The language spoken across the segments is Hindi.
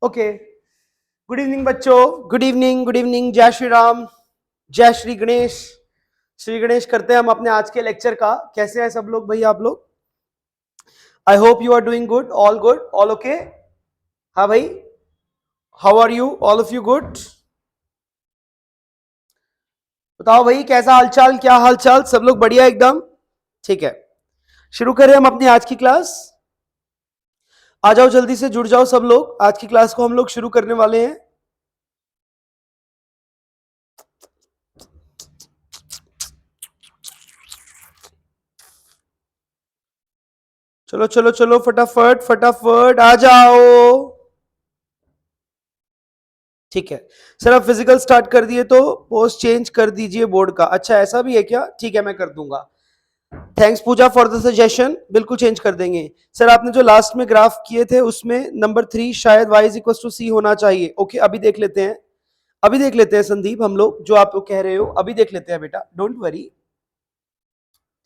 ओके। गुड इवनिंग बच्चों, गुड इवनिंग, गुड इवनिंग। जय श्री राम, जय श्री गणेश। श्री गणेश करते हैं हम अपने आज के लेक्चर का। कैसे हैं सब लोग भाई आप लोग? I hope you are doing good, all okay. हाँ भाई, how are you all of you? Good. बताओ भाई कैसा हालचाल, क्या हालचाल? सब लोग बढ़िया एकदम? ठीक है, शुरू करें हम अपनी आज की क्लास। आ जाओ, जल्दी से जुड़ जाओ सब लोग। आज की क्लास को हम लोग शुरू करने वाले हैं। चलो चलो चलो, फटाफट फटाफट आ जाओ। ठीक है सर, आप फिजिकल स्टार्ट कर दिए तो पोस्ट चेंज कर दीजिए बोर्ड का। अच्छा ऐसा भी है क्या? ठीक है मैं कर दूंगा। Thanks Puja for the suggestion, बिल्कुल चेंज कर देंगे। सर आपने जो लास्ट में ग्राफ किए थे उसमें नंबर 3 शायद y is equal to c होना चाहिए। ओके अभी देख लेते हैं, अभी देख लेते हैं संदीप, हम लोग जो आप कह रहे हो अभी देख लेते हैं बेटा, डोंट वरी।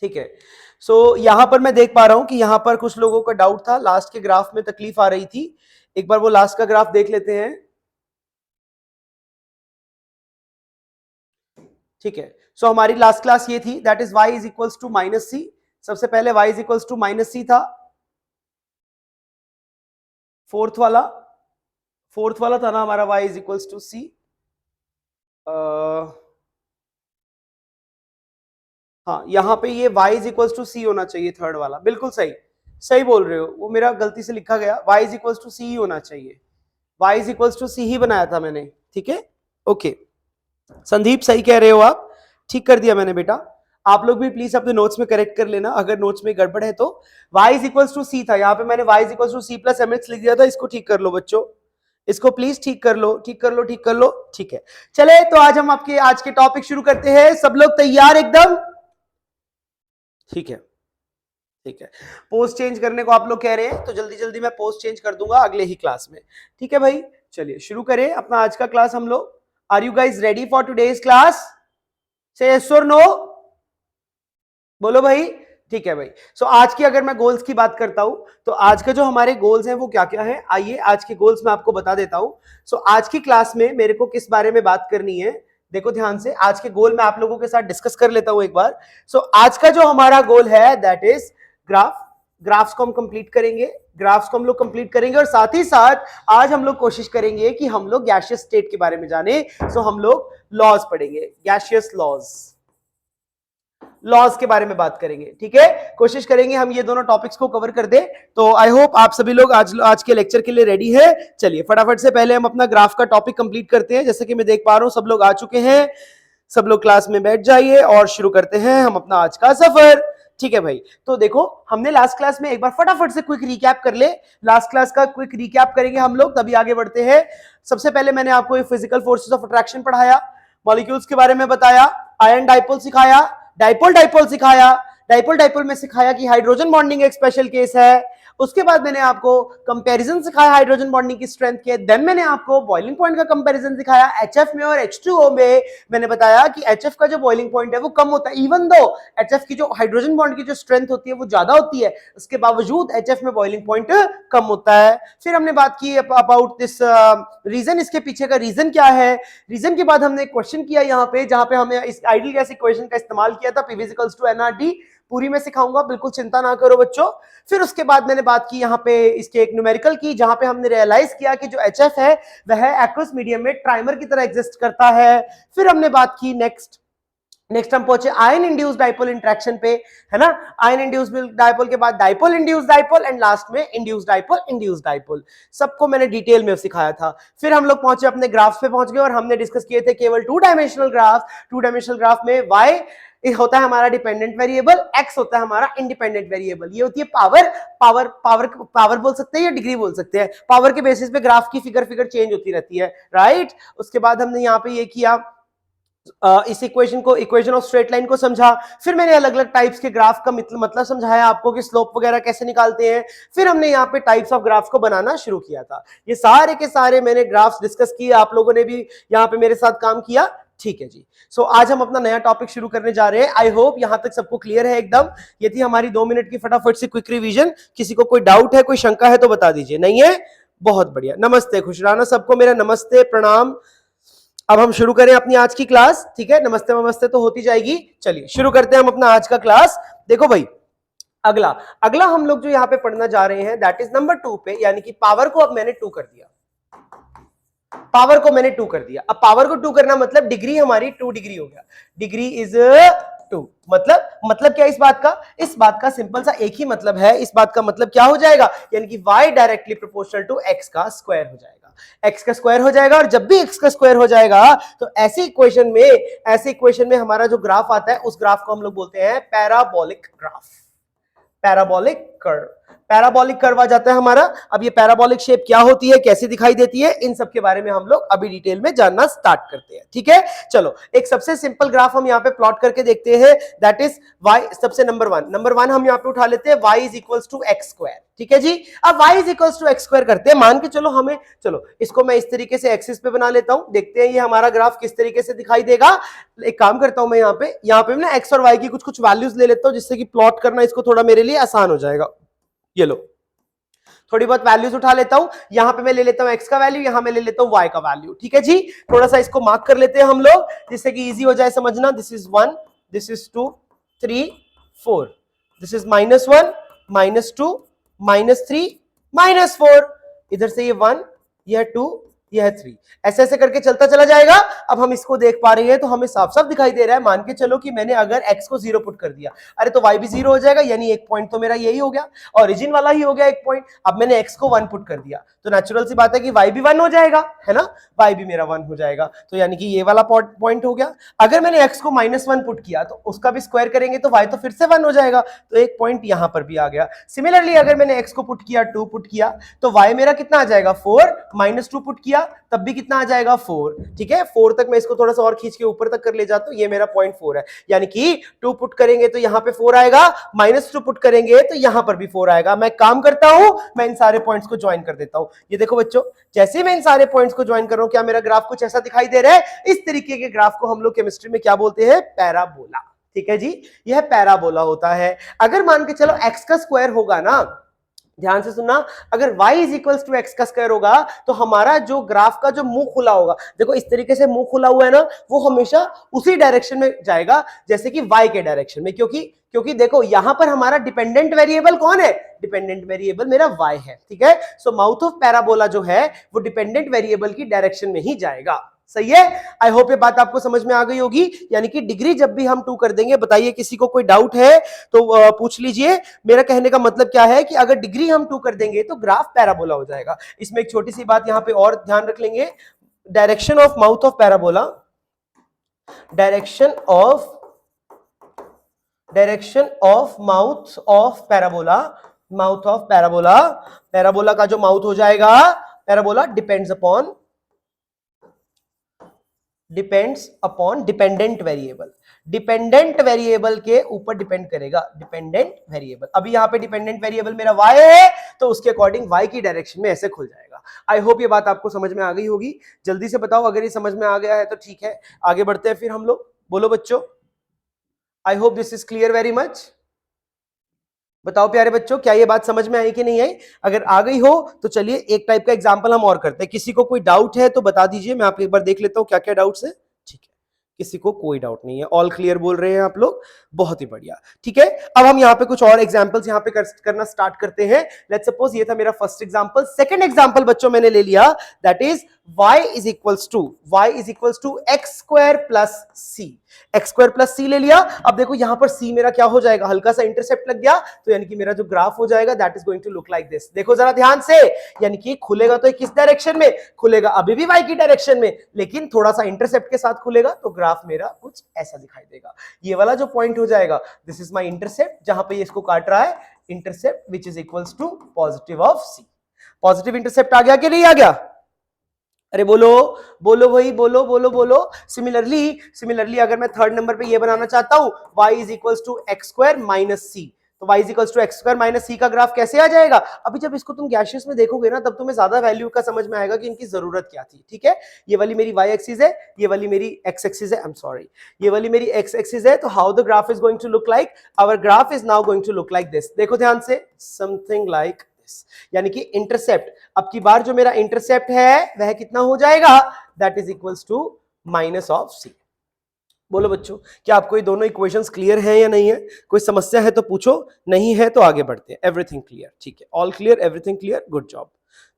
ठीक है सो यहां पर मैं देख पा रहा हूं कि यहां पर कुछ लोगों का डाउट था, लास्ट के ग्राफ में तकलीफ आ रही थी। एक बार वो लास्ट का ग्राफ देख लेते हैं। ठीक है सो हमारी लास्ट क्लास ये थी, that is y is equals to minus c. सबसे पहले y is equals to minus c था, फोर्थ वाला था ना हमारा y is equals to c. हाँ यहां पे ये y is equals to c होना चाहिए, थर्ड वाला। बिल्कुल सही, सही बोल रहे हो, वो मेरा गलती से लिखा गया, y इज इक्वल्स टू सी ही होना चाहिए। y इज इक्वल्स टू सी ही बनाया था मैंने। ठीक है ओके संदीप सही कह रहे हो आप, ठीक कर दिया मैंने बेटा। आप लोग भी प्लीज अपने नोट्स में करेक्ट कर लेना अगर नोट्स में गड़बड़ है तो। y is equals to C था, यहाँ पे मैंने y is equals to C plus mx लिख दिया था। इसको ठीक कर लो बच्चों, इसको प्लीज ठीक कर लो, ठीक कर लो, ठीक कर लो। ठीक है चले तो आज हम आपके आज के टॉपिक शुरू करते हैं। सब लोग तैयार एकदम? ठीक है ठीक है, पोस्ट चेंज करने को आप लोग कह रहे हैं तो जल्दी जल्दी मैं पोस्ट चेंज कर दूंगा अगले ही क्लास में। ठीक है भाई, चलिए शुरू करें अपना आज का क्लास हम लोग। Are you guys ready for today's class? Say yes और नो बोलो भाई। ठीक है भाई सो आज की अगर मैं गोल्स की बात करता हूं तो आज के जो हमारे गोल्स हैं वो क्या क्या है, आइए आज के गोल्स मैं आपको बता देता हूं। सो आज की क्लास में मेरे को किस बारे में बात करनी है, देखो ध्यान से। आज के गोल मैं आप लोगों के साथ डिस्कस कर लेता हूं एक बार। सो आज का जो हमारा गोल है दैट इज ग्राफ्स को हम कंप्लीट करेंगे। ग्राफ्स को हम लोग कंप्लीट करेंगे और साथ ही साथ आज हम लोग कोशिश करेंगे कि हम लोग गैसियस स्टेट के बारे में जाने। सो हम लोग लॉज पढ़ेंगे, गैसियस लॉज के बारे में बात करेंगे। ठीक है कोशिश करेंगे हम ये दोनों टॉपिक्स को कवर कर दे। तो आई होप आप सभी लोग आज के लेक्चर के लिए रेडी है। चलिए फटाफट से पहले हम अपना ग्राफ का टॉपिक कंप्लीट करते हैं। जैसे कि मैं देख पा रहा हूं सब लोग आ चुके हैं, सब लोग क्लास में बैठ जाइए और शुरू करते हैं हम अपना आज का सफर। ठीक है भाई, तो देखो हमने लास्ट क्लास में एक बार फटाफट से क्विक रिकैप कर ले। लास्ट क्लास का क्विक रिकैप करेंगे हम लोग, तभी आगे बढ़ते हैं। सबसे पहले मैंने आपको फिजिकल फोर्सेस ऑफ अट्रैक्शन पढ़ाया, मॉलिक्यूल्स के बारे में बताया, आयन डाइपोल सिखाया, डाइपोल डाइपोल सिखाया, डाइपोल डाइपोल में सिखाया कि हाइड्रोजन बॉन्डिंग एक स्पेशल केस है। उसके बाद मैंने आपको कंपैरिजन सिखाया हाइड्रोजन बॉन्डिंग की स्ट्रेंथ के। देन मैंने आपको बॉइलिंग पॉइंट का कंपैरिजन सिखाया HF में और H2O में। मैंने बताया कि HF का जो बॉइलिंग पॉइंट है वो कम होता है, इवन दो HF की जो हाइड्रोजन बॉन्ड की जो स्ट्रेंथ होती है वो ज्यादा होती है, उसके बावजूद HF में बॉइलिंग पॉइंट कम होता है। फिर हमने बात की अबाउट दिस रीजन, इसके पीछे का रीजन क्या है। रीजन के बाद हमने क्वेश्चन किया यहाँ पे, जहां पे हमने इस आइडियल गैस इक्वेशन का इस्तेमाल किया था, P = nRT। पूरी में सिखाऊंगा, बिल्कुल चिंता ना करो बच्चों। फिर उसके बाद मैंने बात की यहाँ पे इसके एक न्यूमेरिकल की, जहां पे हमने रियलाइज किया कि जो HF है वह एक्वस मीडियम में ट्राइमर की तरह एग्जिस्ट करता है। फिर हमने बात की नेक्स्ट हम पहुंचे आयन इंड्यूस्ड डाइपोल इंटरेक्शन पे, है ना। आयन इंड्यूस्ड डाइपोल के बाद dipole induced dipole and last में इंड्यूस्ड डाइपोल सबको मैंने डिटेल में सिखाया था। फिर हम लोग पहुंचे अपने ग्राफ्स पे पहुंच गए और हमने डिस्कस किए थे केवल 2 डायमेंशनल ग्राफ। 2 डायमेंशनल ग्राफ में y होता है हमारा डिपेंडेंट वेरिएबल, x होता है हमारा इंडिपेंडेंट वेरिएबल। ये होती है पावर बोल सकते हैं या डिग्री बोल सकते हैं। पावर के बेसिस पे ग्राफ की फिगर चेंज होती रहती है, राइट। उसके बाद हमने यहाँ पे ये किया, इस इक्वेशन को, इक्वेशन ऑफ स्ट्रेट लाइन को समझा। फिर मैंने अलग अलग टाइप्स के ग्राफ का मतलब समझाया आपको कि स्लोप वगैरह कैसे निकालते हैं। फिर हमने यहाँ पे टाइप्स ऑफ ग्राफ को बनाना शुरू किया था। ये सारे के सारे मैंने ग्राफ्स डिस्कस किए, आप लोगों ने भी यहाँ पे मेरे साथ काम किया। ठीक है जी, सो आज हम अपना नया टॉपिक शुरू करने जा रहे हैं। आई होप यहां तक सबको क्लियर है एकदम। ये थी हमारी 2 मिनट की फटाफट से क्विक रिवीजन। किसी को कोई डाउट है, कोई शंका है तो बता दीजिए, नहीं है बहुत बढ़िया, नमस्ते, खुशराना सबको मेरा नमस्ते प्रणाम। अब हम शुरू करें अपनी आज की क्लास, ठीक है, नमस्ते नमस्ते तो होती जाएगी। चलिए शुरू करते हैं हम अपना आज का क्लास। देखो भाई, अगला अगला हम लोग जो यहाँ पे पढ़ना जा रहे हैं दैट इज नंबर 2 पे, यानी कि पावर को अब मैंने 2 कर दिया, पावर को मैंने 2 कर दिया। अब पावर को 2 करना मतलब डिग्री हमारी 2 डिग्री हो गया, डिग्री इज 2। मतलब क्या इस बात का? इस बात का सिंपल सा एक ही मतलब है, इस बात का मतलब क्या हो जाएगा, यानी कि y directly proportional to x का स्क्वायर हो जाएगा, x का स्क्वायर हो जाएगा। और जब भी x का स्क्वायर हो जाएगा तो ऐसे इक्वेशन में हमारा जो ग्राफ आता है उस ग्राफ को हम लोग बोलते हैं parabolic graph, parabolic curve, parabolic curve आ जाता है हमारा। अब ये पैराबोलिक शेप क्या होती है, कैसे दिखाई देती है, इन सब के बारे में हम लोग अभी डिटेल में जानना स्टार्ट करते हैं, ठीक है। चलो एक सबसे सिंपल ग्राफ हम यहाँ पे प्लॉट करके देखते हैं, दैट इज y। सबसे नंबर वन हम यहाँ पे उठा लेते हैं, y is equals to x square, ठीक है जी। अब y is equals to x square करते हैं, मान के चलो हमें, चलो इसको मैं इस तरीके से एक्सिस पे बना लेता हूं, देखते हैं ये हमारा ग्राफ किस तरीके से दिखाई देगा। एक काम करता हूं मैं यहाँ पे ना x और y की कुछ वैल्यूज ले लेता हूं, जिससे कि प्लॉट करना इसको थोड़ा मेरे लिए आसान हो जाएगा। ये लो, थोड़ी बहुत वैल्यूज उठा लेता हूं, यहां पे मैं ले लेता हूं x का वैल्यू, यहां मैं ले लेता हूं y का वैल्यू, ठीक है जी। थोड़ा सा इसको मार्क कर लेते हैं हम लोग, जिससे कि इजी हो जाए समझना। This is 1, this is 2, 3, 4, this is -1, -2, -3, -4, इधर से ये 1, यह 2, यह 3, ऐसे ऐसे करके चलता चला जाएगा। अब हम इसको देख पा रहे हैं तो हमें साफ साफ दिखाई दे रहा है, मान के चलो कि मैंने अगर x को 0 पुट कर दिया, अरे तो y भी 0 हो जाएगा, यानी एक पॉइंट तो मेरा यही हो गया, ओरिजिन वाला ही हो गया एक पॉइंट। अब मैंने x को 1 पुट कर दिया तो नेचुरल सी बात है कि y भी 1 हो जाएगा, है ना, y भी मेरा 1 हो जाएगा, तो यानी कि ये वाला पॉइंट हो गया। अगर मैंने x को -1 पुट किया तो उसका भी स्क्वायर करेंगे तो y तो फिर से 1 हो जाएगा, तो एक पॉइंट यहां पर भी आ गया। सिमिलरली अगर मैंने x को पुट किया 2 पुट किया तो y मेरा कितना आ जाएगा 4, -2 पुट किया तब भी कितना आ जाएगा 4, ठीक है। 4 तक मैं इसको थोड़ा सा और खींच के ऊपर तक कर ले जाता हूं, ये मेरा पॉइंट 4 है, यानी कि 2 पुट करेंगे तो यहां पे 4 आएगा, -2 पुट करेंगे तो यहां पर भी 4 आएगा। मैं काम करता हूं, मैं इन सारे पॉइंट्स को ज्वाइन कर देता हूं। ये देखो बच्चों, जैसे ही मैं इन सारे पॉइंट्स को ज्वाइन कर रहा हूं, क्या मेरा ग्राफ कुछ ऐसा दिखाई दे रहा है? इस तरीके के ग्राफ को हम लोग केमिस्ट्री में क्या बोलते हैं? पैराबोला, ठीक है जी, यह पैराबोला होता है। अगर मान के चलो x का स्क्वायर होगा ना, ध्यान से सुनना, अगर y is equals to x का स्क्वायर होगा तो हमारा जो ग्राफ का जो मुंह खुला होगा, देखो इस तरीके से मुंह खुला हुआ है ना, वो हमेशा उसी डायरेक्शन में जाएगा जैसे कि y के डायरेक्शन में, क्योंकि देखो यहां पर हमारा डिपेंडेंट वेरिएबल कौन है? डिपेंडेंट वेरिएबल मेरा y है, ठीक है। सो माउथ ऑफ पैराबोला जो है वो डिपेंडेंट वेरिएबल की डायरेक्शन में ही जाएगा, सही है। आई होप ये बात आपको समझ में आ गई होगी। यानी कि डिग्री जब भी हम 2 कर देंगे, बताइए किसी को कोई डाउट है तो पूछ लीजिए। मेरा कहने का मतलब क्या है कि अगर डिग्री हम 2 कर देंगे तो ग्राफ पैराबोला हो जाएगा। इसमें एक छोटी सी बात यहां पे और ध्यान रख लेंगे, direction of mouth of parabola, direction of mouth of parabola, parabola का जो माउथ हो जाएगा, parabola depends upon dependent variable के ऊपर डिपेंड करेगा, डिपेंडेंट वेरिएबल। अभी यहां पे डिपेंडेंट वेरिएबल मेरा y है तो उसके अकॉर्डिंग y की डायरेक्शन में ऐसे खुल जाएगा। आई होप ये बात आपको समझ में आ गई होगी। जल्दी से बताओ अगर ये समझ में आ गया है तो ठीक है, आगे बढ़ते हैं फिर हम लोग। बोलो बच्चों, I hope this is clear very much. बताओ प्यारे बच्चों, क्या ये बात समझ में आई कि नहीं आई? अगर आ गई हो तो चलिए एक टाइप का एग्जांपल हम और करते हैं। किसी को कोई डाउट है तो बता दीजिए, मैं आप एक बार देख लेता हूं क्या क्या डाउट्स है। ठीक है, किसी को कोई डाउट नहीं है, ऑल क्लियर बोल रहे हैं आप लोग, बहुत ही बढ़िया। ठीक है, अब हम यहाँ पे कुछ और एग्जांपल्स यहाँ पे करना स्टार्ट करते हैं। लेट्स सपोज ये था मेरा फर्स्ट एग्जांपल। सेकंड एग्जांपल बच्चों मैंने ले लिया, that is y is equals to x square plus c, x square plus c ले लिया। अब देखो यहां पर c मेरा क्या हो जाएगा, हल्का सा इंटरसेप्ट लग गया, तो यानी कि मेरा जो ग्राफ हो जाएगा that is going to look like this. देखो जरा ध्यान से, यानी कि खुलेगा तो किस डायरेक्शन में खुलेगा? अभी भी y की डायरेक्शन में, लेकिन थोड़ा सा इंटरसेप्ट के साथ खुलेगा, तो ग्राफ मेरा कुछ ऐसा दिखाई देगा। ये वाला जो पॉइंट हो जाएगा, दिस इज माई इंटरसेप्ट, जहां पे इसको काट रहा है, intercept which is equals to positive of c. Positive intercept आ गया कि नहीं आ गया? अरे बोलो भाई, बोलो। सिमिलरली अगर मैं थर्ड नंबर पे ये बनाना चाहता हूं, y is equals to x square minus c, तो y is equals to x square minus c का ग्राफ कैसे आ जाएगा? अभी जब इसको तुम गैसियस में देखोगे ना, तब तुम्हें ज्यादा वैल्यू का समझ में आएगा कि इनकी जरूरत क्या थी। ठीक है, ये वाली मेरी y एक्सिस है, ये वाली मेरी x एक्सिस है, आई एम सॉरी, ये वाली मेरी x एक्सिस है। तो how the graph is going to look like? Our graph is now going to look like this. देखो ध्यान से, समथिंग लाइक दिस, यानी कि इंटरसेप्ट, अब की बार जो मेरा इंटरसेप्ट है वह कितना हो जाएगा, that is equals to minus of c. बोलो बच्चों, क्या आपको ये दोनों इक्वेशंस क्लियर हैं या नहीं है? कोई समस्या है तो पूछो, नहीं है तो आगे बढ़ते हैं। एवरीथिंग क्लियर, ठीक है, all clear, everything clear, good job,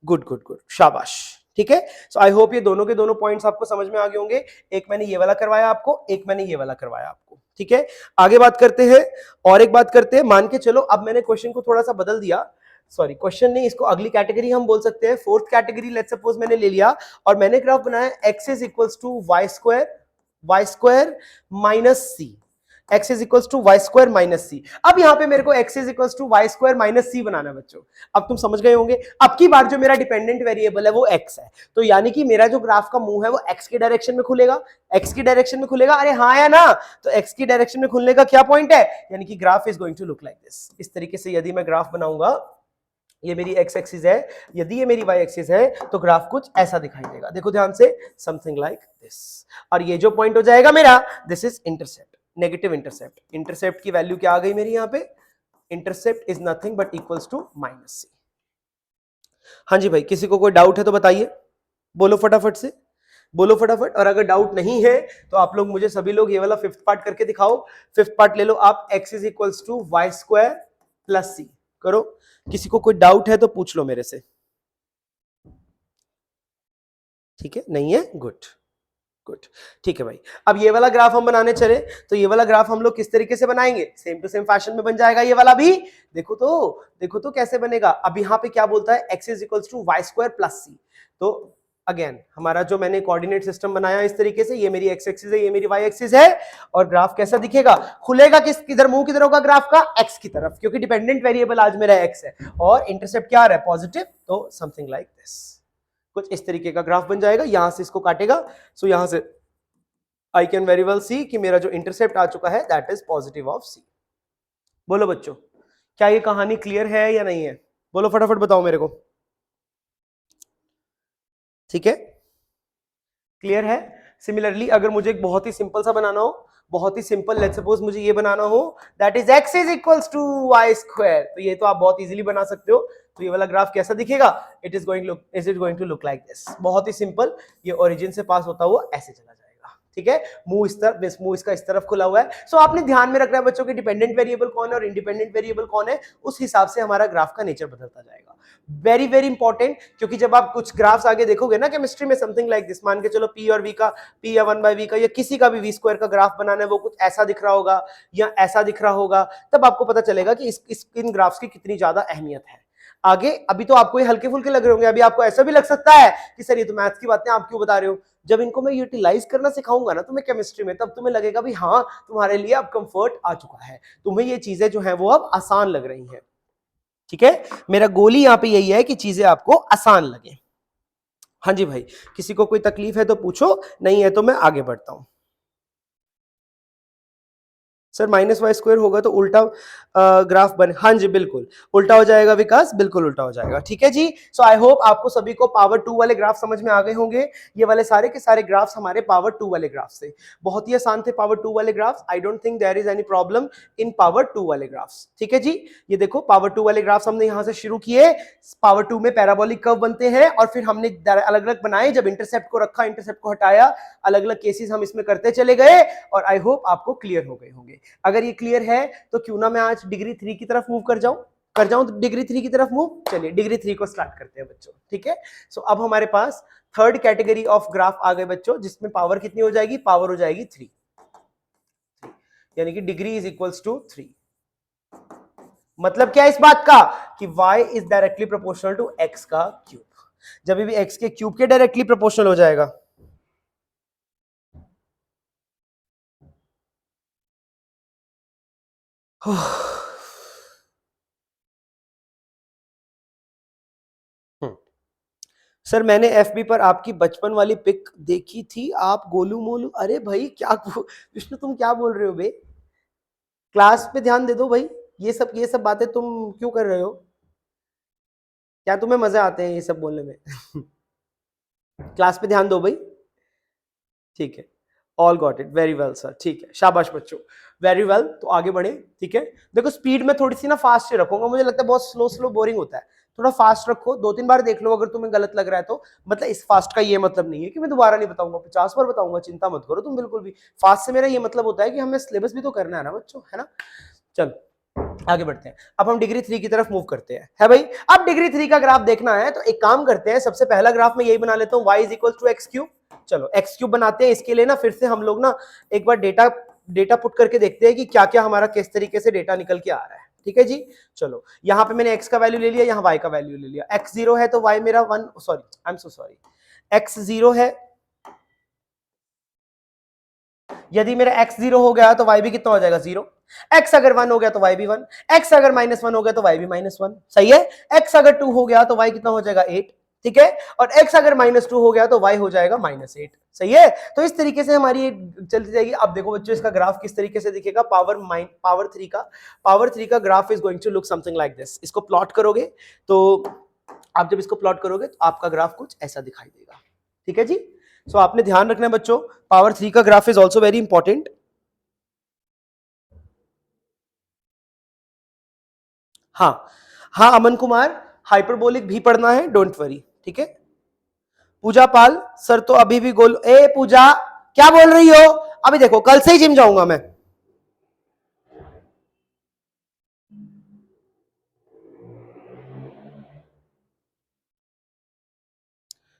good good good, शाबाश, ठीक है। सो आई होप ये दोनों के दोनों पॉइंट्स आपको समझ में आ गए होंगे। एक मैंने ये वाला करवाया आपको, एक मैंने ये वाला करवाया आपको, ठीक है। आगे बात करते हैं, और एक बात करते हैं, मान के चलो अब मैंने क्वेश्चन को थोड़ा सा बदल दिया, सॉरी क्वेश्चन नहीं, इसको अगली कैटेगरी हम बोल सकते हैं, फोर्थ कैटेगरी लेट्स सपोज मैंने ले लिया और मैंने ग्राफ बनाया x is equals to y square minus c, x is equals to y square minus c. अब यहां पे मेरे को x is equals to y square minus c बनाना है बच्चों। अब तुम समझ गए होंगे, अब की बार जो मेरा डिपेंडेंट वेरिएबल है वो x है, तो यानी कि मेरा जो ग्राफ का मुंह है वो x की डायरेक्शन में खुलेगा, x की डायरेक्शन में खुलेगा, अरे हाँ या ना? तो x की डायरेक्शन में खुलने का क्या पॉइंट है, यानी कि graph is going to look like this. इस तरीके से यदि मैं ग्राफ बनाऊंगा, ये मेरी x एक्सिस है, यदि ये मेरी y एक्सिस है, तो ग्राफ कुछ ऐसा दिखाई देगा, देखो ध्यान से, समथिंग लाइक दिस। और ये जो पॉइंट हो जाएगा मेरा, this is intercept, negative intercept. Intercept की वैल्यू क्या आ गई मेरी यहां पे, intercept is nothing but equals to minus c. हाँ जी भाई, किसी को कोई डाउट है तो बताइए, बोलो फटाफट से, बोलो फटाफट। और अगर डाउट नहीं है तो आप लोग मुझे सभी लोग ये वाला फिफ्थ पार्ट करके दिखाओ। फिफ्थ पार्ट ले लो आप, x is equals to y square plus c, करो। किसी को कोई डाउट है तो पूछ लो मेरे से, ठीक है, नहीं है, गुड गुड, ठीक है भाई। अब ये वाला ग्राफ हम बनाने चले, तो ये वाला ग्राफ हम लोग किस तरीके से बनाएंगे, सेम टू सेम फैशन में बन जाएगा ये वाला भी। देखो तो कैसे बनेगा। अब यहाँ पे क्या बोलता है, x is equals to y square plus c. तो अगेन हमारा जो मैंने कोऑर्डिनेट सिस्टम बनाया इस तरीके से, ये मेरी x एक्सिस है, ये मेरी y एक्सिस है, और ग्राफ कैसा दिखेगा, खुलेगा किधर, मुंह किधर होगा ग्राफ का, x की तरफ, क्योंकि डिपेंडेंट वेरिएबल आज मेरा x है और इंटरसेप्ट क्या आ रहा है, पॉजिटिव, तो समथिंग लाइक दिस, कुछ इस तरीके का ग्राफ बन जाएगा। यहां से इसको काटेगा, सो यहां से आई कैन वेरी वेल सी कि मेरा जो इंटरसेप्ट आ चुका है that is positive of c. बोलो बच्चों, क्या ये कहानी क्लियर है या नहीं है? बोलो फटाफट बताओ मेरे को, ठीक है, क्लियर है। सिमिलरली अगर मुझे एक बहुत ही सिंपल सा बनाना हो, बहुत ही सिंपल, लेट्स सपोज मुझे ये बनाना हो, that is x is equals to y square, तो ये तो आप बहुत इजीली बना सकते हो। तो ये वाला ग्राफ कैसा दिखेगा, it is going to look like this, बहुत ही सिंपल। ये ओरिजिन से पास होता हुआ ऐसे चला जाएगा, ठीक है, मुंह इस तरफ, मुंह इसका इस तरफ खुला हुआ है। सो आपने ध्यान में रखना है बच्चों की डिपेंडेंट वेरिएबल कौन है और इंडिपेंडेंट वेरिएबल कौन है, उस हिसाब से हमारा ग्राफ का नेचर बदलता जाएगा। वेरी वेरी इंपॉर्टेंट, क्योंकि जब आप कुछ ग्राफ्स आगे देखोगे ना केमिस्ट्री में, समथिंग लाइक दिस, मान के चलो p और v का, p या 1/v का या किसी का भी v स्क्वायर का ग्राफ बनाना है, वो कुछ ऐसा दिख रहा होगा या ऐसा दिख रहा होगा, तब आपको पता चलेगा कि इन ग्राफ्स की कितनी ज्यादा अहमियत है। आगे अभी तो आपको ये हल्के फुल्के लग रहे होंगे, अभी आपको ऐसा भी लग सकता है कि सर ये तो मैथ्स की बातें आप क्यों बता रहे हो। जब इनको मैं यूटिलाइज करना सिखाऊंगा ना तुम्हें केमिस्ट्री में, तब तुम्हें लगेगा भी हाँ, तुम्हारे लिए अब कंफर्ट आ चुका है, तुम्हें ये चीजें जो है वो अब आसान लग रही हैं, ठीक है। मेरा गोल ही यहां पे यही है कि चीजें आपको आसान लगे। हाँ जी भाई, किसी को कोई तकलीफ है तो पूछो, नहीं है तो मैं आगे बढ़ता हूं। सर माइनस वाई स्क्वायर होगा तो उल्टा ग्राफ बने, हाँ जी बिल्कुल उल्टा हो जाएगा विकास, बिल्कुल उल्टा हो जाएगा, ठीक है जी। सो आई होप आपको सभी को पावर 2 वाले ग्राफ समझ में आ गए होंगे। ये वाले सारे के सारे ग्राफ्स हमारे पावर 2 वाले ग्राफ्स थे, बहुत ही आसान थे पावर 2 वाले graphs. I don't think there is any problem in power 2 वाले ग्राफ्स, ठीक है जी। ये देखो पावर 2 वाले ग्राफ्स हमने यहां से शुरू किए, पावर 2 में पैराबोलिक कर्व बनते हैं और फिर हमने अलग अलग बनाए, जब इंटरसेप्ट को रखा, इंटरसेप्ट को हटाया, अलग अलग केसेस हम इसमें करते चले गए, और आई होप आपको क्लियर हो गए होंगे। अगर ये क्लियर है तो क्यों ना मैं आज डिग्री 3 की तरफ मूव कर जाऊं डिग्री 3 की तरफ मूव। चलिए डिग्री 3 को स्टार्ट करते हैं बच्चों, ठीक है। सो अब हमारे पास थर्ड कैटेगरी ऑफ ग्राफ आ गए बच्चों, जिसमें पावर कितनी हो जाएगी, पावर हो जाएगी 3, यानी कि डिग्री इज इक्वल्स टू 3। मतलब क्या इस बात का कि y is directly proportional to x का क्यूब। जब भी x के क्यूब के डायरेक्टली प्रोपोर्शनल हो जाएगा, सर मैंने एफबी पर आपकी बचपन वाली पिक देखी थी, आप गोलू मोलू, अरे भाई क्या विष्णु तुम क्या बोल रहे हो बे, क्लास पे ध्यान दे दो भाई। ये सब बातें तुम क्यों कर रहे हो, क्या तुम्हें मजे आते हैं ये सब बोलने में? क्लास पे ध्यान दो भाई, ठीक है, all got it, very well sir, ठीक है, शाबाश बच्चों, वेरी वेल। तो आगे बढ़े, ठीक है। देखो स्पीड में थोड़ी सी ना फास्ट से रखूंगा, मुझे लगता है बहुत स्लो स्लो बोरिंग होता है, थोड़ा फास्ट रखो, 2-3 बार देख लो, अगर तुम्हें गलत लग रहा है तो। मतलब इस फास्ट का ये मतलब नहीं है कि मैं दोबारा नहीं बताऊंगा, 50 बार बताऊंगा, चिंता मत करो तुम बिल्कुल भी। फास्ट से मेरा ये मतलब होता है कि हमें सिलेबस भी तो करना है ना बच्चों, है ना। चलो आगे बढ़ते हैं, अब हम डिग्री 3 की तरफ मूव करते हैं, है भाई। अब डिग्री 3 का ग्राफ देखना है तो एक काम करते हैं, सबसे पहला ग्राफ में यही बना लेता हूं, y is equal to x cube. चलो एक्स क्यूब बनाते हैं, इसके लिए ना फिर से हम लोग ना एक बार डेटा पुट करके देखते हैं कि क्या क्या हमारा किस तरीके से डेटा निकल के आ रहा है, ठीक है जी। चलो यहां पे मैंने x का वैल्यू ले लिया, यहां y का वैल्यू ले लिया। x 0 है तो y मेरा 1, sorry I am so sorry, x 0 है, यदि मेरा x 0 हो गया तो y भी कितना हो जाएगा 0। x अगर 1 हो गया तो y भी 1, x अगर -1 हो गया तो y भी -1, सही है। x अगर 2 हो गया तो y कितना हो जाएगा 8, ठीक है। और x अगर -2 हो गया तो y हो जाएगा -8, सही है। तो इस तरीके से हमारी चलती जाएगी। अब देखो बच्चों इसका ग्राफ किस तरीके से दिखेगा, पावर 3 का graph is going to look something like this. इसको प्लॉट करोगे तो आप जब इसको प्लॉट करोगे तो आपका ग्राफ कुछ ऐसा दिखाई देगा, ठीक है जी। सो आपने ध्यान रखना है बच्चों, पावर 3 का graph is also very important. हाँ हाँ अमन कुमार, हाइपरबोलिक भी पढ़ना है, डोंट वरी, ठीक है। पूजा पाल सर तो अभी भी गोल, ए पूजा क्या बोल रही हो, अभी देखो कल से ही जिम जाऊंगा मैं।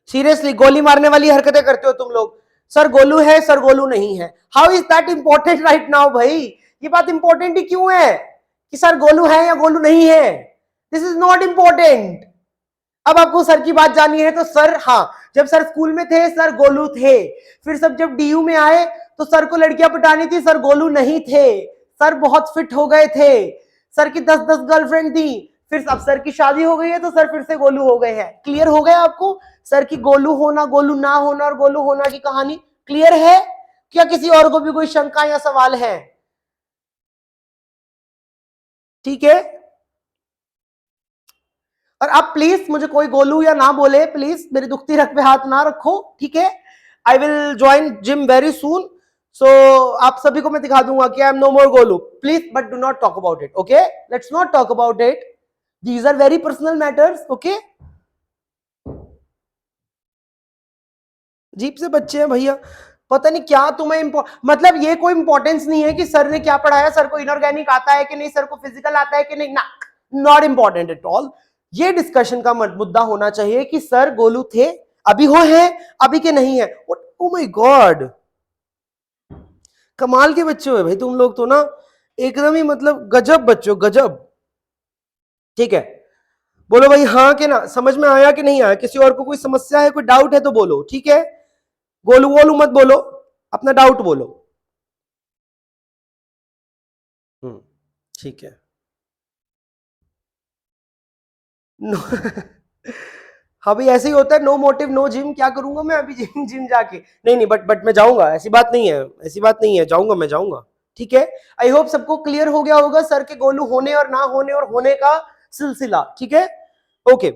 सीरियसली गोली मारने वाली हरकतें करते हो तुम लोग। सर गोलू है, सर गोलू नहीं है, how is that important right now भाई। ये बात इंपॉर्टेंट ही क्यों है कि सर गोलू है या गोलू नहीं है, दिस इज नॉट इंपॉर्टेंट। अब आपको सर की बात जाननी है तो सर, हाँ जब सर स्कूल में थे सर गोलू थे, फिर सब जब डीयू में आए तो सर को लड़कियां पटानी थी, सर गोलू नहीं थे, सर बहुत फिट हो गए थे, सर की 10-10 गर्लफ्रेंड थी, फिर अब सर की शादी हो गई है तो सर फिर से गोलू हो गए हैं। क्लियर हो गया आपको सर की गोलू होना, गोलू ना होना और गोलू होना की कहानी क्लियर है क्या? किसी और को भी कोई शंका या सवाल है? ठीक है। और अब प्लीज मुझे कोई गोलू या ना बोले, प्लीज मेरी दुखती रख पे हाथ ना रखो, ठीक है। I will join gym very soon, so आप सभी को मैं दिखा दूंगा कि I am no more Golu, please but do not talk about it, okay. Let's not talk about it, these are very personal matters, okay. Jeep से बच्चे हैं भैया, पता नहीं क्या तुम्हें मतलब ये कोई इंपॉर्टेंस नहीं है कि सर ने क्या पढ़ाया, सर को इनऑर्गेनिक आता है कि नहीं, सर को फिजिकल आता है कि नहीं, ना, नॉट इंपॉर्टेंट एट ऑल। ये डिस्कशन का मुद्दा होना चाहिए कि सर गोलू थे, अभी हो है, अभी के नहीं है। ओ माय गॉड, कमाल के बच्चे हो भाई तुम लोग तो ना, एकदम ही मतलब गजब बच्चे हो, गजब। ठीक है, बोलो भाई हाँ कि ना, समझ में आया कि नहीं आया? किसी और को कोई समस्या है, कोई डाउट है तो बोलो, ठीक है। गोलू वोलू मत बोलो, अपना डाउट बोलो। ठीक है। नो हाँ भाई ऐसे ही होता है, नो मोटिव नो जिम, क्या करूंगा मैं अभी जिम जिम जाके, नहीं नहीं बट मैं जाऊंगा, ऐसी बात नहीं है, ऐसी बात नहीं है, जाऊंगा मैं जाऊंगा, ठीक है। आई होप सबको क्लियर हो गया होगा सर के गोलू होने और ना होने और होने का सिलसिला, ठीक है, ओके।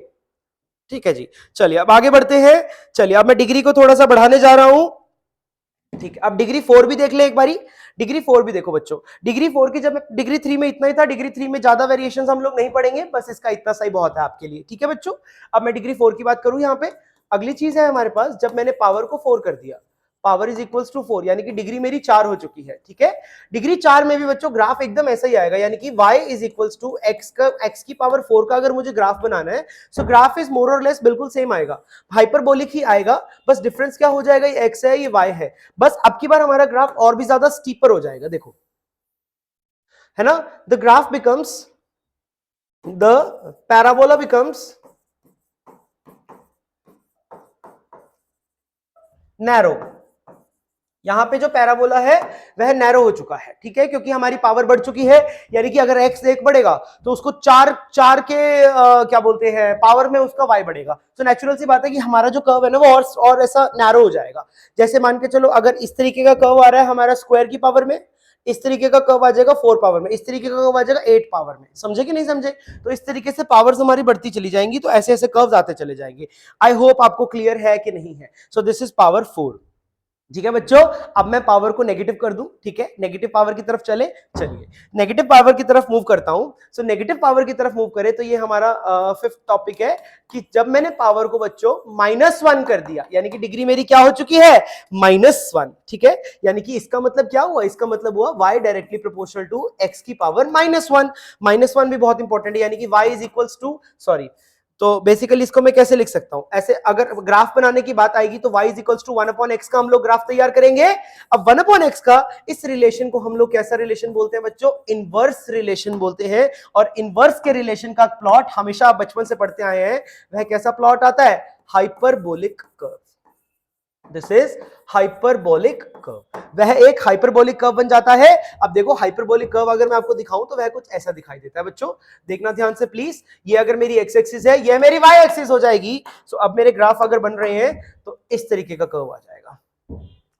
ठीक है जी, चलिए अब आगे बढ़ते हैं। चलिए अब मैं डिग्री को थोड़ा सा बढ़ाने जा रहा हूं, ठीक है। अब डिग्री 4 भी देख ले एक बारी, डिग्री 4 भी देखो बच्चों। डिग्री 4 की, जब डिग्री 3 में इतना ही था, डिग्री 3 में ज्यादा वेरिएशंस हम लोग नहीं पढ़ेंगे, बस इसका इतना सही बहुत है आपके लिए, ठीक है बच्चों। अब मैं डिग्री 4 की बात करूं यहाँ पे, अगली चीज है हमारे पास, जब मैंने पावर को 4 कर दिया, पावर इज इक्वल्स टू 4, यानी कि डिग्री मेरी 4 हो चुकी है, ठीक है। डिग्री 4 में भी बच्चों ग्राफ एकदम ऐसा ही आएगा, यानी कि y is equals to x का, x की पावर 4 का अगर मुझे ग्राफ बनाना है, सो ग्राफ इज मोर और लेस बिल्कुल सेम आएगा, हाइपरबोलिक ही आएगा, बस डिफरेंस क्या हो जाएगा, ये x है ये y है, बस अब की बार हमारा ग्राफ और भी ज्यादा स्टीपर हो जाएगा, देखो, है ना। The graph becomes, the parabola becomes narrow. यहां पे जो पैराबोला है वह नैरो हो चुका है, ठीक है, क्योंकि हमारी पावर बढ़ चुकी है, यानी कि अगर x 1 बढ़ेगा तो उसको 4 4 के क्या बोलते हैं पावर में उसका y बढ़ेगा, तो नेचुरल सी बात है कि हमारा जो कर्व है ना वो और ऐसा नैरो हो जाएगा। जैसे मान के चलो अगर इस तरीके का कर्व आ रहा है हमारा स्क्वायर की पावर में, इस तरीके का कर्व आ जाएगा 4 पावर में, इस तरीके का कर्व आ जाएगा 8 पावर में, समझे कि नहीं समझे? तो इस तरीके से पावर्स हमारी बढ़ती चली जाएंगी, तो ऐसे ऐसे कर्व्स आते चले जाएंगे। आई होप आपको क्लियर है कि नहीं है। सो दिस इज पावर 4, ठीक है बच्चों, अब मैं पावर को नेगेटिव कर दूं, ठीक है, नेगेटिव पावर की तरफ चले, चलिए नेगेटिव पावर की तरफ मूव करता हूं। सो नेगेटिव पावर की तरफ मूव करें तो ये हमारा फिफ्थ टॉपिक है कि जब मैंने पावर को बच्चों -1 कर दिया, यानी कि डिग्री मेरी क्या हो चुकी है, -1, ठीक है, यानी कि इसका मतलब क्या हुआ, इसका मतलब हुआ y directly proportional to x की पावर -1। -1 भी बहुत इंपॉर्टेंट है, यानी कि y is equals to, sorry, तो बेसिकली इसको मैं कैसे लिख सकता हूं, ऐसे अगर ग्राफ बनाने की बात आएगी तो y is equals to 1/x का हम लोग ग्राफ तैयार करेंगे। अब 1/x का इस रिलेशन को हम लोग कैसा रिलेशन बोलते हैं बच्चों, इनवर्स रिलेशन बोलते हैं। और इनवर्स के रिलेशन का प्लॉट हमेशा आप बचपन से पढ़ते आए हैं, वह कैसा प्लॉट आता है, hyperbolic curve. This is hyperbolic curve, वह एक हाइपरबोलिक कर्व बन जाता है। अब देखो हाइपरबोलिक कर्व अगर मैं आपको दिखाऊं तो वह कुछ ऐसा दिखाई देता है बच्चों, देखना ध्यान से प्लीज। ये अगर मेरी एक्स एक्सिस है, ये मेरी वाई एक्सिस हो जाएगी। सो अब मेरे ग्राफ अगर बन रहे हैं तो इस तरीके का कर्व आ जाएगा।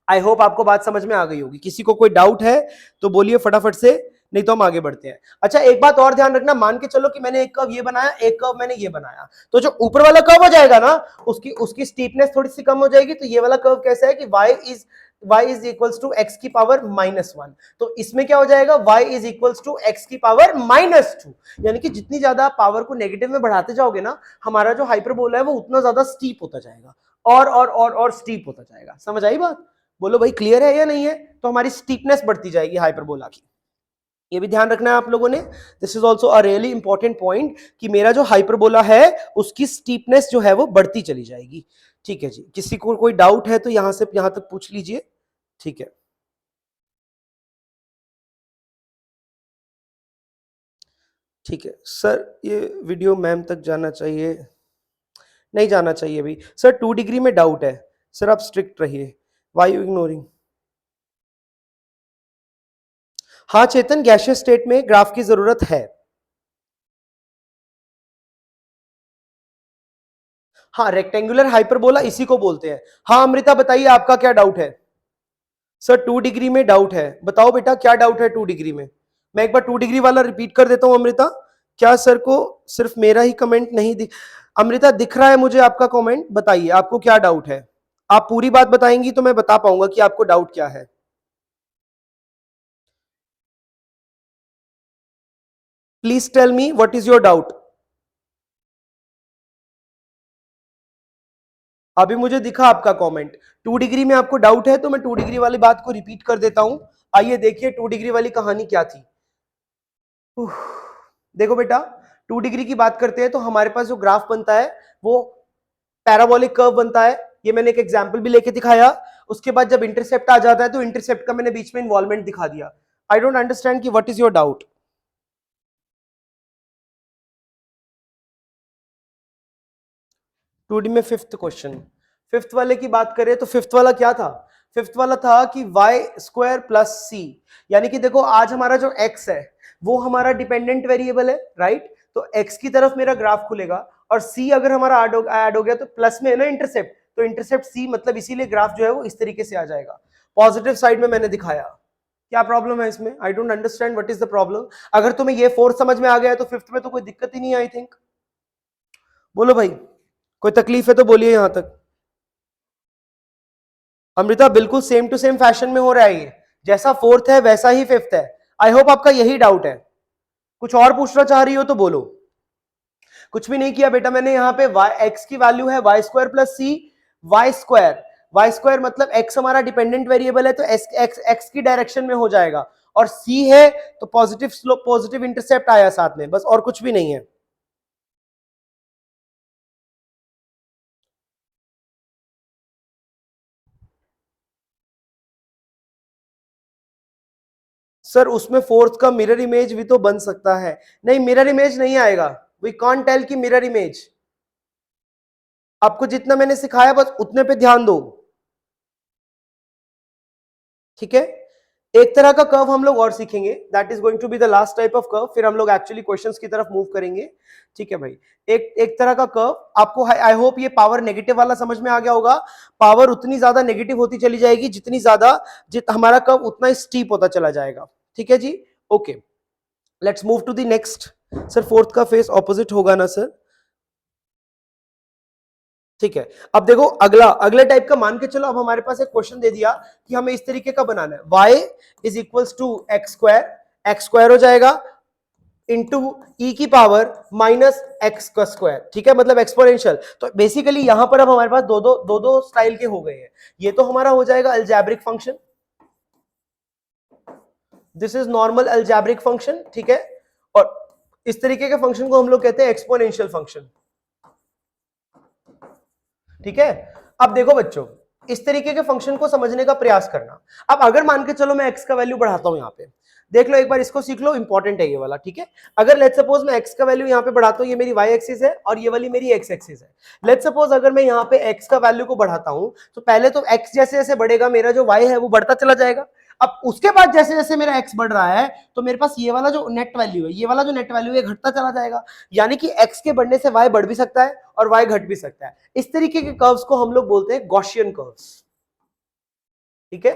आई होप आपको बात समझ में आ गई होगी। किसी को कोई डाउट है तो बोलिए फटाफट से, नहीं तो हम आगे बढ़ते हैं। अच्छा एक बात और ध्यान रखना, मान के चलो कि मैंने एक कर्व ये बनाया, एक कर्व मैंने ये बनाया, तो जो ऊपर वाला कर्व हो जाएगा ना, उसकी स्टीपनेस थोड़ी सी कम हो जाएगी। तो ये वाला कर्व कैसा है कि y is equals to x की पावर -1, तो इसमें क्या हो जाएगा, y is equals to x की पावर -2। यानी कि जितनी ज्यादा पावर को नेगेटिव में बढ़ाते जाओगे ना, हमारा जो हाइपरबोला है वो उतना ज्यादा स्टीप होता जाएगा, और स्टीप होता जाएगा। समझ आई बात, बोलो भाई क्लियर है या नहीं है। तो हमारी स्टीपनेस बढ़ती जाएगी हाइपरबोला की, ये भी ध्यान रखना है आप लोगों ने। This is also a really important point कि मेरा जो हाइपरबोला है उसकी स्टीपनेस जो है वो बढ़ती चली जाएगी। ठीक है जी, किसी को कोई डाउट है तो यहां से यहां तक पूछ लीजिए, ठीक है। ठीक है सर, ये वीडियो मैम तक जाना चाहिए, नहीं जाना चाहिए भाई सर, 2 डिग्री में डाउट है सर, आप स्ट्रिक्ट रहिए, वाई यू इग्नोरिंग। हाँ चेतन, गैशियस स्टेट में ग्राफ की जरूरत है। हाँ रेक्टेंगुलर हाइपरबोला इसी को बोलते हैं। हाँ अमृता बताइए आपका क्या डाउट है। सर 2 डिग्री में डाउट है, बताओ बेटा क्या डाउट है 2 डिग्री में। मैं एक बार 2 डिग्री वाला रिपीट कर देता हूं अमृता। क्या सर को सिर्फ मेरा ही कमेंट नहीं दिख, अमृता दिख रहा है मुझे आपका कमेंट, बताइए आपको क्या डाउट है। आप पूरी बात बताएंगी तो मैं बता पाऊंगा कि आपको डाउट क्या है। Please tell me what is your doubt. अभी मुझे दिखा आपका कमेंट, 2 डिग्री में आपको डाउट है, तो मैं 2 डिग्री वाली बात को रिपीट कर देता हूं। आइए देखिए 2 डिग्री वाली कहानी क्या थी। उफ, देखो बेटा, 2 डिग्री की बात करते हैं तो हमारे पास जो ग्राफ बनता है वो पैराबोलिक कर्व बनता है। ये मैंने एक एग्जांपल भी लेके दिखाया। उसके बाद जब इंटरसेप्ट आ जाता है तो इंटरसेप्ट का मैंने बीच में इन्वॉल्वमेंट दिखा दिया। आई डोंट अंडरस्टैंड कि what is your doubt. 2D में फिफ्थ क्वेश्चन, फिफ्थ वाले की बात करें तो फिफ्थ वाला क्या था, फिफ्थ वाला था कि y² प्लस सी, यानी कि देखो आज हमारा जो x है वो हमारा डिपेंडेंट वेरिएबल है, राइट। तो x की तरफ मेरा ग्राफ खुलेगा और c अगर हमारा ऐड हो गया तो प्लस में है ना इंटरसेप्ट, तो इंटरसेप्ट c, मतलब इसीलिए ग्राफ जो है वो इस तरीके से आ जाएगा। पॉजिटिव साइड में मैंने दिखाया। क्या प्रॉब्लम है इसमें, I don't understand what is the problem. अगर तुम्हें ये फोर्थ समझ में आ गया है तो फिफ्थ में तो कोई दिक्कत ही नहीं है आई थिंक। बोलो भाई, कोई तकलीफ है तो बोलिए यहां तक। अमृता बिल्कुल सेम टू सेम फैशन में हो रहा है ये, जैसा फोर्थ है वैसा ही फिफ्थ है। आई होप आपका यही डाउट है, कुछ और पूछना चाह रही हो तो बोलो। कुछ भी नहीं किया बेटा मैंने, यहाँ पे x की वैल्यू है y² प्लस सी, y² मतलब x हमारा डिपेंडेंट वेरिएबल है तो x की डायरेक्शन में हो जाएगा, और c है तो पॉजिटिव स्लोप, पॉजिटिव इंटरसेप्ट आया साथ में, बस और कुछ भी नहीं है। सर उसमें फोर्थ का मिरर इमेज भी तो बन सकता है। नहीं मिरर इमेज नहीं आएगा, वी कांट टेल कि मिरर इमेज। आपको जितना मैंने सिखाया बस उतने पे ध्यान दो, ठीक है। एक तरह का कर्व हम लोग और सीखेंगे, that is going to be the last type of curve, फिर हम लोग एक्चुअली क्वेश्चंस की तरफ मूव करेंगे, ठीक है भाई। एक तरह का कर्व आपको, आई होप ये पावर नेगेटिव वाला समझ में आ गया होगा। पावर उतनी ज्यादा नेगेटिव होती चली जाएगी जितनी ज्यादा हमारा कर्व उतना स्टीप होता चला जाएगा, ठीक है जी। Okay let's move to the next. Sir fourth का फेस ऑपोजिट होगा ना सर। ठीक है, अब देखो अगले टाइप का मान के चलो, अब हमारे पास एक क्वेश्चन दे दिया कि हमें इस तरीके का बनाना है, y is equals to x square हो जाएगा इंटू ई की पावर माइनस एक्स का स्क्वायर, ठीक है, मतलब एक्सपोनेंशियल। तो बेसिकली यहां पर अब हमारे पास दो स्टाइल के हो गए हैं। ये तो हमारा हो जाएगा algebraic function, this is normal algebraic function, ठीक है, और इस तरीके के फंक्शन को हम लोग कहते हैं एक्सपोनेंशियल फंक्शन, ठीक है। अब देखो बच्चों, इस तरीके के फंक्शन को समझने का प्रयास करना। अब अगर मान के चलो मैं एक्स का वैल्यू बढ़ाता हूं, यहां पे देख लो एक बार, इसको सीख लो, इंपॉर्टेंट है ये वाला, ठीक है। अगर लेट्स सपोज मैं एक्स का वैल्यू यहां पे बढ़ाता हूं, ये मेरी वाई एक्सिस है और ये वाली मेरी एक्स एक्सिस है। लेट्स सपोज अगर मैं यहां पे एक्स का वैल्यू को बढ़ाता हूं, तो पहले तो एक्स जैसे जैसे बढ़ेगा मेरा जो वाई है वो बढ़ता चला जाएगा। अब उसके बाद जैसे जैसे मेरा एक्स बढ़ रहा है, तो मेरे पास ये वाला जो नेट वैल्यू है, ये वाला जो नेट वैल्यू है घटता चला जाएगा। यानी कि एक्स के बढ़ने से वाई बढ़ भी सकता है और वाई घट भी सकता है। इस तरीके के कर्व्स को हम लोग बोलते हैं गॉसियन कर्व्स, ठीक है,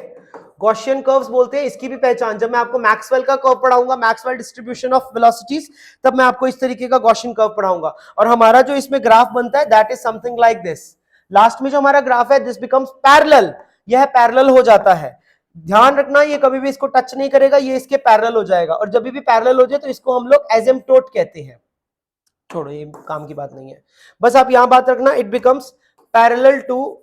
गॉसियन कर्व्स बोलते हैं। इसकी भी पहचान जब मैं आपको मैक्सवेल का कर्व पढ़ाऊंगा, मैक्सवेल डिस्ट्रीब्यूशन ऑफ वेलोसिटीज, तब मैं आपको इस तरीके का गॉसियन कर्व पढ़ाऊंगा। और हमारा जो इसमें ग्राफ बनता है that is something like this. Last में जो हमारा ग्राफ है दिस बिकम्स पैरेलल, यह पैरेलल हो जाता है। ध्यान रखना ये कभी भी इसको टच नहीं करेगा, ये इसके पैरेलल हो जाएगा। और जब भी पैरेलल हो जाए तो इसको हम लोग एसिम्पटोट कहते हैं। छोड़ो, ये काम की बात नहीं है, बस आप यहां बात रखना, it becomes parallel to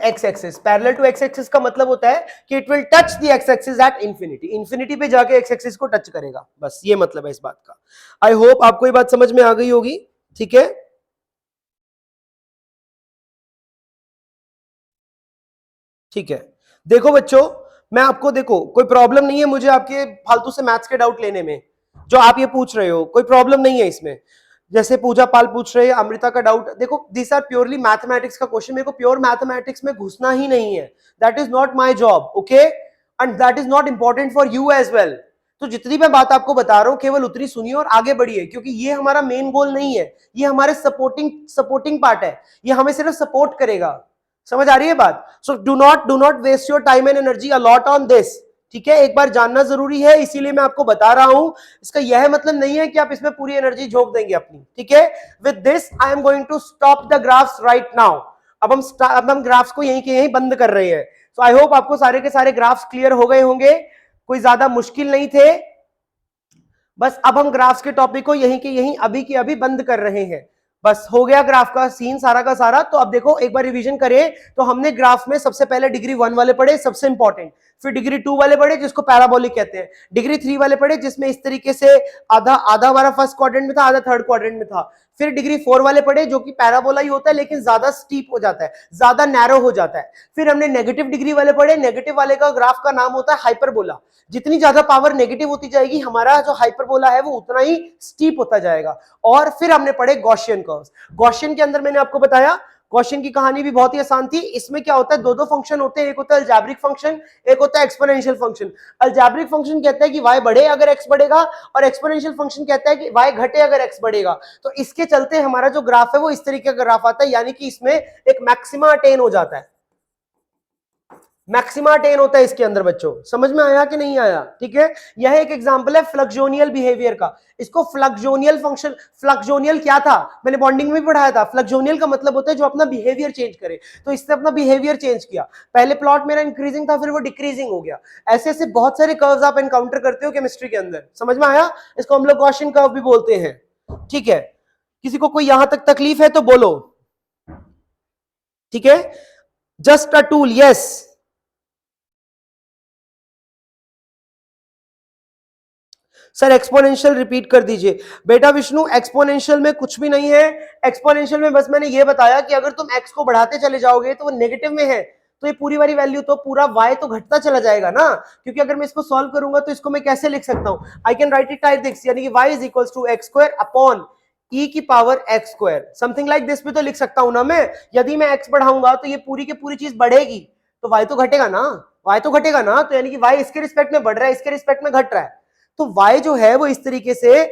x axis. Parallel to x axis का मतलब होता है कि it will touch the x axis at infinity, infinity पे जाके एक्स एक्सिस को टच करेगा, बस ये मतलब है इस बात का। आई होप आपको ये बात समझ में आ गई होगी, ठीक है। ठीक है, देखो बच्चों, मैं आपको, देखो कोई प्रॉब्लम नहीं है मुझे आपके फालतू से मैथ्स के डाउट लेने में, जो आप ये पूछ रहे हो कोई प्रॉब्लम नहीं है इसमें। जैसे पूजा पाल पूछ रहे हैं, अमृता का डाउट, देखो दिस आर प्योरली मैथमेटिक्स का क्वेश्चन, मेरे को प्योर मैथमेटिक्स में घुसना ही नहीं है, that is not my job, okay, and that is not important for you as well. तो जितनी मैं बात आपको बता रहा हूं केवल उतनी सुनिए और आगे बढ़िए, क्योंकि ये हमारा मेन गोल नहीं है, ये हमारे सपोर्टिंग पार्ट है, ये हमें सिर्फ सपोर्ट करेगा। समझ आ रही है बात? So do not waste your time and energy a lot on this, ठीक है, एक बार जानना जरूरी है, इसीलिए मैं आपको बता रहा हूं। इसका यह मतलब नहीं है कि आप इसमें पूरी एनर्जी झोंक देंगे अपनी, ठीक है। With this I am going to stop the graphs right now. अब हम ग्राफ्स को यहीं के यहीं बंद कर रहे हैं। सो आई होप आपको सारे के सारे ग्राफ्स क्लियर हो गए होंगे, कोई ज्यादा मुश्किल नहीं थे। बस अब हम ग्राफ्स के टॉपिक को यहीं के यहीं अभी के अभी बंद कर रहे हैं। बस हो गया ग्राफ का सीन सारा का सारा। तो अब देखो एक बार रिवीजन करें तो हमने ग्राफ में सबसे पहले डिग्री 1 वाले पढ़े, सबसे इंपॉर्टेंट, फिर डिग्री 2 वाले पढ़े जिसको पैराबोलिक कहते हैं, डिग्री 3 वाले पढ़े जिसमें इस तरीके से आधा आधा हमारा फर्स्ट क्वाड्रेंट में था, आधा थर्ड क्वाड्रेंट में था, फिर डिग्री 4 वाले पढ़े जो कि पैराबोला ही होता है लेकिन ज्यादा स्टीप हो जाता है, ज्यादा नैरो हो जाता है। फिर हमने नेगेटिव डिग्री वाले पढ़े, नेगेटिव वाले का ग्राफ का नाम होता है हाइपरबोला, जितनी ज्यादा पावर नेगेटिव होती जाएगी हमारा जो हाइपरबोला है वो उतना ही स्टीप होता जाएगा। और फिर हमने पढ़े गॉसियन कर्व्स। गॉसियन के अंदर मैंने आपको बताया गॉसियन की कहानी भी बहुत ही आसान थी। इसमें क्या होता है, दो फंक्शन होते हैं, एक होता है अलजेब्रिक फंक्शन, एक होता है एक्सपोनेंशियल फंक्शन। अलजेब्रिक फंक्शन कहता है कि y बढ़े अगर x बढ़ेगा, और एक्सपोनेंशियल फंक्शन कहता है कि y घटे अगर x बढ़ेगा। तो इसके चलते हमारा जो ग्राफ है वो इस तरीके का ग्राफ आता है, यानी कि इसमें एक मैक्सिमा अटेन हो जाता है, मैक्सिमा अटेन होता है इसके अंदर। बच्चों समझ में आया कि नहीं आया? ठीक है, यह एक एग्जांपल है फ्लक्सोनियल बिहेवियर का। इसको फ्लक्सोनियल फंक्शन, फ्लक्सोनियल क्या था मैंने बॉन्डिंग में भी पढ़ाया था, फ्लक्सोनियल का मतलब होता है जो अपना बिहेवियर चेंज करे। तो इसने अपना बिहेवियर चेंज किया, पहले प्लॉट मेरा इंक्रीजिंग था फिर वो डिक्रीजिंग हो गया। ऐसे ऐसे बहुत सारे कर्व्स आप एनकाउंटर करते हो केमिस्ट्री के अंदर, समझ में आया? इसको हम लोग गॉसियन कर्व भी बोलते हैं। ठीक है, किसी को कोई यहां तक तकलीफ है तो बोलो, ठीक है। Just a tool, yes. Sir exponential repeat कर दीजिए। बेटा विष्णु एक्सपोनेंशियल में कुछ भी नहीं है, एक्सपोनेंशियल में बस मैंने ये बताया कि अगर तुम x को बढ़ाते चले जाओगे तो वो नेगेटिव में है, तो ये पूरी वाली वैल्यू तो पूरा y तो घटता चला जाएगा ना, क्योंकि अगर मैं इसको सॉल्व करूंगा तो इसको मैं कैसे लिख सकता हूं, I can write it like this, यानी कि y is equals to x square upon e की power x square, something like this भी तो लिख सकता हूं ना मैं। यदि मैं x बढ़ाऊंगा तो ये पूरी की पूरी चीज बढ़ेगी, तो y तो घटेगा ना, y तो घटेगा ना, तो यानी कि y इसके रिस्पेक्ट में बढ़ रहा है, इसके रिस्पेक्ट में घट रहा है। तो y जो है वो इस तरीके से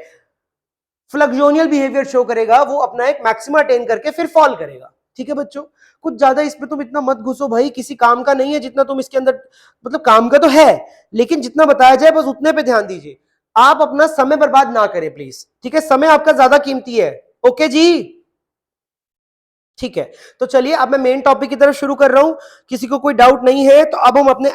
फ्लक्सोनियल बिहेवियर शो करेगा, वो अपना एक मैक्सिमा अटेन करके फिर फॉल करेगा। ठीक है बच्चों, कुछ ज्यादा इसमें तुम इतना मत घुसो भाई, किसी काम का नहीं है जितना तुम इसके अंदर, मतलब काम का तो है लेकिन जितना बताया जाए बस उतने पे ध्यान दीजिए। आप अपना समय बर्बाद ना करें प्लीज, ठीक है, समय आपका ज्यादा कीमती है। ओके जी, ठीक है। तो चलिए अब मैं मेन टॉपिक की तरफ शुरू कर रहा हूं, किसी को कोई डाउट नहीं है तो अब हम अपने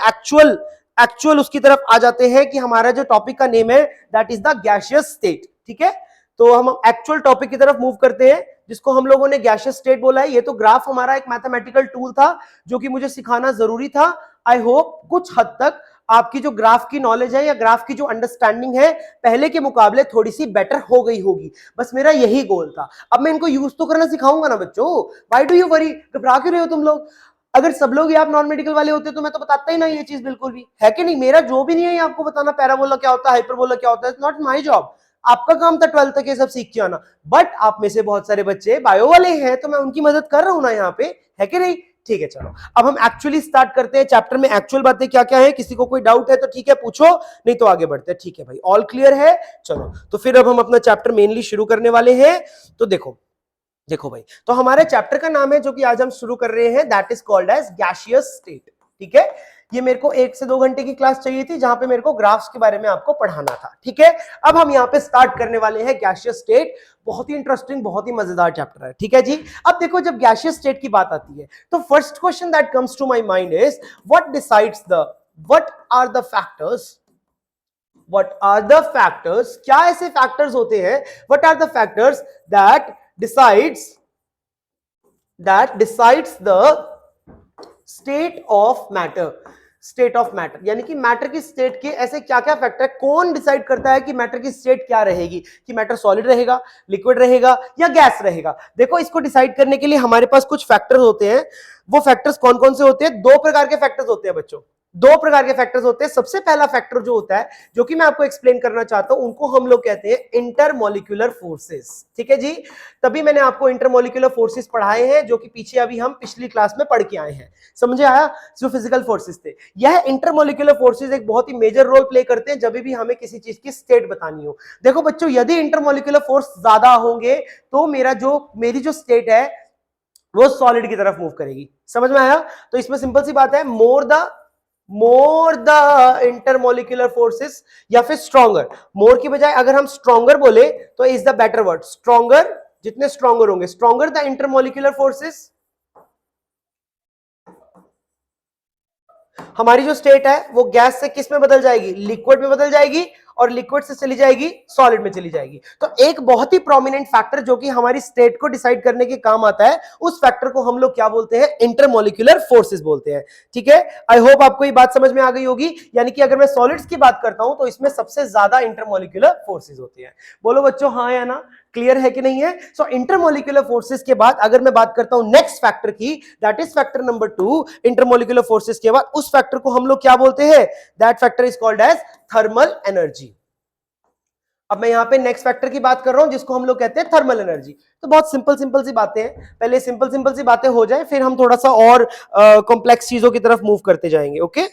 एक्चुअल उसकी तरफ आ जाते हैं कि हमारा जो टॉपिक का नेम है that is the gaseous state. ठीक है, तो हम एक्चुअल टॉपिक की तरफ मूव करते हैं जिसको हम लोगों ने गैसियस स्टेट बोला है। ये तो ग्राफ हमारा एक मैथमेटिकल टूल था जो कि मुझे सिखाना जरूरी था। आई होप कुछ हद तक आपकी जो ग्राफ की नॉलेज है या ग्राफ की जो अंडरस्टैंडिंग है पहले के मुकाबले थोड़ी सी बेटर हो गई होगी, बस मेरा यही गोल था। अब मैं इनको यूज तो करना सिखाऊंगा ना बच्चों, व्हाई डू यू वरी, घबरा क्यों रहे हो तुम लोग? अगर सब लोग ये आप नॉन मेडिकल वाले होते तो मैं तो बताता ही ना ये चीज बिल्कुल भी, है कि नहीं? मेरा जो भी नहीं है आपको बताना पैराबोला क्या होता है, हाइपरबोला क्या होता है, इट्स नॉट माय जॉब। आपका काम था 12th तक ये सब सीख के आना, बट आप में से बहुत सारे बच्चे बायो वाले हैं तो मैं उनकी मदद कर रहा हूं ना यहाँ पे, है कि नहीं? ठीक है, चलो अब हम एक्चुअली स्टार्ट करते हैं चैप्टर में एक्चुअल बातें क्या क्या है। किसी को कोई डाउट है तो ठीक है पूछो, नहीं तो आगे बढ़ते हैं। ठीक है भाई, ऑल क्लियर है? चलो तो फिर अब हम अपना चैप्टर मेनली शुरू करने वाले हैं। तो देखो भाई, तो हमारे चैप्टर का नाम है जो कि आज हम शुरू कर रहे हैं that is called as gaseous state. ठीक है, ये मेरे को 1 से 2 घंटे की क्लास चाहिए थी जहां पे मेरे को ग्राफ्स के बारे में आपको पढ़ाना था। ठीक है, अब हम यहाँ पे स्टार्ट करने वाले हैं गैसियस स्टेट। बहुत ही इंटरेस्टिंग, बहुत ही मजेदार चैप्टर है। ठीक है जी, अब देखो जब गैसियस स्टेट की बात आती है तो first question that comes to my mind is what are the factors, क्या ऐसे फैक्टर्स होते हैं, what are the factors that decides the state of matter, यानी कि मैटर की स्टेट के ऐसे क्या क्या फैक्टर, कौन डिसाइड करता है कि मैटर की स्टेट क्या रहेगी, कि मैटर सॉलिड रहेगा, लिक्विड रहेगा या गैस रहेगा। देखो इसको डिसाइड करने के लिए हमारे पास कुछ फैक्टर्स होते हैं। वो फैक्टर्स कौन कौन से होते हैं? 2 प्रकार के फैक्टर्स होते हैं बच्चों, 2 प्रकार के फैक्टर्स होते हैं। सबसे पहला फैक्टर जो होता है, जो कि मैं आपको एक्सप्लेन करना चाहता हूं, उनको हम लोग कहते हैं इंटरमॉलिक्यूलर फोर्सेस। ठीक है जी, तभी मैंने आपको इंटरमॉलिक्यूलर फोर्सेस पढ़ाए हैं जो कि पीछे अभी हम पिछली क्लास में पढ़ के आए हैं। समझे आया? जो फिजिकल फोर्सेस थे, यह इंटरमॉलिक्यूलर फोर्सेस एक बहुत ही मेजर रोल प्ले करते हैं जब भी हमें किसी चीज की स्टेट बतानी हो। देखो बच्चों, यदि इंटरमॉलिक्यूलर फोर्स ज्यादा होंगे तो मेरी जो स्टेट है वो सॉलिड की तरफ मूव करेगी। समझ में आया? तो इसमें सिंपल सी बात है, मोर द इंटरमॉलिक्यूलर फोर्सेस या फिर स्ट्रॉन्गर। मोर की बजाय अगर हम स्ट्रॉन्गर बोले तो is the better word. Stronger, जितने स्ट्रॉन्गर होंगे, स्ट्रॉन्गर द इंटरमॉलिक्यूलर फोर्सेस, हमारी जो स्टेट है वो गैस से किस में बदल जाएगी? लिक्विड में बदल जाएगी, और लिक्विड से चली जाएगी सॉलिड में चली जाएगी। तो एक बहुत ही प्रोमिनेंट फैक्टर जो कि हमारी स्टेट को डिसाइड करने के काम आता है, उस फैक्टर को हम लोग क्या बोलते हैं? इंटरमॉलिक्यूलर फोर्सेस बोलते हैं। ठीक है, आई होप आपको ये बात समझ में आ गई होगी। यानी कि अगर मैं सॉलिड्स की बात करता हूं तो इसमें सबसे ज्यादा इंटरमॉलिक्यूलर फोर्सेस होती है। बोलो बच्चों हाँ या ना, क्लियर है कि नहीं है? सो इंटरमॉलिक्यूलर फोर्सेस के बाद अगर मैं बात करता हूं नेक्स्ट फैक्टर की, that is factor number 2। Intermolecular forces के बाद उस फैक्टर को हम लोग क्या बोलते हैं? That factor is called as thermal energy. अब मैं यहां पे नेक्स्ट फैक्टर की बात कर रहा हूं जिसको हम लोग कहते हैं थर्मल एनर्जी। तो बहुत सिंपल सी बातें हैं, पहले सिंपल सी बातें हो जाए, फिर हम थोड़ा सा और कॉम्प्लेक्स चीजों की तरफ मूव करते जाएंगे। ओके,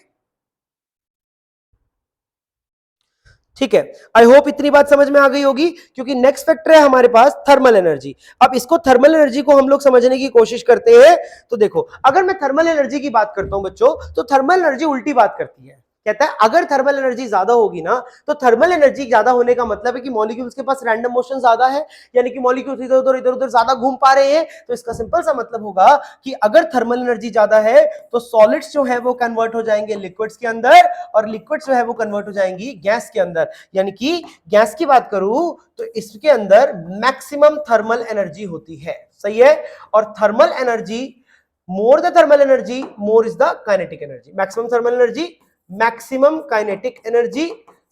ठीक है, आई होप इतनी बात समझ में आ गई होगी, क्योंकि नेक्स्ट फैक्टर है हमारे पास थर्मल एनर्जी। अब इसको थर्मल एनर्जी को हम लोग समझने की कोशिश करते हैं। तो देखो, अगर मैं थर्मल एनर्जी की बात करता हूं बच्चों, तो थर्मल एनर्जी उल्टी बात करती है। कहता है अगर थर्मल एनर्जी ज्यादा होगी ना, तो थर्मल एनर्जी ज्यादा होने का मतलब है कि मॉलिक्यूल्स के पास रैंडम मोशन ज्यादा है, यानी कि मॉलिक्यूल्स इधर उधर ज्यादा घूम पा रहे हैं। तो इसका सिंपल सा मतलब होगा कि अगर थर्मल एनर्जी ज्यादा है तो सॉलिड्स जो है वो कन्वर्ट हो जाएंगे लिक्विड्स के अंदर, और लिक्विड्स जो है वो कन्वर्ट हो जाएंगी गैस के अंदर। यानी कि गैस की बात करूं तो इसके अंदर मैक्सिमम थर्मल एनर्जी होती है। सही है? और thermal energy, more the thermal energy more is the kinetic energy. Maximum thermal energy, maximum kinetic energy,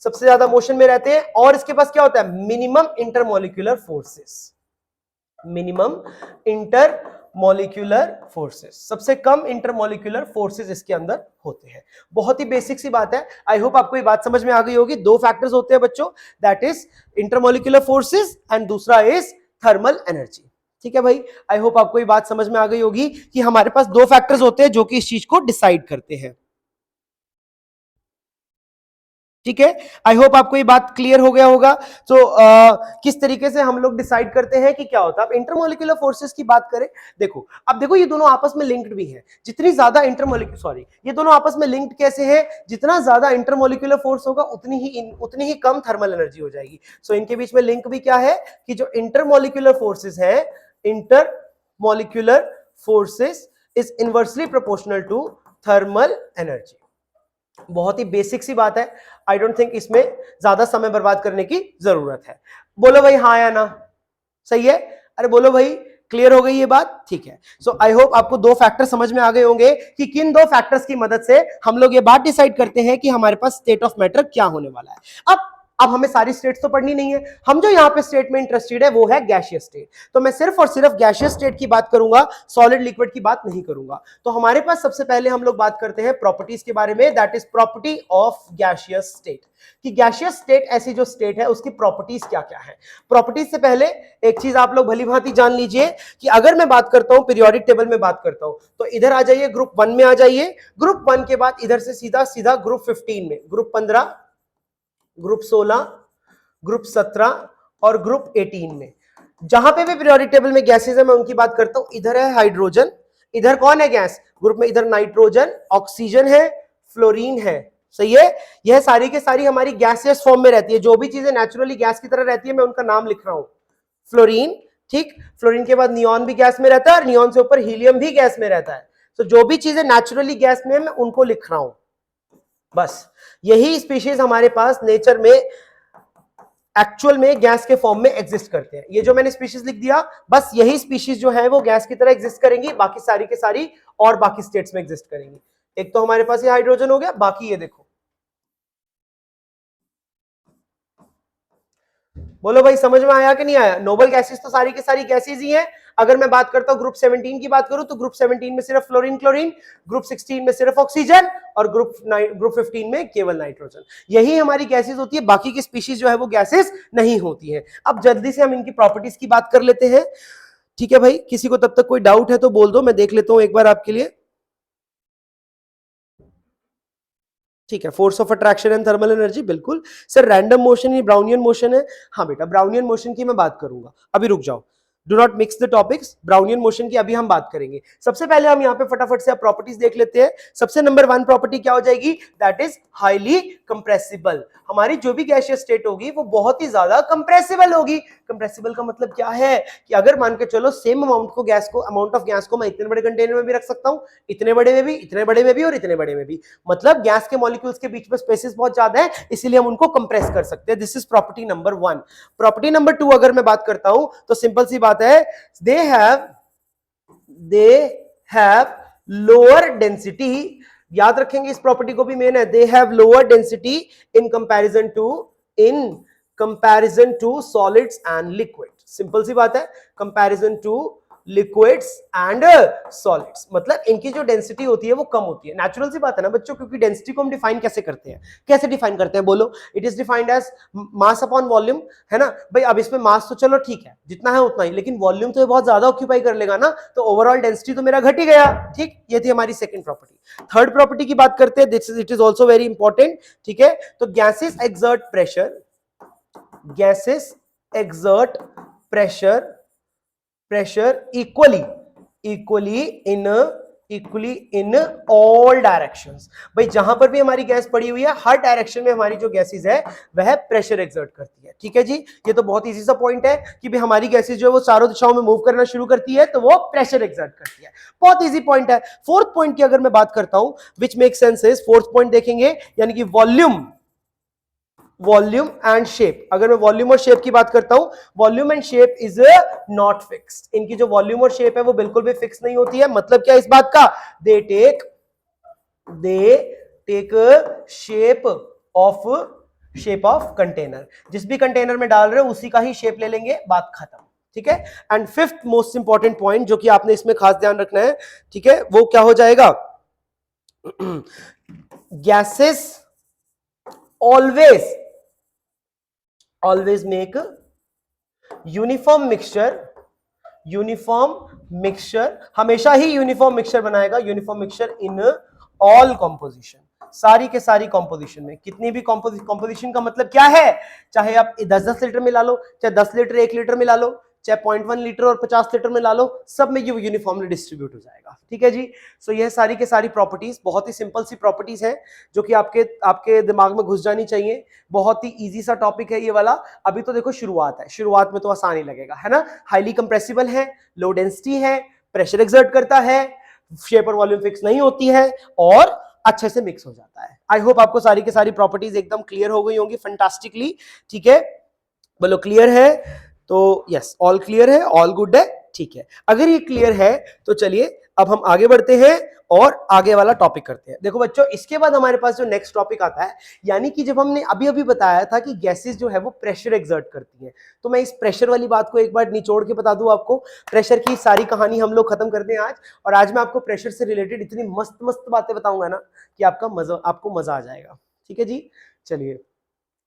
सबसे ज्यादा मोशन में रहते हैं। और इसके पास क्या होता है? Minimum intermolecular forces. Minimum intermolecular forces, सबसे कम इंटरमॉलिक्यूलर फोर्सेस इसके अंदर होते हैं। बहुत ही बेसिक सी बात है, आई होप आपको ये बात समझ में आ गई होगी। 2 फैक्टर्स होते हैं बच्चों, that is intermolecular forces and दूसरा इज थर्मल एनर्जी। ठीक है भाई, आई होप आपको ये बात समझ में आ गई होगी कि हमारे पास 2 फैक्टर्स होते हैं जो कि इस चीज को डिसाइड करते हैं। ठीक है, आई होप आपको ये बात क्लियर हो गया होगा। तो किस तरीके से हम लोग डिसाइड करते हैं कि क्या होता है। अब इंटरमोलिकुलर फोर्सेस की बात करें, देखो अब देखो ये दोनों आपस में लिंक्ड भी हैं। जितनी ज्यादा ये दोनों आपस में लिंक्ड कैसे हैं, जितना ज्यादा इंटरमोलिकुलर फोर्स होगा उतनी ही कम थर्मल एनर्जी हो जाएगी। सो इनके बीच में लिंक भी क्या है कि जो इंटरमोलिकुलर फोर्सेस है, intermolecular forces is inversely proportional to thermal energy. बहुत ही बेसिक सी बात है, आई डोंट थिंक इसमें ज्यादा समय बर्बाद करने की जरूरत है। बोलो भाई हाँ या ना, सही है? अरे बोलो भाई, क्लियर हो गई ये बात? ठीक है। सो आई होप आपको दो फैक्टर समझ में आ गए होंगे कि किन दो फैक्टर्स की मदद से हम लोग ये बात डिसाइड करते हैं कि हमारे पास स्टेट ऑफ मैटर क्या होने वाला है। अब हमें सारी स्टेट्स तो पढ़नी नहीं है, हम जो यहां पे स्टेट में इंटरेस्टेड है वो है गैसियस स्टेट। तो मैं सिर्फ और सिर्फ गैसियस स्टेट की बात करूंगा, सॉलिड लिक्विड की बात नहीं करूंगा। तो हमारे पास सबसे पहले हम लोग बात करते हैं प्रॉपर्टीज के बारे में, that is property of gaseous state. कि गैसियस स्टेट ऐसी जो स्टेट है उसकी प्रॉपर्टीज क्या क्या है। प्रॉपर्टीज से पहले एक चीज आप लोग भली भांति जान लीजिए कि अगर मैं बात करता हूं पीरियोडिक टेबल में बात करता हूं, तो इधर आ जाइए, ग्रुप 1 में आ जाइए। ग्रुप 1 के बाद इधर से सीधा सीधा ग्रुप 15 में, ग्रुप 15, ग्रुप 16, ग्रुप 17 और ग्रुप 18 में। जहां पे भी पीरियोडिक टेबल में गैसेस है मैं उनकी बात करता हूं। इधर है हाइड्रोजन, इधर कौन है गैस ग्रुप में, इधर नाइट्रोजन, ऑक्सीजन है, फ्लोरीन है, सही है? यह सारी के सारी हमारी गैसियस फॉर्म में रहती है। जो भी चीजें नेचुरली गैस की तरह रहती है मैं उनका नाम लिख रहा हूं, फ्लोरीन। ठीक, फ्लोरीन के बाद नियॉन भी गैस में रहता है और नियॉन से ऊपर हीलियम भी गैस में रहता है। तो जो भी चीजें नेचुरली गैस में है मैं उनको लिख रहा हूं। बस यही स्पीशीज हमारे पास नेचर में एक्चुअल में गैस के फॉर्म में एग्जिस्ट करते हैं। ये जो मैंने स्पीशीज लिख दिया, बस यही स्पीशीज जो है वो गैस की तरह एग्जिस्ट करेंगी, बाकी सारी के सारी और बाकी स्टेट्स में एग्जिस्ट करेंगी। एक तो हमारे पास ये हाइड्रोजन हो गया, बाकी ये देखो, बोलो भाई समझ में आया कि नहीं आया? नोबल गैसेस तो सारी की सारी गैसेस ही हैं। अगर मैं बात करता हूं ग्रुप 17 की बात करूं तो ग्रुप 17 में सिर्फ फ्लोरीन क्लोरीन, ग्रुप 16 में सिर्फ ऑक्सीजन और ग्रुप 15 में केवल नाइट्रोजन। यही हमारी गैसेस होती है, बाकी की स्पीशीज जो है वो गैसेस नहीं होती है। अब जल्दी से हम इनकी प्रॉपर्टीज की बात कर लेते हैं, ठीक है भाई? किसी को तब तक कोई डाउट है तो बोल दो, मैं देख लेता हूं एक बार आपके लिए। ठीक है, force of attraction and thermal energy, बिल्कुल सर। रैंडम मोशन ही ब्राउनियन मोशन है? हाँ बेटा, ब्राउनियन मोशन की मैं बात करूंगा। अभी रुक जाओ, do not mix the topics. Brownian motion की अभी हम बात करेंगे। सबसे पहले हम यहाँ पे फटाफट से प्रॉपर्टीज देख लेते हैं। सबसे नंबर 1 प्रॉपर्टी क्या हो जाएगी? That is highly compressible. हमारी जो भी गैसियस स्टेट होगी वो बहुत ही ज्यादा कंप्रेसिबल होगी। कंप्रेसिबल का मतलब क्या है कि अगर मान के चलो सेम अमाउंट ऑफ गैस को मैं इतने बड़े कंटेनर में भी रख सकता हूं, इतने बड़े में भी, इतने बड़े में भी और इतने बड़े में भी। मतलब गैस के मॉलिक्यूल्स के बीच में स्पेसेस बहुत ज्यादा है, इसीलिए हम उनको कंप्रेस कर सकते हैं। This is property number 1। Property number 2 अगर मैं बात करता हूं तो सिंपल सी बात है, दे हैव लोअर डेंसिटी। याद रखेंगे इस प्रॉपर्टी को भी, मेन है, they have lower density in comparison to solids and liquid. Simple सी बात है, comparison to liquids and solids, मतलब इनकी जो डेंसिटी होती है वो कम होती है। नेचुरल सी बात है ना बच्चों, क्योंकि डेंसिटी को हम डिफाइन कैसे करते हैं? कैसे डिफाइन करते हैं बोलो? It is defined as mass upon volume, है ना भाई? अब इसमें मास तो चलो ठीक है जितना है उतना ही, लेकिन वॉल्यूम तो ये बहुत ज्यादा ऑक्यूपाई कर लेगा ना, तो ओवरऑल डेंसिटी तो मेरा घट ही गया। ठीक, ये थी हमारी सेकंड प्रॉपर्टी। थर्ड प्रॉपर्टी की बात करते हैं, this it is also very important. ठीक है, तो gases exert pressure, gases exert pressure equally in all directions। भाई जहां पर भी हमारी गैस पड़ी हुई है, हर डायरेक्शन में हमारी जो गैसेस है वह प्रेशर एक्सर्ट करती है। ठीक है जी, ये तो बहुत इजी सा पॉइंट है कि भाई हमारी गैसेस जो है वो चारों दिशाओं में मूव करना शुरू करती है तो वो प्रेशर एक्सर्ट करती है। बहुत इजी पॉइंट है। फोर्थ पॉइंट की अगर मैं बात करता हूं, which make sense is, fourth point देखेंगे यानी कि वॉल्यूम एंड शेप। अगर मैं वॉल्यूम और शेप की बात करता हूं, volume and shape is not fixed. इनकी जो वॉल्यूम और शेप है वो बिल्कुल भी फिक्स नहीं होती है। मतलब क्या इस बात का? They take shape of container. जिस भी कंटेनर में डाल रहे हो उसी का ही शेप ले लेंगे, बात खत्म। ठीक है, and fifth most important point जो कि आपने इसमें खास ध्यान रखना है, ठीक है, वो क्या हो जाएगा? Gases always make uniform mixture हमेशा ही यूनिफॉर्म मिक्सचर बनाएगा, uniform mixture in all composition. सारी के सारी कॉम्पोजिशन में, कितनी भी कॉम्पोजिशन का मतलब क्या है, चाहे आप 10-10 लीटर मिला लो, चाहे 10 लीटर 1 लीटर मिला लो, चाहे 0.1 लीटर और 50 लीटर में ला लो, सब में ये यूनिफॉर्मली डिस्ट्रीब्यूट हो जाएगा। ठीक है जी। सो यह सारी के सारी प्रॉपर्टीज बहुत ही सिंपल सी प्रॉपर्टीज हैं जो कि आपके दिमाग में घुस जानी चाहिए। बहुत ही इजी सा टॉपिक है ये वाला। अभी तो देखो शुरुआत है, शुरुआत में तो आसान ही लगेगा, है ना। हाईली कंप्रेसिबल है, लो डेंसिटी है, प्रेशर एक्सर्ट करता है, शेप और वॉल्यूम फिक्स नहीं होती है और अच्छे से मिक्स हो जाता है। आई होप आपको सारी की सारी प्रॉपर्टीज एकदम क्लियर हो गई होंगी फैंटास्टिकली। ठीक है, बोलो क्लियर है तो यस, ऑल क्लियर है, ऑल गुड है। ठीक है, अगर ये क्लियर है तो चलिए अब हम आगे बढ़ते हैं और आगे वाला टॉपिक करते हैं। देखो बच्चों, इसके बाद हमारे पास जो नेक्स्ट टॉपिक आता है, यानी कि जब हमने अभी अभी बताया था कि गैसेस जो है वो प्रेशर एक्सर्ट करती हैं, तो मैं इस प्रेशर वाली बात को एक बार निचोड़ के बता दूं आपको। प्रेशर की सारी कहानी हम लोग खत्म करते हैं आज, और आज मैं आपको प्रेशर से रिलेटेड इतनी मस्त मस्त बातें बताऊंगा ना कि आपको मजा आ जाएगा। ठीक है जी, चलिए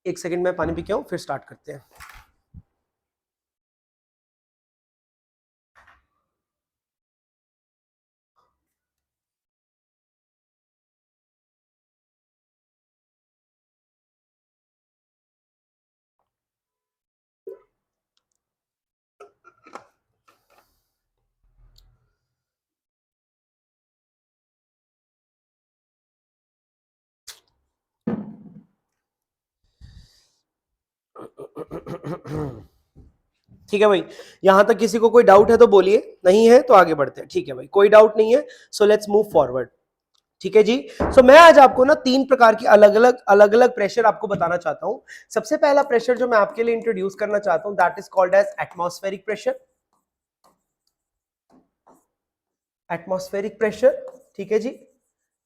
एक सेकेंड में पानी पी के आऊं, फिर स्टार्ट करते हैं। ठीक है भाई, यहां तक किसी को कोई डाउट है तो बोलिए, नहीं है तो आगे बढ़ते हैं। ठीक है भाई, कोई डाउट नहीं है, सो लेट्स मूव फॉरवर्ड। ठीक है जी। सो मैं आज आपको ना 3 प्रकार की अलग अलग प्रेशर आपको बताना चाहता हूं। सबसे पहला प्रेशर जो मैं आपके लिए इंट्रोड्यूस करना चाहता हूं, that is called as atmospheric pressure. Atmospheric pressure, ठीक है जी,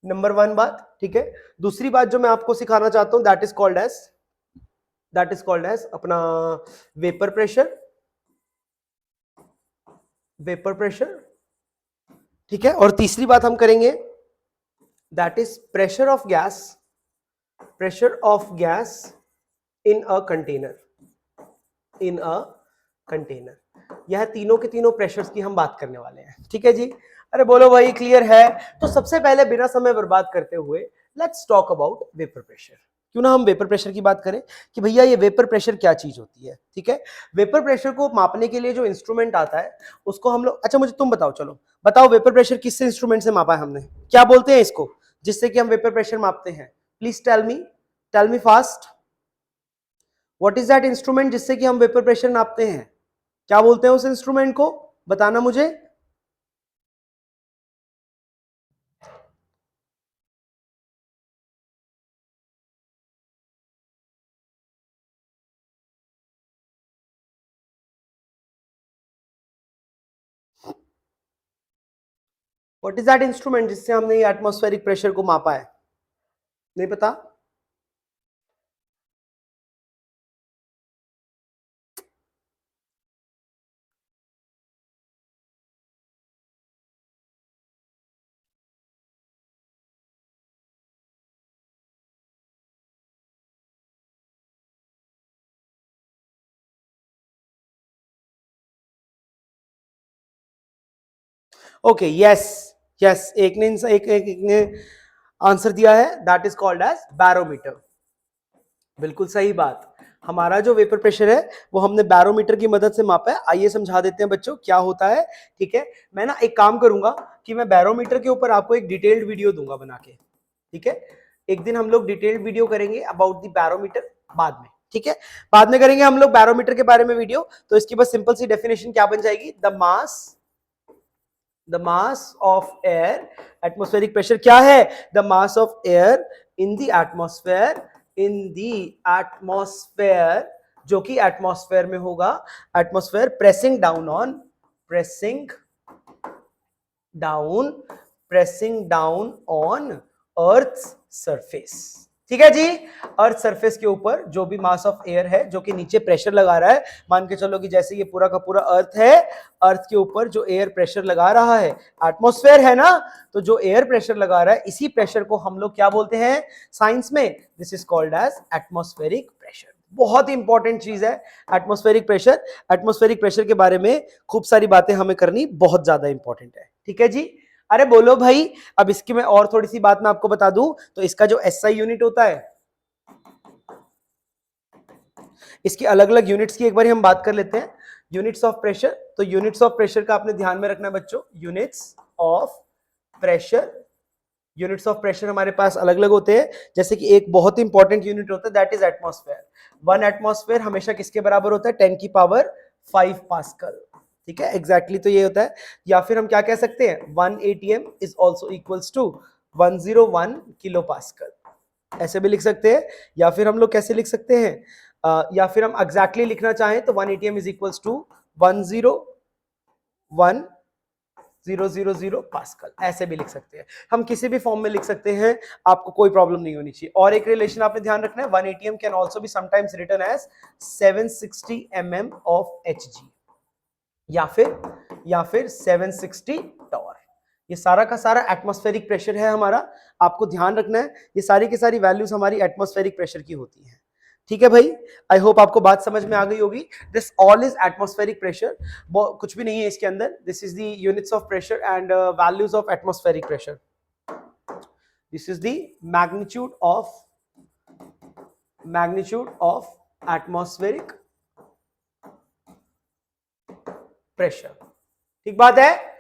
नंबर 1 बात। ठीक है, दूसरी बात जो मैं आपको सिखाना चाहता हूं, दैट इज कॉल्ड एज अपना वेपर प्रेशर। वेपर प्रेशर, ठीक है, और तीसरी बात हम करेंगे, that is pressure of gas in a container. यह तीनों के तीनों प्रेशर्स की हम बात करने वाले हैं। ठीक है जी, अरे बोलो भाई क्लियर है। तो सबसे पहले बिना समय बर्बाद करते हुए let's talk about vapour pressure. क्यों ना हम वेपर प्रेशर की बात करें कि भैया ये वेपर प्रेशर क्या चीज होती है। ठीक है, वेपर प्रेशर को मापने के लिए जो इंस्ट्रूमेंट आता है उसको हम लोग, अच्छा मुझे तुम बताओ, चलो बताओ वेपर प्रेशर किस इंस्ट्रूमेंट से मापा है हमने, क्या बोलते हैं इसको जिससे कि हम वेपर प्रेशर मापते हैं। Please tell me fast, what is that instrument जिससे कि हम वेपर प्रेशर नापते हैं, क्या बोलते हैं उस इंस्ट्रूमेंट को, बताना मुझे। व्हाट इज दैट इंस्ट्रूमेंट जिससे हमने ये एटमॉस्फेरिक प्रेशर को मापा है, नहीं पता। ओके, यस यस, एक ने आंसर दिया है, that is called as barometer. बिल्कुल सही बात, हमारा जो वेपर प्रेशर है वो हमने बैरोमीटर की मदद से मापा है। आइए समझा देते हैं बच्चों क्या होता है। ठीक है, मैं ना एक काम करूंगा कि मैं बैरोमीटर के ऊपर आपको एक डिटेल्ड वीडियो दूंगा बना के। ठीक है, एक दिन हम लोग डिटेल्ड वीडियो करेंगे अबाउट द बैरोमीटर बाद में। ठीक है, बाद में करेंगे हम लोग बैरोमीटर के बारे में वीडियो। तो इसकी बस सिंपल सी डेफिनेशन क्या बन जाएगी, the mass of air, atmospheric pressure क्या है, the mass of air in the atmosphere, जो कि एटमॉस्फेयर में होगा, atmosphere pressing down on earth surface. ठीक है जी, अर्थ सरफेस के ऊपर जो भी मास ऑफ एयर है जो कि नीचे प्रेशर लगा रहा है, मान के चलो कि जैसे ये पूरा का पूरा अर्थ है, अर्थ के ऊपर जो एयर प्रेशर लगा रहा है, एटमॉस्फेयर है ना, तो जो एयर प्रेशर लगा रहा है इसी प्रेशर को हम लोग क्या बोलते हैं साइंस में, this is called as atmospheric pressure. बहुत ही इंपॉर्टेंट चीज है एटमॉस्फेरिक प्रेशर। एटमॉस्फेरिक प्रेशर के बारे में खूब सारी बातें हमें करनी बहुत ज्यादा इंपॉर्टेंट है। ठीक है जी, अरे बोलो भाई। अब इसकी मैं और थोड़ी सी बात मैं आपको बता दूं, तो इसका जो एसआई यूनिट होता है, इसकी अलग अलग यूनिट्स की एक बार हम बात कर लेते हैं। यूनिट्स ऑफ प्रेशर, तो यूनिट्स ऑफ प्रेशर का आपने ध्यान में रखना है बच्चों। Units of pressure, units of pressure हमारे पास अलग अलग होते हैं। जैसे कि एक बहुत इंपॉर्टेंट यूनिट होता है, दैट इज एटमॉस्फेयर। 1 एटमॉस्फेयर हमेशा किसके बराबर होता है? 10 की पावर 5 पास्कल। ठीक है, एग्जैक्टली तो ये होता है। या फिर हम क्या कह सकते हैं, 1 atm is also equals to 101 kilopascal, ऐसे भी लिख सकते हैं। या फिर हम लोग कैसे लिख सकते हैं, या फिर हम एग्जैक्टली लिखना चाहें तो 1 atm is equals to 101,000 pascal, ऐसे भी लिख सकते हैं। हम किसी भी फॉर्म में लिख सकते हैं, आपको कोई प्रॉब्लम नहीं होनी चाहिए। और एक रिलेशन आपने ध्यान रखना है, 1 atm can also be sometimes written as 760 mm of Hg, या फिर 760 टॉर। ये सारा का सारा एटमॉस्फेरिक प्रेशर है हमारा, आपको ध्यान रखना है। ये सारी की सारी वैल्यूज हमारी एटमॉस्फेरिक प्रेशर की होती हैं। ठीक है भाई, आई होप आपको बात समझ में आ गई होगी। This all is atmospheric pressure, कुछ भी नहीं है इसके अंदर। This is the units of pressure and values of atmospheric pressure. This is the magnitude of atmospheric pressure. ठीक बात है।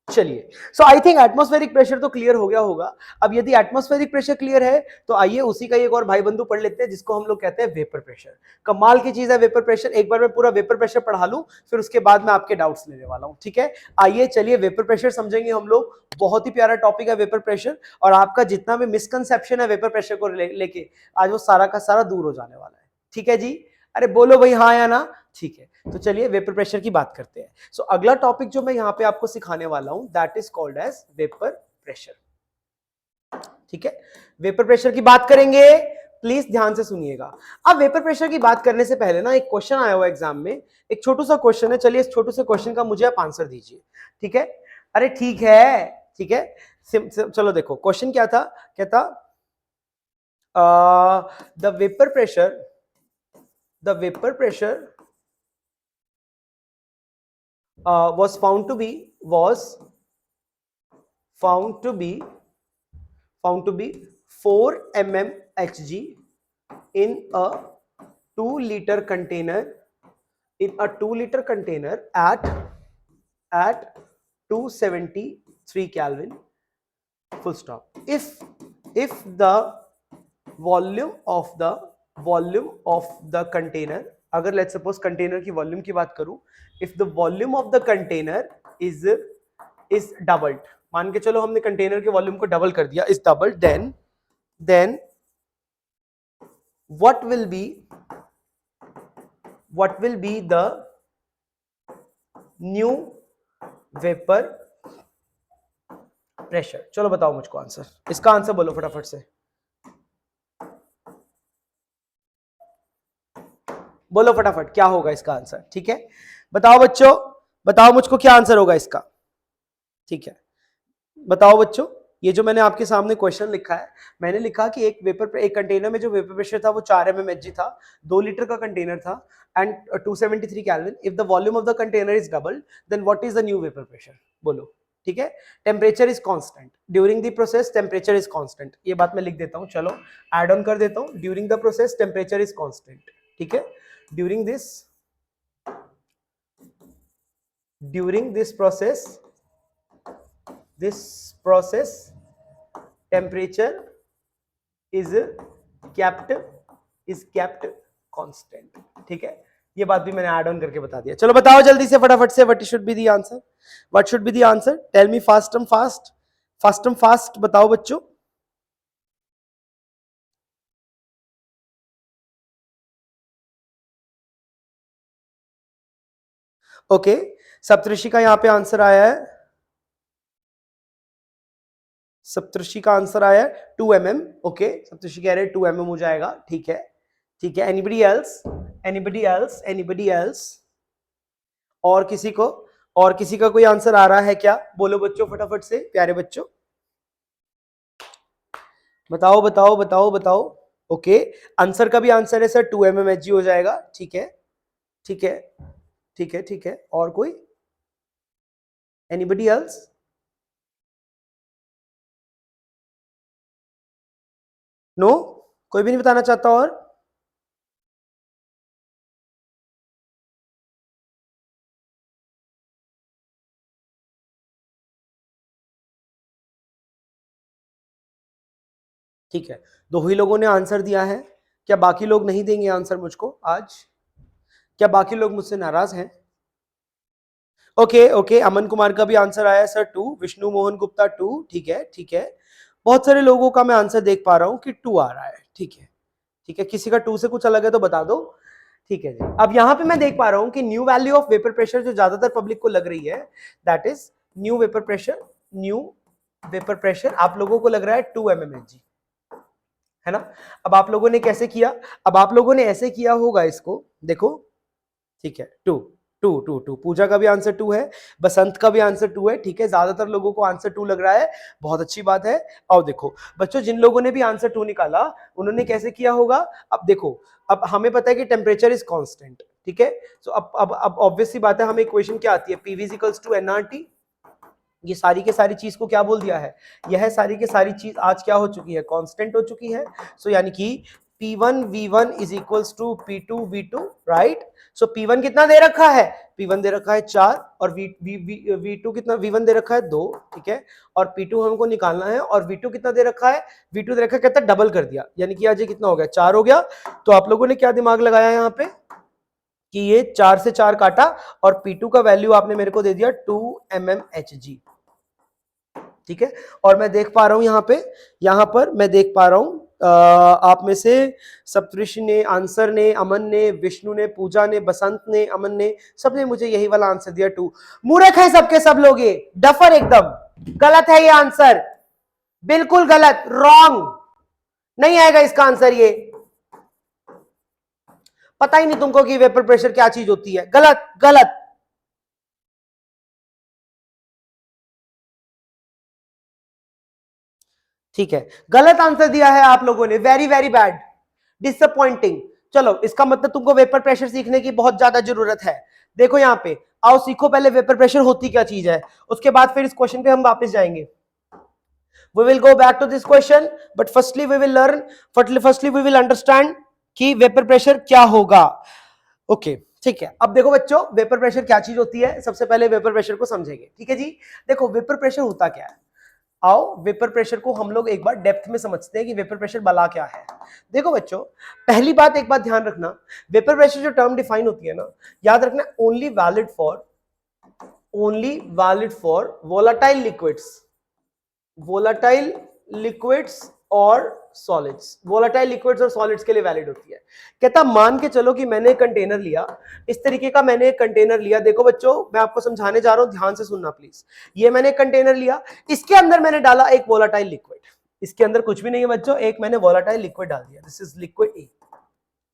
चलिए, सो आई थिंक एटमॉस्फेरिक प्रेशर तो क्लियर हो गया होगा। अब यदि एटमॉस्फेरिक प्रेशर क्लियर है, तो आइए उसी का एक और भाई बंधु पढ़ लेते हैं, जिसको हम लोग कहते हैं वेपर प्रेशर। कमाल की चीज है वेपर प्रेशर। एक बार मैं पूरा वेपर प्रेशर पढ़ा लूं, फिर उसके बाद मैं आपके डाउट्स लेने वाला हूं। ठीक है, आइए चलिए वेपर प्रेशर समझेंगे हम लोग। बहुत ही प्यारा टॉपिक है वेपर प्रेशर, और आपका जितना भी मिसकंसेप्शन है वेपर प्रेशर को लेके, आज वो सारा का सारा दूर हो जाने वाला है। ठीक है जी, अरे बोलो भाई हाँ या ना। ठीक है, तो चलिए वेपर प्रेशर की बात करते हैं। सो अगला टॉपिक जो मैं यहां पे आपको सिखाने वाला हूं, that is called as vapour pressure. ठीक है, वेपर प्रेशर की बात करेंगे, प्लीज ध्यान से सुनिएगा। अब वेपर प्रेशर की बात करने से पहले ना, एक क्वेश्चन आया हुआ एग्जाम में, एक छोटू सा क्वेश्चन है। चलिए इस छोटू से क्वेश्चन का मुझे आप आंसर दीजिए। ठीक है, अरे ठीक है, ठीक है। चलो देखो क्वेश्चन क्या था, कहता the vapour pressure was found to be 4 mm Hg in a 2-liter container at 273 Kelvin, full stop. If the volume of the container, अगर let's suppose कंटेनर की वॉल्यूम की बात करूं, if the volume of the container is doubled, मान के चलो हमने कंटेनर के वॉल्यूम को डबल कर दिया, is doubled, then what will be the new vapor pressure? चलो बताओ मुझको आंसर, इसका आंसर बोलो फटाफट से, बोलो फटाफट क्या होगा इसका आंसर। ठीक है, बताओ बच्चों, बताओ मुझको क्या आंसर होगा इसका। ठीक है, बताओ बच्चों। ये जो मैंने आपके सामने क्वेश्चन लिखा है, मैंने लिखा कि एक कंटेनर में जो वेपर प्रेशर था वो 4 mm Hg था, 2 लीटर का कंटेनर था, and 273 kelvin. If the volume of the container is doubled, then what is the new vapour pressure? बोलो। ठीक है, temperature is constant during the process, temperature is constant. ये बात मैं लिख देता हूं, चलो ऐड ऑन कर देता हूं। During the process temperature is constant. ठीक है, during this process temperature is kept constant। ठीक है, ये बात भी मैंने ऐड ऑन करके बता दिया। चलो बताओ जल्दी से फटाफट से, what should be the answer, tell me fast and fast बताओ बच्चों। ओके, सप्तऋषि का यहां पे आंसर आया है, सप्तऋषि का आंसर आया है 2 mm। ओके, सप्तऋषि कह रहे हैं 2 mm हो जाएगा। ठीक है, ठीक है। Anybody else? और किसी का कोई आंसर आ रहा है क्या? बोलो बच्चों फटाफट से, प्यारे बच्चों बताओ। ओके, आंसर का भी आंसर है सर 2 mm Hg हो जाएगा। ठीक है। और कोई? Anybody else? नो, कोई भी नहीं बताना चाहता? और ठीक है, दो ही लोगों ने आंसर दिया है। क्या बाकी लोग नहीं देंगे आंसर मुझको आज? क्या बाकी लोग मुझसे नाराज हैं? ओके ओके, अमन कुमार का भी आंसर आया सर 2, विष्णु मोहन गुप्ता 2, ठीक है ठीक है। बहुत सारे लोगों का मैं आंसर देख पा रहा हूं कि 2 आ रहा है, ठीक है ठीक है। किसी का 2 से कुछ अलग है तो बता दो, ठीक है जी। अब यहां पे मैं देख पा रहा हूं कि new value of vapour pressure जो ज्यादातर पब्लिक को लग रही है, that is new vapour pressure. New vapour pressure आप लोगों को लग रहा है 2 mmHg, है ना? अब आप लोगों ने कैसे किया? अब आप लोगों ने ऐसे किया होगा, इसको देखो, ठीक है। 2 2 2 2, पूजा का भी आंसर 2 है, बसंत का भी आंसर 2 है, ठीक है। ज्यादातर लोगों को आंसर 2 लग रहा है, बहुत अच्छी बात है। और देखो बच्चों, जिन लोगों ने भी आंसर 2 निकाला उन्होंने कैसे किया होगा? अब देखो, अब हमें पता है कि टेम्परेचर इज कांस्टेंट, ठीक है। तो अब ऑब्वियस सी बात है, हमें इक्वेशन क्या आती है? PV equals to NRT. ये सारी के सारी चीज को क्या बोल दिया है? यह सारी के सारी चीज आज क्या हो चुकी है? कांस्टेंट हो चुकी है। सो यानी कि P1 V1 is equals to P2 V2, right? So P1 कितना दे रखा है? P1 दे रखा है 4, और V2 कितना? V1 दे रखा है 2, ठीक है। और P2 हमको निकालना है, और V2 कितना दे रखा है? V2 दे रखा है, कहता है डबल कर दिया, यानी कि आज ये कितना हो गया? 4 हो गया। तो आप लोगों ने क्या दिमाग लगाया यहाँ पे कि ये 4 से 4 काटा, और P2 का वैल्यू आपने मेरे को दे दिया 2 mmHg, ठीक है। और मैं देख पा रहा हूं यहां पर मैं देख पा रहा हूं आप में से सप्तऋषि ने, आंसर ने, अमन ने, विष्णु ने, पूजा ने, बसंत ने, अमन ने, सबने मुझे यही वाला आंसर दिया 2। मूर्ख है सबके सब लोग, ये डफर, एकदम गलत है ये आंसर, बिल्कुल गलत, रॉन्ग, नहीं आएगा इसका आंसर। ये पता ही नहीं तुमको कि वेपर प्रेशर क्या चीज होती है, गलत गलत। ठीक है, गलत आंसर दिया है आप लोगों ने, वेरी वेरी बैड, डिसअपॉइंटिंग। चलो, इसका मतलब तुमको वेपर प्रेशर सीखने की बहुत ज्यादा जरूरत है। देखो यहां पे आओ, सीखो पहले वेपर प्रेशर होती क्या चीज है, उसके बाद फिर इस क्वेश्चन पे हम वापस जाएंगे। We will go back to this question, but firstly we will learn, firstly we will understand कि वेपर प्रेशर क्या होगा। ओके ठीक है, अब देखो बच्चों, वेपर प्रेशर क्या चीज होती है, सबसे पहले वेपर प्रेशर को समझेंगे, ठीक है जी। देखो वेपर प्रेशर होता क्या है, आओ वेपर प्रेशर को हम लोग एक बार डेप्थ में समझते हैं कि वेपर प्रेशर बला क्या है। देखो बच्चों, पहली बात एक बात ध्यान रखना, वेपर प्रेशर जो टर्म डिफाइन होती है ना, याद रखना, only valid for volatile liquids, volatile liquids और सॉलिड्स, वोलाटाइल लिक्विड्स और सॉलिड्स के लिए वैलिड होती है। कहता मान के चलो कि मैंने एक कंटेनर लिया, इस तरीके का मैंने एक कंटेनर लिया। देखो बच्चों, मैं आपको समझाने जा रहा हूं, ध्यान से सुनना प्लीज। ये मैंने एक कंटेनर लिया, इसके अंदर मैंने डाला एक वोलाटाइल लिक्विड, इसके अंदर कुछ भी नहीं है बच्चों, एक मैंने वोलाटाइल लिक्विड डाल दिया, दिस इज लिक्विड ए,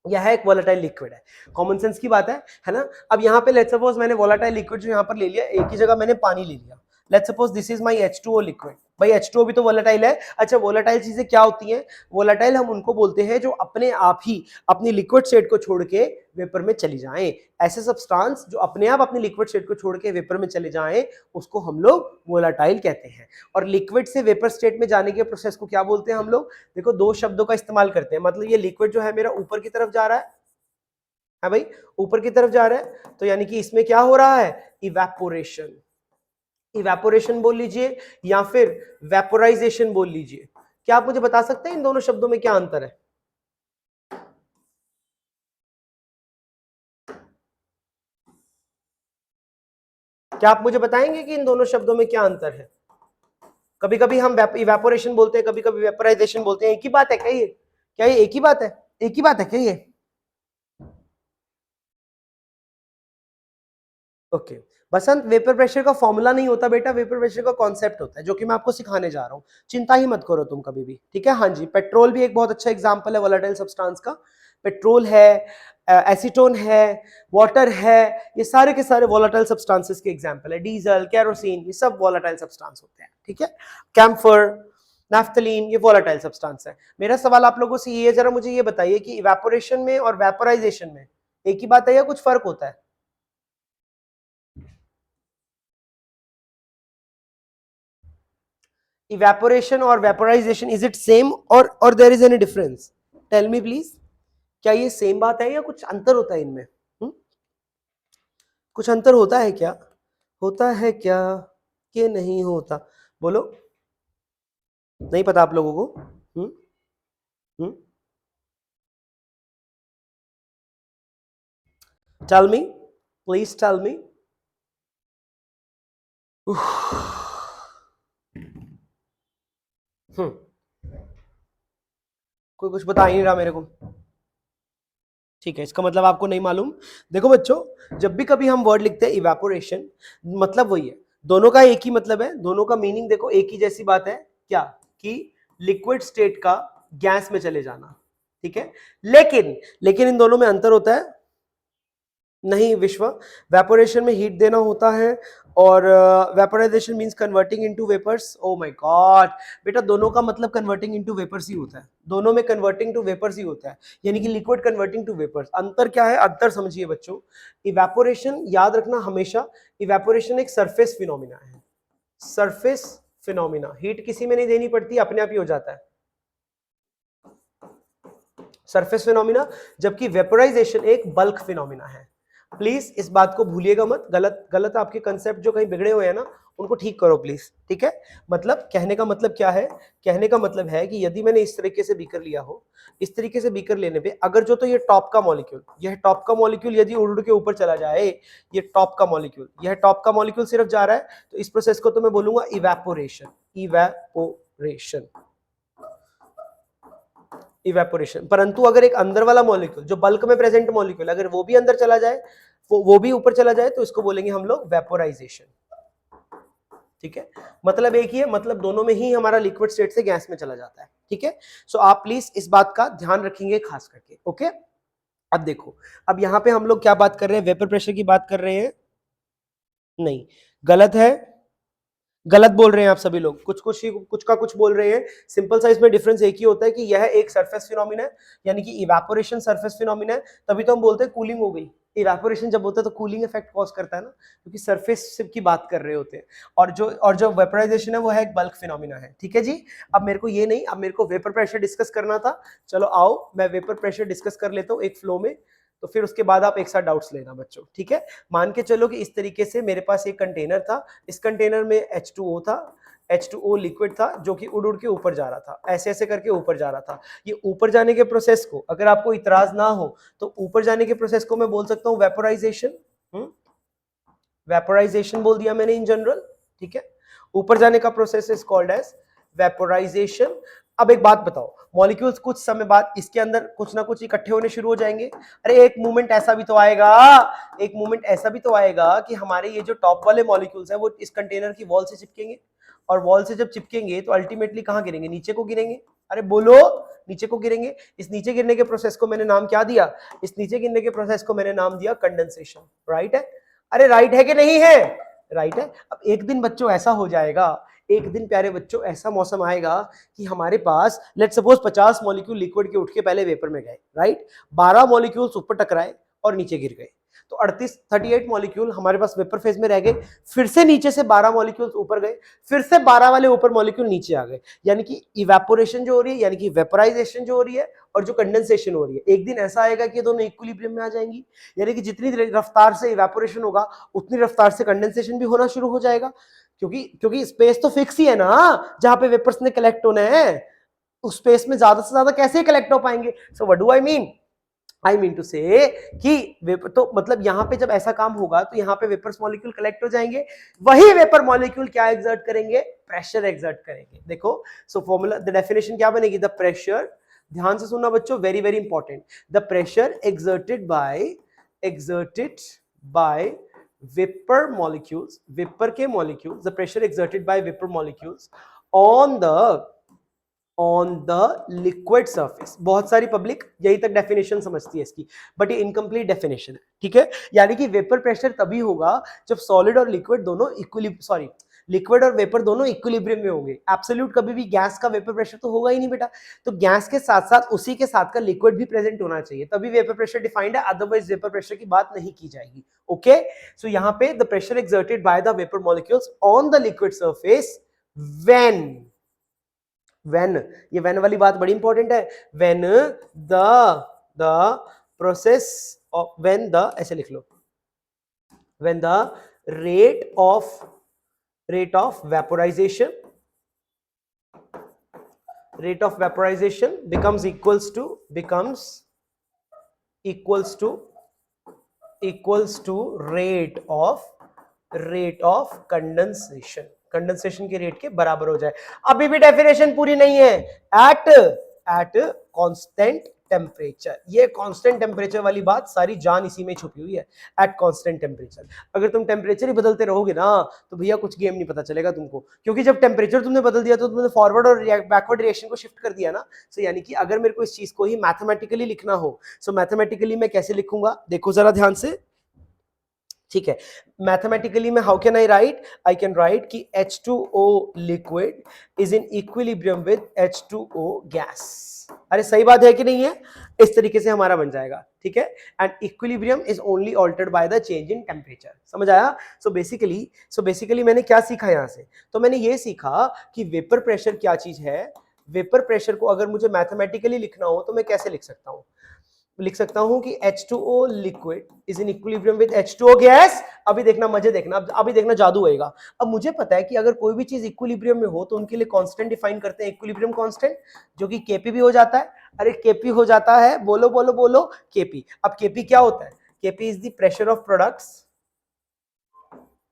यह एक वोलाटाइल लिक्विड है। कॉमन सेंस की बात है ना। अब यहाँ पे लेट्स सपोज मैंने वोलाटाइल लिक्विड जो यहाँ पर ले लिया, एक ही जगह मैंने पानी ले लिया, let's suppose this is my H2O liquid. भाई H2O भी तो वोलेटाइल है। अच्छा, वोलेटाइल चीजें क्या होती हैं? वोलेटाइल हम उनको बोलते हैं जो अपने आप ही अपनी लिक्विड स्टेट को छोड़ के वेपर में चली जाएं। ऐसे सब्सटेंस जो अपने आप अपनी लिक्विड स्टेट को छोड़ के वेपर में चले जाएं, उसको हम लोग वोलेटाइल कहते हैं। और लिक्विड से वेपर स्टेट में जाने के प्रोसेस को क्या बोलते हैं हम लोग? देखो, दो शब्दों का इस्तेमाल करते हैं, मतलब ये लिक्विड जो है मेरा ऊपर की तरफ जा रहा है भाई, ऊपर की तरफ जा रहा है, तो यानी कि इसमें क्या हो रहा है? इवेपोरेशन, इवेपोरेशन बोल लीजिए या फिर वेपोराइजेशन बोल लीजिए। क्या आप मुझे बता सकते हैं इन दोनों शब्दों में क्या अंतर है? क्या आप मुझे बताएंगे कि इन दोनों शब्दों में क्या अंतर है? कभी कभी हम इवेपोरेशन बोलते हैं, कभी कभी वेपोराइजेशन बोलते हैं, एक ही बात है क्या ये? क्या ये एक ही बात है? एक ही बात है क्या ये? ओके बसंत, वेपर प्रेशर का फॉर्मूला नहीं होता बेटा, वेपर प्रेशर का कॉन्सेप्ट होता है, जो कि मैं आपको सिखाने जा रहा हूं। चिंता ही मत करो तुम कभी भी, ठीक है। हाँ जी, पेट्रोल भी एक बहुत अच्छा एग्जांपल है वोलेटाइल सब्सटेंस का। पेट्रोल है, एसीटोन है, वाटर है, ये सारे के सारे वोलेटाइल सब्सटेंसेस के एग्जांपल है। डीजल, केरोसिन, ये सब वोलेटाइल सब्सटेंस होते हैं, ठीक है। कैम्फर, नैफ्थलीन, ये वोलेटाइल सब्सटेंस है। मेरा सवाल आप लोगों से ये है, जरा मुझे ये बताइए कि इवेपोरेशन में और वेपोराइजेशन में एक ही बात है या कुछ फर्क होता है? इवेपोरेशन और vaporisation, is it same or there is any difference? Tell me please, क्या ये सेम बात है या कुछ अंतर होता है इनमें? कुछ अंतर होता है क्या? होता है क्या कि नहीं होता? बोलो, नहीं पता आप लोगों को? Hmm hmm tell me, please tell me. कोई कुछ बता ही नहीं रहा मेरे को। ठीक है, इसका मतलब आपको नहीं मालूम। देखो बच्चों, जब भी कभी हम वर्ड लिखते हैं इवेपोरेशन, मतलब वही है, दोनों का एक ही मतलब है, दोनों का मीनिंग देखो एक ही जैसी बात है। क्या? कि लिक्विड स्टेट का गैस में चले जाना। ठीक है, लेकिन लेकिन इन दोनों में अंतर होता है। नहीं विश्व, वेपोरेशन में हीट देना होता है और vaporisation means converting into vapours. Oh my god बेटा, दोनों का मतलब कन्वर्टिंग इनटू वेपर्स ही होता है, दोनों में कन्वर्टिंग टू वेपर्स ही होता है, यानी कि लिक्विड कन्वर्टिंग टू वेपर्स। अंतर क्या है? अंतर समझिए बच्चों, इवेपोरेशन याद रखना हमेशा, इवेपोरेशन एक सरफेस फिनोमिना है, सरफेस फिनोमिना, हीट किसी में नहीं देनी पड़ती, अपने आप ही हो जाता है सरफेस फिनोमिना, जबकि वेपोराइजेशन एक बल्क फिनोमिना है। प्लीज इस बात को भूलिएगा मत, गलत गलत आपके कंसेप्ट जो कहीं बिगड़े हुए हैं ना, उनको ठीक करो प्लीज। ठीक है, मतलब कहने का मतलब क्या है? कहने का मतलब है कि यदि मैंने इस तरीके से बीकर लिया हो, इस तरीके से बीकर लेने पे अगर जो तो ये टॉप का मॉलिक्यूल, यह टॉप का मॉलिक्यूल यदि उड़ के ऊपर चला जाए, ये टॉप का मॉलिक्यूल, यह टॉप का मॉलिक्यूल सिर्फ जा रहा है, तो इस प्रोसेस को तो मैं बोलूंगा इवेपोरेशन। Evaporation, evaporation. परंतु अगर एक अंदर वाला मॉलिक्यूल जो बल्क में प्रेजेंट मॉलिक्यूल, अगर वो भी अंदर चला जाए, वो भी ऊपर चला जाए, तो इसको बोलेंगे हम लोग वेपोराइजेशन। ठीक है, मतलब एक ही है, मतलब दोनों में ही हमारा लिक्विड स्टेट से गैस में चला जाता है। ठीक है, सो आप प्लीज इस बात का ध्यान रखेंगे खास करके। ओके, अब देखो, अब यहां पे हम लोग क्या बात कर रहे हैं? वेपर प्रेशर की बात कर रहे हैं। नहीं, गलत है, गलत बोल रहे हैं आप सभी लोग, कुछ का कुछ बोल रहे हैं। सिंपल सा इसमें डिफरेंस एक ही होता है कि यह एक सरफेस फिनोमिना है, यानी कि इवेपोरेशन सरफेस फिनोमिना है, तभी तो हम बोलते हैं कूलिंग हो गई। इवेपोरेशन जब होता है तो कूलिंग इफेक्ट कॉज करता है ना, क्योंकि सरफेस की बात कर रहे होते हैं। और जो वेपोराइजेशन है वो है एक बल्क फिनोमिना है। ठीक है जी, अब मेरे को ये नहीं, अब मेरे को वेपर प्रेशर डिस्कस करना था। चलो आओ मैं वेपर प्रेशर डिस्कस कर लेता हूँ एक फ्लो में, तो फिर उसके बाद आप एक साथ डाउट्स लेना बच्चों। ठीक है, मान के चलो कि इस तरीके से मेरे पास एक कंटेनर था, इस कंटेनर में H2O था, H2O लिक्विड था जो कि उड़ उड़ के ऊपर जा रहा था, ऐसे ऐसे करके ऊपर जा रहा था। ये ऊपर जाने के प्रोसेस को, अगर आपको इतराज ना हो तो ऊपर जाने के प्रोसेस को मैं बोल सकता हूँ वेपोराइजेशन। वेपोराइजेशन बोल दिया मैंने इन जनरल। ठीक है, ऊपर जाने का process is called as vaporisation. अब एक बात बताओ, मॉलिक्यूल्स कुछ समय बाद इसके अंदर कुछ ना कुछ इकट्ठे होने शुरू हो जाएंगे। अरे एक मूवमेंट ऐसा भी तो आएगा, एक मूवमेंट ऐसा भी तो आएगा कि हमारे ये जो टॉप वाले मॉलिक्यूल्स हैं वो इस कंटेनर की वॉल से चिपकेंगे, और वॉल से जब चिपकेंगे तो अल्टीमेटली कहां गिरेंगे? नीचे को गिरेंगे। अरे बोलो, नीचे को गिरेंगे। इस नीचे गिरने के प्रोसेस को मैंने नाम क्या दिया? इस नीचे गिरने के प्रोसेस को मैंने नाम दिया कंडेंसेशन। राइट है? अरे राइट है कि नहीं है? राइट है। अब एक दिन बच्चों ऐसा हो जाएगा, एक दिन प्यारे बच्चों ऐसा मौसम आएगा कि हमारे पास लेट सपोज 50 मॉलिक्यूल लिक्विड के उठ के पहले वेपर में गए, राइट, 12 मॉलिक्यूल्स ऊपर टकराए और नीचे गिर गए, तो 38 मॉलिक्यूल हमारे पास वेपर फेज में रह गए। फिर से नीचे से 12 मॉलिक्यूल्स ऊपर गए, फिर से 12 वाले ऊपर मॉलिक्यूल नीचे आ गए, यानी कि इवेपोरेशन जो हो रही है, यानी कि वेपराइजेशन जो हो रही है और जो कंडेंसेशन हो रही है, एक दिन ऐसा आएगा कि दोनों इक्विलिब्रियम में आ जाएंगी, यानी कि जितनी रफ्तार से इवेपोरेशन होगा उतनी रफ्तार से कंडेंसेशन भी होना शुरू हो जाएगा, क्योंकि स्पेस तो फिक्स ही है ना जहां पे वेपर्स ने कलेक्ट होना है, उस स्पेस में ज्यादा से ज्यादा कैसे कलेक्ट हो पाएंगे? So what do I mean to say कि वेपर, तो मतलब यहां पे जब ऐसा काम होगा तो यहां पे वेपर्स मॉलिक्यूल कलेक्ट हो जाएंगे, वही वेपर मॉलिक्यूल क्या एग्जर्ट करेंगे? प्रेशर एग्जर्ट करेंगे। देखो, सो फॉर्मूला, द डेफिनेशन क्या बनेगी? द प्रेशर, ध्यान से सुनना बच्चों, very very important, the pressure exerted by vapor molecules, vapor के molecules, the pressure exerted by vapor molecules on the liquid surface। बहुत सारी पब्लिक यही तक डेफिनेशन समझती है इसकी, बट ये इनकम्प्लीट डेफिनेशन है। ठीक है, यानी कि वेपर प्रेशर तभी होगा जब सॉलिड और लिक्विड दोनों लिक्विड और वेपर दोनों इक्विलिब्रियम में होंगे। एब्सोल्यूट कभी भी गैस का वेपर प्रेशर तो होगा ही नहीं बेटा, तो गैस के साथ साथ उसी के साथ का लिक्विड भी प्रेजेंट होना चाहिए, तभी वेपर प्रेशर डिफाइंड है, अदरवाइज वेपर प्रेशर की बात नहीं की जाएगी। ओके, सो यहां पे the pressure exerted by the vapour molecules on the liquid surface when when, ये व्हेन वाली बात बड़ी इंपॉर्टेंट है, when the process of, when the, ऐसे लिख लो, when the rate of vaporisation becomes equals to rate of condensation के रेट के बराबर हो जाए। अभी भी डेफिनेशन पूरी नहीं है। एट कांस्टेंट टेम्परेचर, ये कांस्टेंट टेम्परेचर वाली बात सारी जान इसी में छुपी हुई है, एट कांस्टेंट टेम्परेचर। अगर तुम टेम्परेचर ही बदलते रहोगे ना तो भैया कुछ गेम नहीं पता चलेगा तुमको, क्योंकि जब टेम्परेचर तुमने बदल दिया तो तुमने फॉरवर्ड और बैकवर्ड रिएक्शन को शिफ्ट कर दिया ना। सो यानी कि अगर मेरे को इस चीज को ही मैथमेटिकली लिखना हो, सो मैथमेटिकली मैं कैसे लिखूंगा, देखो जरा ध्यान से, ठीक है। मैथमेटिकली में how can I can right कि H2O liquid is in equilibrium with H2O gas. अरे सही बात है कि नहीं है? इस तरीके से हमारा बन जाएगा, ठीक है। And equilibrium is only altered by the change in temperature. समझ आया? सो बेसिकली मैंने क्या सीखा यहां से, तो मैंने ये सीखा कि वेपर प्रेशर क्या चीज है। वेपर प्रेशर को अगर मुझे मैथमेटिकली लिखना हो तो मैं कैसे लिख सकता हूं, लिख सकता हूं कि H2O liquid is in equilibrium with H2O gas. अभी देखना, मजे देखना, अभी देखना जादू होएगा। अब मुझे पता है कि अगर कोई भी चीज इक्विलिब्रियम में हो तो उनके लिए कांस्टेंट डिफाइन करते हैं, इक्विलिब्रियम कांस्टेंट, जो कि Kp भी हो जाता है। अरे Kp हो जाता है, बोलो बोलो बोलो, Kp। अब Kp क्या होता है? Kp is the pressure of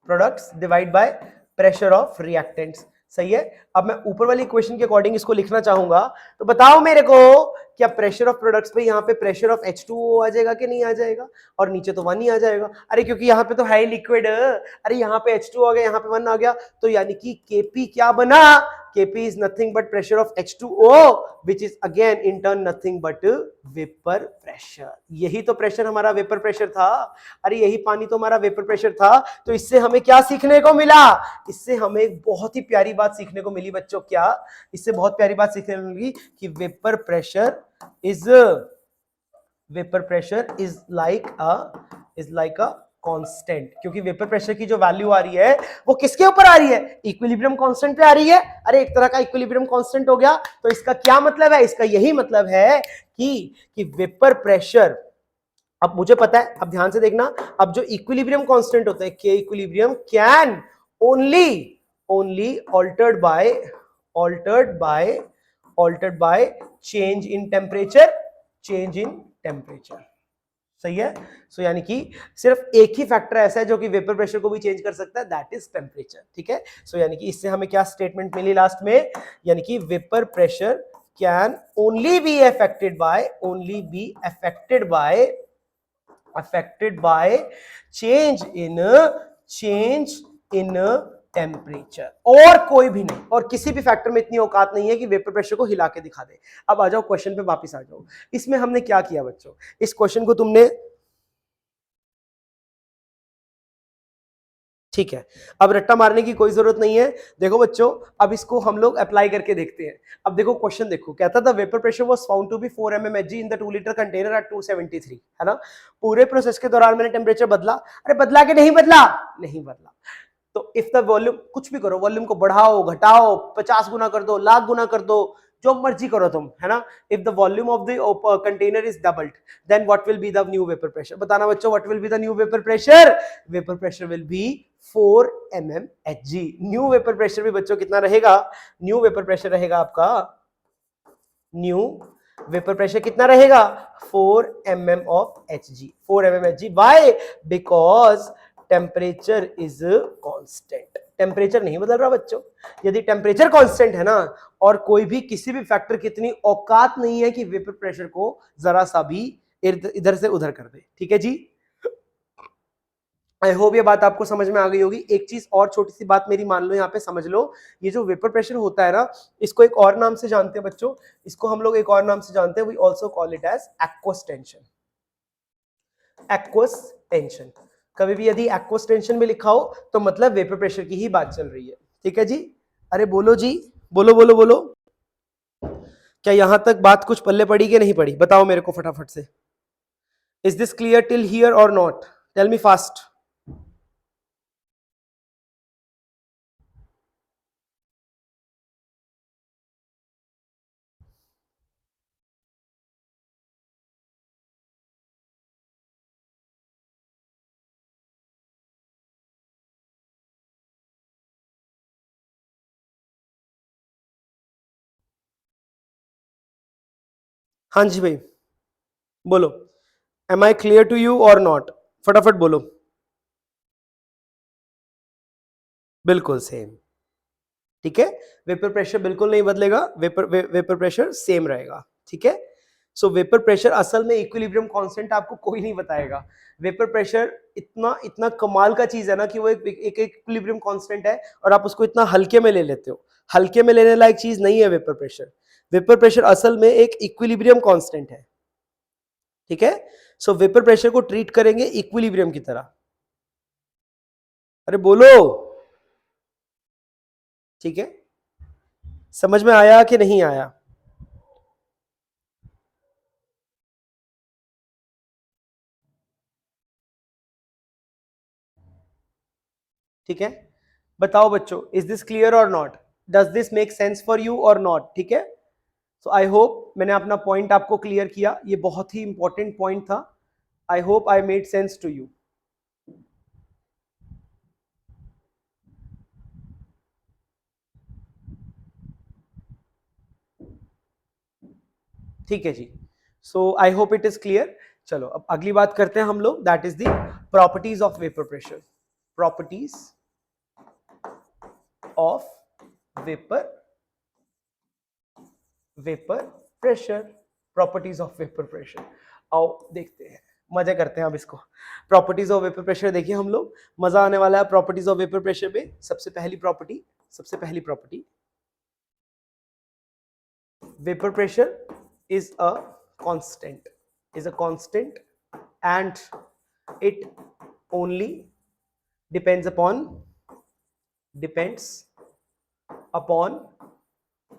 products divide by pressure of reactants. सही है। अब मैं ऊपर वाली इक्वेशन के अकॉर्डिंग इसको लिखना चाहूंगा, तो बताओ मेरे को क्या प्रेशर ऑफ प्रोडक्ट्स पे यहाँ पे प्रेशर ऑफ H2O आ जाएगा कि नहीं आ जाएगा? और नीचे तो 1 ही आ जाएगा। अरे क्योंकि यहाँ पे तो है ही लिक्विड। अरे यहाँ पे H2O आ गया, यहाँ पे 1 आ गया, तो यानी कि Kp क्या बना? Kp is nothing but pressure of H2O, which is again in turn nothing but vapor pressure। यही तो प्रेशर हमारा वेपर प्रेशर था। अरे यही पानी तो हमारा वेपर प्रेशर था। तो इससे हमें क्या सीखने को मिला? इससे हमें एक बहुत ही प्यारी बात सीखने को मिली बच्चों। क्या? इससे बहुत प्यारी बात सीखने को मिली कि vapour pressure is like a constant. क्योंकि वेपर प्रेशर की जो वैल्यू आ रही है वो किसके ऊपर आ रही है? इक्विलिब्रियम कांस्टेंट पे आ रही है। अरे एक तरह का इक्विलिब्रियम कांस्टेंट हो गया। तो इसका क्या मतलब है? इसका यही मतलब है कि वेपर प्रेशर, अब मुझे पता है, अब ध्यान से देखना, अब जो इक्विलिब्रियम कांस्टेंट होता है, के equilibrium can only altered by change in temperature. सही है। सो यानी कि सिर्फ एक ही फैक्टर ऐसा है जो कि वेपर प्रेशर को भी चेंज कर सकता है, दैट इज टेम्परेचर। ठीक है। सो यानी कि इससे हमें क्या स्टेटमेंट मिली लास्ट में? यानी कि vapour pressure can only be affected by change in temperature, और कोई भी नहीं, और किसी भी फैक्टर में इतनी औकात नहीं है कि वेपर प्रेशर को हिला के दिखा दे। अब आ जाओ क्वेश्चन पे वापस आ जाओ। इसमें हमने क्या किया बच्चों? इस क्वेश्चन को तुमने, ठीक है, अब रट्टा मारने की कोई जरूरत नहीं है। देखो बच्चों, अब इसको हम लोग अप्लाई करके देखते हैं। अब देखो क्वेश्चन देखो, कहता था vapour pressure was found to be 4 mmHg in the 2 litre container at 273, है ना। पूरे प्रोसेस के दौरान मैंने टेम्परेचर बदला। अरे बदला कि नहीं बदला? नहीं बदला। तो इफ द वॉल्यूम, कुछ भी करो, वॉल्यूम को बढ़ाओ घटाओ, 50 गुना कर दो, लाख गुना कर दो, जो मर्जी करो तुम, है ना। If the volume of the container is doubled, then what will be the new vapour pressure? बताना बच्चों, what will be the new vapour pressure? Vapour pressure will be 4 mmHg। New vapour pressure भी बच्चों कितना रहेगा? न्यू वेपर प्रेशर रहेगा आपका, न्यू वेपर प्रेशर कितना रहेगा? 4 mm of Hg। 4 mmHg। Why? Because temperature is constant. Temperature नहीं बदल रहा बच्चों। यदि टेम्परेचर कांस्टेंट है ना, और कोई भी किसी भी फैक्टर की इतनी औकात नहीं है कि वेपर प्रेशर को जरा सा भी इधर से उधर कर दे। ठीक है जी। आई होप ये बात आपको समझ में आ गई होगी। एक चीज और छोटी सी बात मेरी मान लो, यहाँ पे समझ लो, ये जो वेपर प्रेशर होता है ना, इसको एक और नाम से जानते हैं बच्चों। इसको हम लोग एक और नाम से जानते हैं, we also call it as aqueous tension. Aqueous tension, कभी भी यदि एक्वस टेंशन में लिखा हो तो मतलब वेपर प्रेशर की ही बात चल रही है। ठीक है जी। अरे बोलो जी, बोलो बोलो बोलो। क्या यहां तक बात कुछ पल्ले पड़ी कि नहीं पड़ी? बताओ मेरे को फटाफट से। Is this clear till here or not? Tell me fast. हाँ जी भाई, बोलो, am I clear to you or not? फटाफट बोलो। बिल्कुल सेम, ठीक है। वेपर प्रेशर बिल्कुल नहीं बदलेगा, वेपर प्रेशर सेम रहेगा, ठीक है। सो वेपर प्रेशर असल में इक्विलिब्रियम कांस्टेंट आपको कोई नहीं बताएगा। वेपर प्रेशर इतना इतना कमाल का चीज है ना कि वो एक इक्विलिब्रियम कांस्टेंट है और आप उसको इतना हल्के में ले लेते हो। हल्के में लेने लायक चीज नहीं है वेपर प्रेशर। वेपर प्रेशर असल में एक इक्विलिब्रियम कांस्टेंट है, ठीक है। सो वेपर प्रेशर को ट्रीट करेंगे इक्विलिब्रियम की तरह। अरे बोलो, ठीक है। समझ में आया कि नहीं आया? ठीक है, बताओ बच्चों, is this clear or not? Does this make sense for you or not? ठीक है, सो आई होप मैंने अपना पॉइंट आपको क्लियर किया। ये बहुत ही इंपॉर्टेंट पॉइंट था। I hope I made sense to you. ठीक है जी, so I hope it is clear. चलो अब अगली बात करते हैं हम लोग, that is the properties of vapour pressure. Properties of vapour vapour pressure, properties of vapour pressure. आओ देखते हैं, मजे करते हैं अब इसको। प्रॉपर्टीज ऑफ वेपर प्रेशर देखिए हम लोग, मजा आने वाला है प्रॉपर्टीज ऑफ वेपर प्रेशर में। सबसे पहली property, vapour pressure is a constant and it only depends upon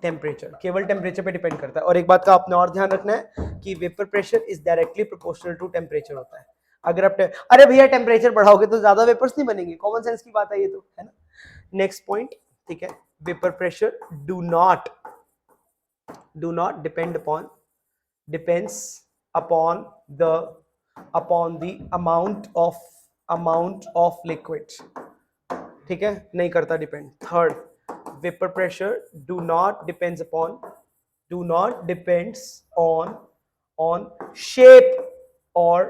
temperature. केवल टेम्परेचर पे डिपेंड करता है। और एक बात का आपने और ध्यान रखना है कि vapour pressure is directly proportional to temperature होता है। अगर आप अरे भैया टेम्परेचर बढ़ाओगे तो ज्यादा वेपर्स नहीं बनेंगे, कॉमन सेंस की बात है ये तो, है ना। नेक्स्ट पॉइंट, ठीक है, vapour pressure do not depends upon the amount of liquid, ठीक है, नहीं करता depend. Third, vapour pressure do not depends on shape और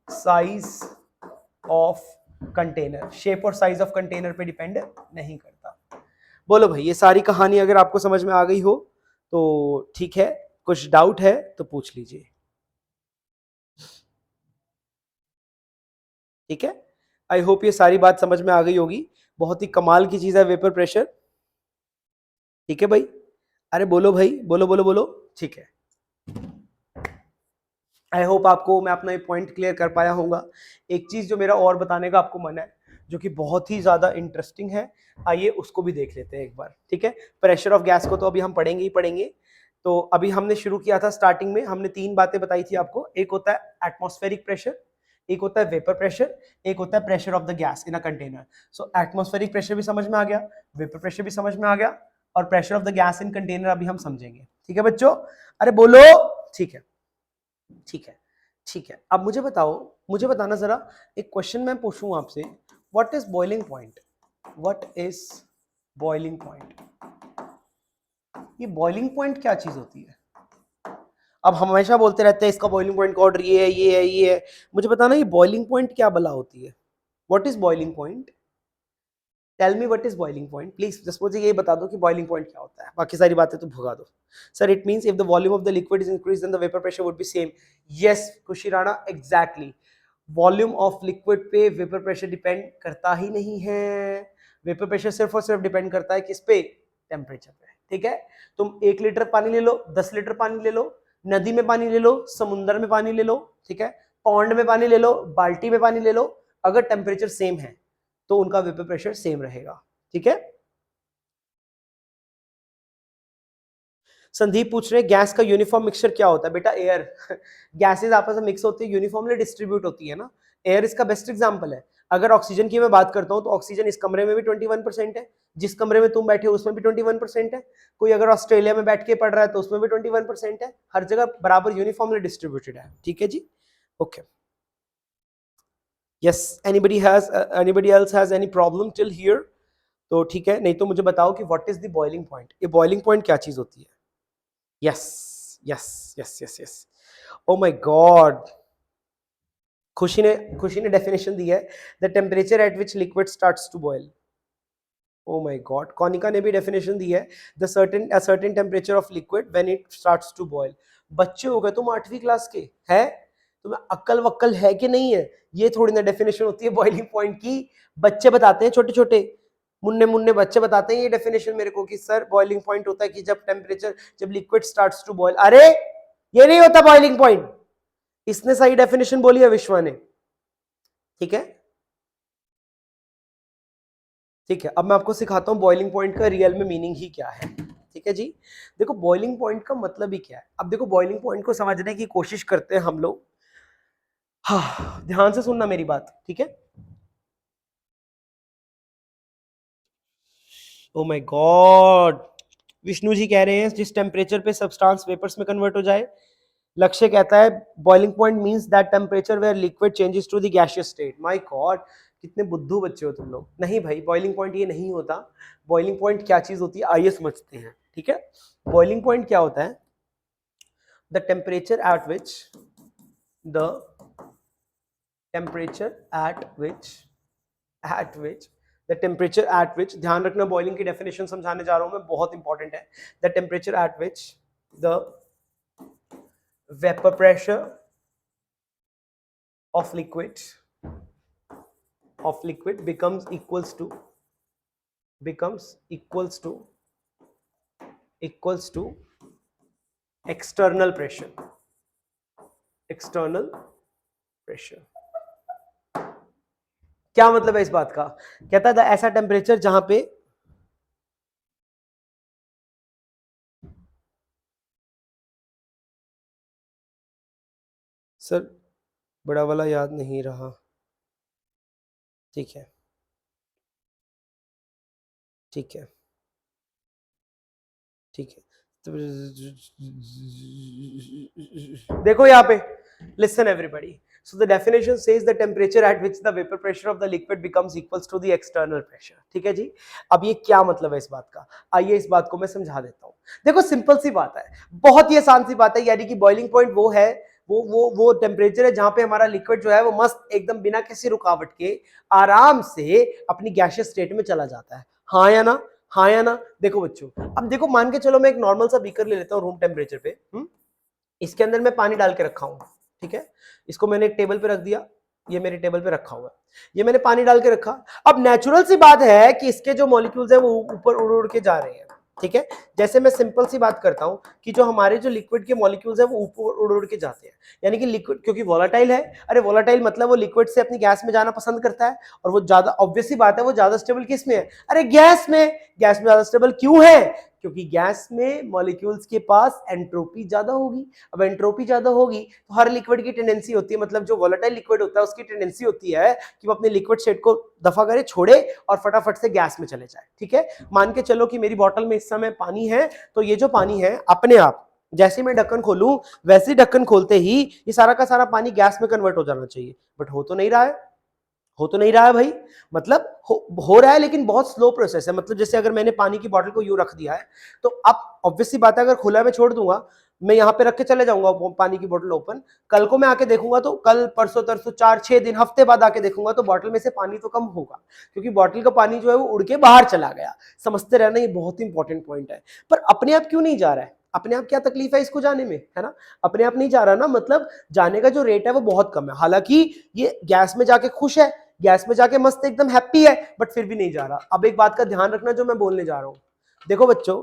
size of कंटेनर। शेप और साइज ऑफ कंटेनर पे डिपेंड नहीं करता। बोलो भाई, ये सारी कहानी अगर आपको समझ में आ गई हो तो ठीक है, कुछ डाउट है तो पूछ लीजिए, ठीक है। आई होप ये सारी बात समझ में आ गई होगी। बहुत ही कमाल की चीज है वेपर प्रेशर, ठीक है भाई। अरे बोलो भाई, बोलो बोलो बोलो, ठीक है। आई होप आपको मैं अपना ये पॉइंट क्लियर कर पाया होगा। एक चीज जो मेरा और बताने का आपको मन है, जो कि बहुत ही ज्यादा इंटरेस्टिंग है, आइए उसको भी देख लेते हैं एक बार, ठीक है। प्रेशर ऑफ गैस को तो अभी हम पढ़ेंगे ही पढ़ेंगे। तो अभी हमने शुरू किया था, स्टार्टिंग में हमने तीन बातें बताई थी आपको। एक होता है एटमॉस्फेरिक प्रेशर, एक होता है वेपर प्रेशर, एक होता है pressure of the gas in a container. So atmospheric pressure भी समझ में आ गया, वेपर प्रेशर भी समझ में आ गया, और pressure of the gas in container अभी हम समझेंगे, ठीक है बच्चों। अरे बोलो, ठीक है, ठीक है, ठीक है। अब मुझे बताओ, मुझे बताना जरा, एक क्वेश्चन मैं पूछूं आपसे, what is boiling point? What is boiling point? ये बॉइलिंग पॉइंट क्या चीज होती है? अब हम हमेशा बोलते रहते हैं इसका बॉइलिंग पॉइंट का ऑर्डर ये है, ये है, ये है। मुझे बताना ये बॉइलिंग पॉइंट क्या भला होती है? What is boiling point? Tell me what is boiling point please. Just मुझे ये बता दो कि बॉइलिंग पॉइंट क्या होता है, बाकी सारी बातें तो भुगा दो। Sir it means if the volume of the liquid is increased then the vapour pressure would be same. Yes Khushi Rana, exactly. Volume of liquid पे वेपर प्रेशर डिपेंड करता ही नहीं है। वेपर प्रेशर सिर्फ और सिर्फ डिपेंड करता है किस पे? टेम्परेचर पे, ठीक है। तुम 1 लीटर पानी ले लो, 10 लीटर पानी ले लो, नदी में पानी ले लो, समुद्र में पानी ले लो, ठीक है, पॉन्ड में पानी ले लो, बाल्टी में पानी ले लो, अगर टेम्परेचर सेम है तो उनका वेपर प्रेशर सेम रहेगा, ठीक है। संदीप पूछ रहे गैस का यूनिफॉर्म मिक्सचर क्या होता है? बेटा एयर। गैसेस आपस में मिक्स होती है, यूनिफॉर्मली डिस्ट्रीब्यूट होती है ना। एयर इसका बेस्ट एग्जांपल है। अगर ऑक्सीजन की मैं बात करता हूं तो ऑक्सीजन इस कमरे में भी 21% है, जिस कमरे में तुम बैठे हो उसमें भी 21% है, कोई अगर ऑस्ट्रेलिया में बैठ के पढ़ रहा है तो उसमें भी 21% है। हर जगह बराबर यूनिफॉर्मली डिस्ट्रीब्यूटेड है, ठीक है जी, okay. Yes, anybody else has any problem till here? तो ठीक है, नहीं तो मुझे बताओ कि what is the boiling point? ये बॉइलिंग पॉइंट क्या चीज होती है? Yes yes yes yes yes, oh my god, Khushi ने डेफिनेशन दी है, the temperature at which liquid starts to boil. Oh my god, Konika ने भी डेफिनेशन दी है, the certain temperature of liquid when it starts to boil. बच्चे हो गए तुम 8वीं क्लास के, है तुम्हें अक्ल वक्ल है कि नहीं है? ये थोड़ी ना डेफिनेशन होती है बॉइलिंग पॉइंट की। बच्चे बताते हैं, छोटे छोटे मुन्ने मुन्ने बच्चे बताते हैं ये डेफिनेशन मेरे को कि सर बॉइलिंग पॉइंट होता है कि जब लिक्विड स्टार्ट्स टू बॉयल। अरे ये नहीं होता बॉइलिंग पॉइंट। इसने सही डेफिनेशन बोली है विश्वा ने, ठीक है ठीक है। अब मैं आपको सिखाता हूं बॉइलिंग पॉइंट का रियल में मीनिंग ही क्या है, ठीक है जी। देखो बॉइलिंग पॉइंट का मतलब ही क्या है। अब देखो बॉइलिंग पॉइंट को समझने की कोशिश करते हैं हम लोग। हाँ, ध्यान से सुनना मेरी बात, ठीक है। ओ माय गॉड, विष्णु जी कह रहे हैं जिस टेम्परेचर पे सब्सटेंस वेपर्स में कन्वर्ट हो जाए। लक्ष्य कहता है boiling point means that temperature where liquid changes to the gaseous state. My god, कितने बुद्धू बच्चे हो तुम लोग। नहीं भाई, बॉइलिंग पॉइंट ये नहीं होता। बॉइलिंग पॉइंट क्या चीज होती है आइए समझते हैं, ठीक है। बॉइलिंग पॉइंट क्या होता है? The temperature at which the temperature at which the temperature at विच, ध्यान रखना बॉइलिंग की डेफिनेशन समझाने जा रहा हूं मैं, बहुत इंपॉर्टेंट है। The temperature at which the vapour pressure of liquid becomes equals to external pressure। क्या मतलब है इस बात का? कहता था ऐसा टेम्परेचर जहां पे सर बड़ा वाला याद नहीं रहा, ठीक है ठीक है ठीक है। तो देखो यहाँ पे, listen everybody, so the definition says the temperature at which the vapor pressure of the liquid becomes equals to the external pressure। ठीक है जी। अब ये क्या मतलब है इस बात का, आइए इस बात को मैं समझा देता हूँ। देखो सिंपल सी बात है, बहुत ही आसान सी बात है, यानी कि बॉइलिंग पॉइंट वो है, वो टेम्परेचर है जहां पे हमारा लिक्विड जो है वो मस्त एकदम बिना किसी रुकावट के आराम से अपनी गैसियस स्टेट में चला जाता है। हाँ या ना, हाँ या ना। देखो बच्चों, अब देखो मान के चलो मैं एक नॉर्मल सा बीकर ले लेता हूँ रूम टेम्परेचर पे, इसके अंदर मैं पानी डाल के रखा हूँ, ठीक है। इसको मैंने एक टेबल पे रख दिया, ये मेरे टेबल पे रखा हुआ है, ये मैंने पानी डाल के रखा। अब नेचुरल सी बात है कि इसके जो मॉलिक्यूल्स है वो ऊपर उड़ उड़ के जा रहे हैं, ठीक है। जैसे मैं सिंपल सी बात करता हूं कि जो हमारे जो लिक्विड के मॉलिक्यूल्स है वो ऊपर उड़ उड़ के जाते हैं, यानी कि लिक्विड क्योंकि वोलाटाइल है। अरे वोलाटाइल मतलब वो लिक्विड से अपनी गैस में जाना पसंद करता है, और वो ज्यादा ऑब्वियस सी बात है वो ज्यादा स्टेबल किस में है? अरे गैस में। गैस में ज्यादा स्टेबल क्यों है? क्योंकि गैस में मॉलिक्यूल्स के पास एंट्रोपी ज्यादा होगी। अब एंट्रोपी ज्यादा होगी तो हर लिक्विड की टेंडेंसी होती है, मतलब जो वोलेटाइल लिक्विड होता है उसकी टेंडेंसी होती है कि वो अपने लिक्विड स्टेट को दफा करे, छोड़े और फटाफट से गैस में चले जाए, ठीक है। मान के चलो कि मेरी बोतल में इस समय पानी है, तो ये जो पानी है अपने आप जैसे मैं ढक्कन खोलूं वैसे ही ढक्कन खोलते ही ये सारा का सारा पानी गैस में कन्वर्ट हो जाना चाहिए, बट हो तो नहीं रहा है। हो तो नहीं रहा है भाई, मतलब हो रहा है लेकिन बहुत स्लो प्रोसेस है। मतलब जैसे अगर मैंने पानी की बोतल को यूं रख दिया है, तो अब ऑब्वियसली बात है अगर खुला मैं छोड़ दूंगा, मैं यहाँ पे रख के चले जाऊंगा पानी की बोतल ओपन, कल को मैं आके देखूंगा तो कल परसों तरसों 4-6 दिन हफ्ते बाद आके देखूंगा तो बोतल में से पानी तो कम होगा, क्योंकि बोतल का पानी जो है वो उड़ के बाहर चला गया। समझते रहना, ये बहुत इंपॉर्टेंट पॉइंट है। पर अपने आप क्यों नहीं जा रहा है? अपने आप क्या तकलीफ है इसको जाने में, है ना? अपने आप नहीं जा रहा ना, मतलब जाने का जो रेट है वो बहुत कम है। हालांकि ये गैस में जाके खुश है, गैस में जाके मस्त एकदम हैप्पी है, बट फिर भी नहीं जा रहा। अब एक बात का ध्यान रखना जो मैं बोलने जा रहा हूं, देखो बच्चों,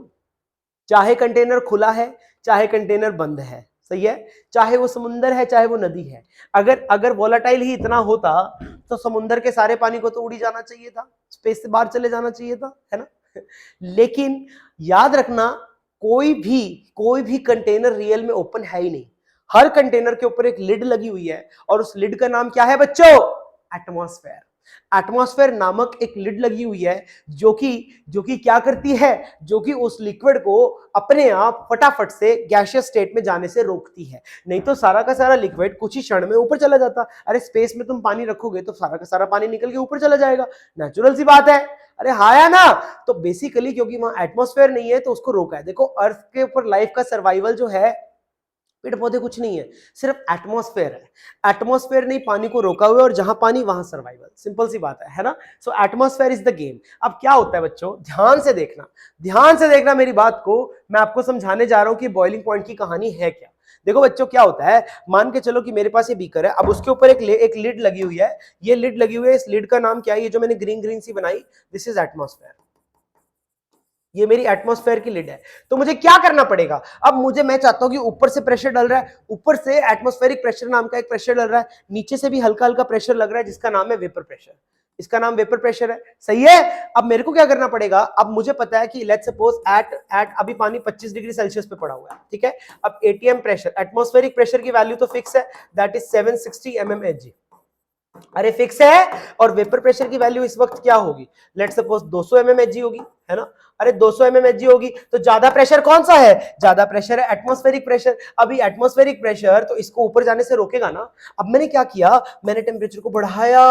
चाहे कंटेनर खुला है चाहे कंटेनर बंद है, सही है, चाहे वो समुंदर है चाहे वो नदी है, अगर अगर वोलाटाइल ही इतना होता तो समुंदर के सारे पानी को तो उड़ी जाना चाहिए था, स्पेस से बाहर चले जाना चाहिए था, है ना? लेकिन याद रखना, कोई भी कंटेनर रियल में ओपन है ही नहीं। हर कंटेनर के ऊपर एक लिड लगी हुई है, और उस लिड का नाम क्या है बच्चों? एटमॉस्फेयर। एटमॉस्फेयर नामक एक लिड लगी हुई है जो कि क्या करती है? जो कि उस लिक्विड को अपने आप फटाफट से गैसियस स्टेट में जाने से रोकती है। नहीं तो सारा का सारा लिक्विड कुछ ही क्षण में ऊपर चला जाता। अरे स्पेस में तुम पानी रखोगे तो सारा का सारा पानी निकल के ऊपर चला जाएगा, नेचुरल सी बात है। अरे हाया ना। तो बेसिकली क्योंकि वहां एटमॉस्फेयर नहीं है तो उसको रोका है। देखो अर्थ के ऊपर लाइफ का सर्वाइवल जो है पेड़ पौधे कुछ नहीं है, सिर्फ एटमॉस्फेयर है। एटमॉस्फेयर ने पानी को रोका हुआ है और जहां पानी वहां सर्वाइवल, सिंपल सी बात है ना। सो एटमॉस्फेयर इज द गेम। अब क्या होता है बच्चों, ध्यान से देखना, ध्यान से देखना मेरी बात को, मैं आपको समझाने जा रहा हूं कि बॉइलिंग पॉइंट की कहानी है क्या। देखो बच्चों क्या होता है, मान के चलो कि मेरे पास ये बीकर है, अब उसके ऊपर एक लिड लगी हुई है, ये लिड लगी हुई है, इस लिड का नाम क्या है, ये जो मैंने ग्रीन ग्रीन सी बनाई, दिस इज एटमॉस्फेयर, ये मेरी एटमॉस्फेयर की लिड है। तो मुझे क्या करना पड़ेगा, अब मैं चाहता हूं कि ऊपर से प्रेशर डल रहा है, ऊपर से एटमॉस्फेरिक प्रेशर नाम का एक प्रेशर डल रहा है, नीचे से भी हल्का हल्का प्रेशर लग रहा है जिसका नाम है वेपर प्रेशर, इसका नाम वेपर प्रेशर है, सही है। अब मेरे को क्या करना पड़ेगा, अब मुझे पता है कि लेट्स सपोज एट अभी पानी 25 डिग्री सेल्सियस पे पड़ा हुआ है, ठीक है। अब एटीएम प्रेशर, एटमॉस्फेरिक प्रेशर की वैल्यू तो फिक्स है, दैट इज 760 mmHg, अरे फिक्स है। और वेपर प्रेशर की वैल्यू इस वक्त क्या होगी, लेट्स सपोज 200 mmHg होगी, है ना। अरे 200 mmHg होगी तो ज्यादा प्रेशर कौन सा है, ज्यादा प्रेशर है एटमॉस्फेरिक प्रेशर। अभी एटमॉस्फेरिक प्रेशर तो इसको ऊपर जाने से रोकेगा ना। अब मैंने क्या किया, मैंने टेम्परेचर को बढ़ाया,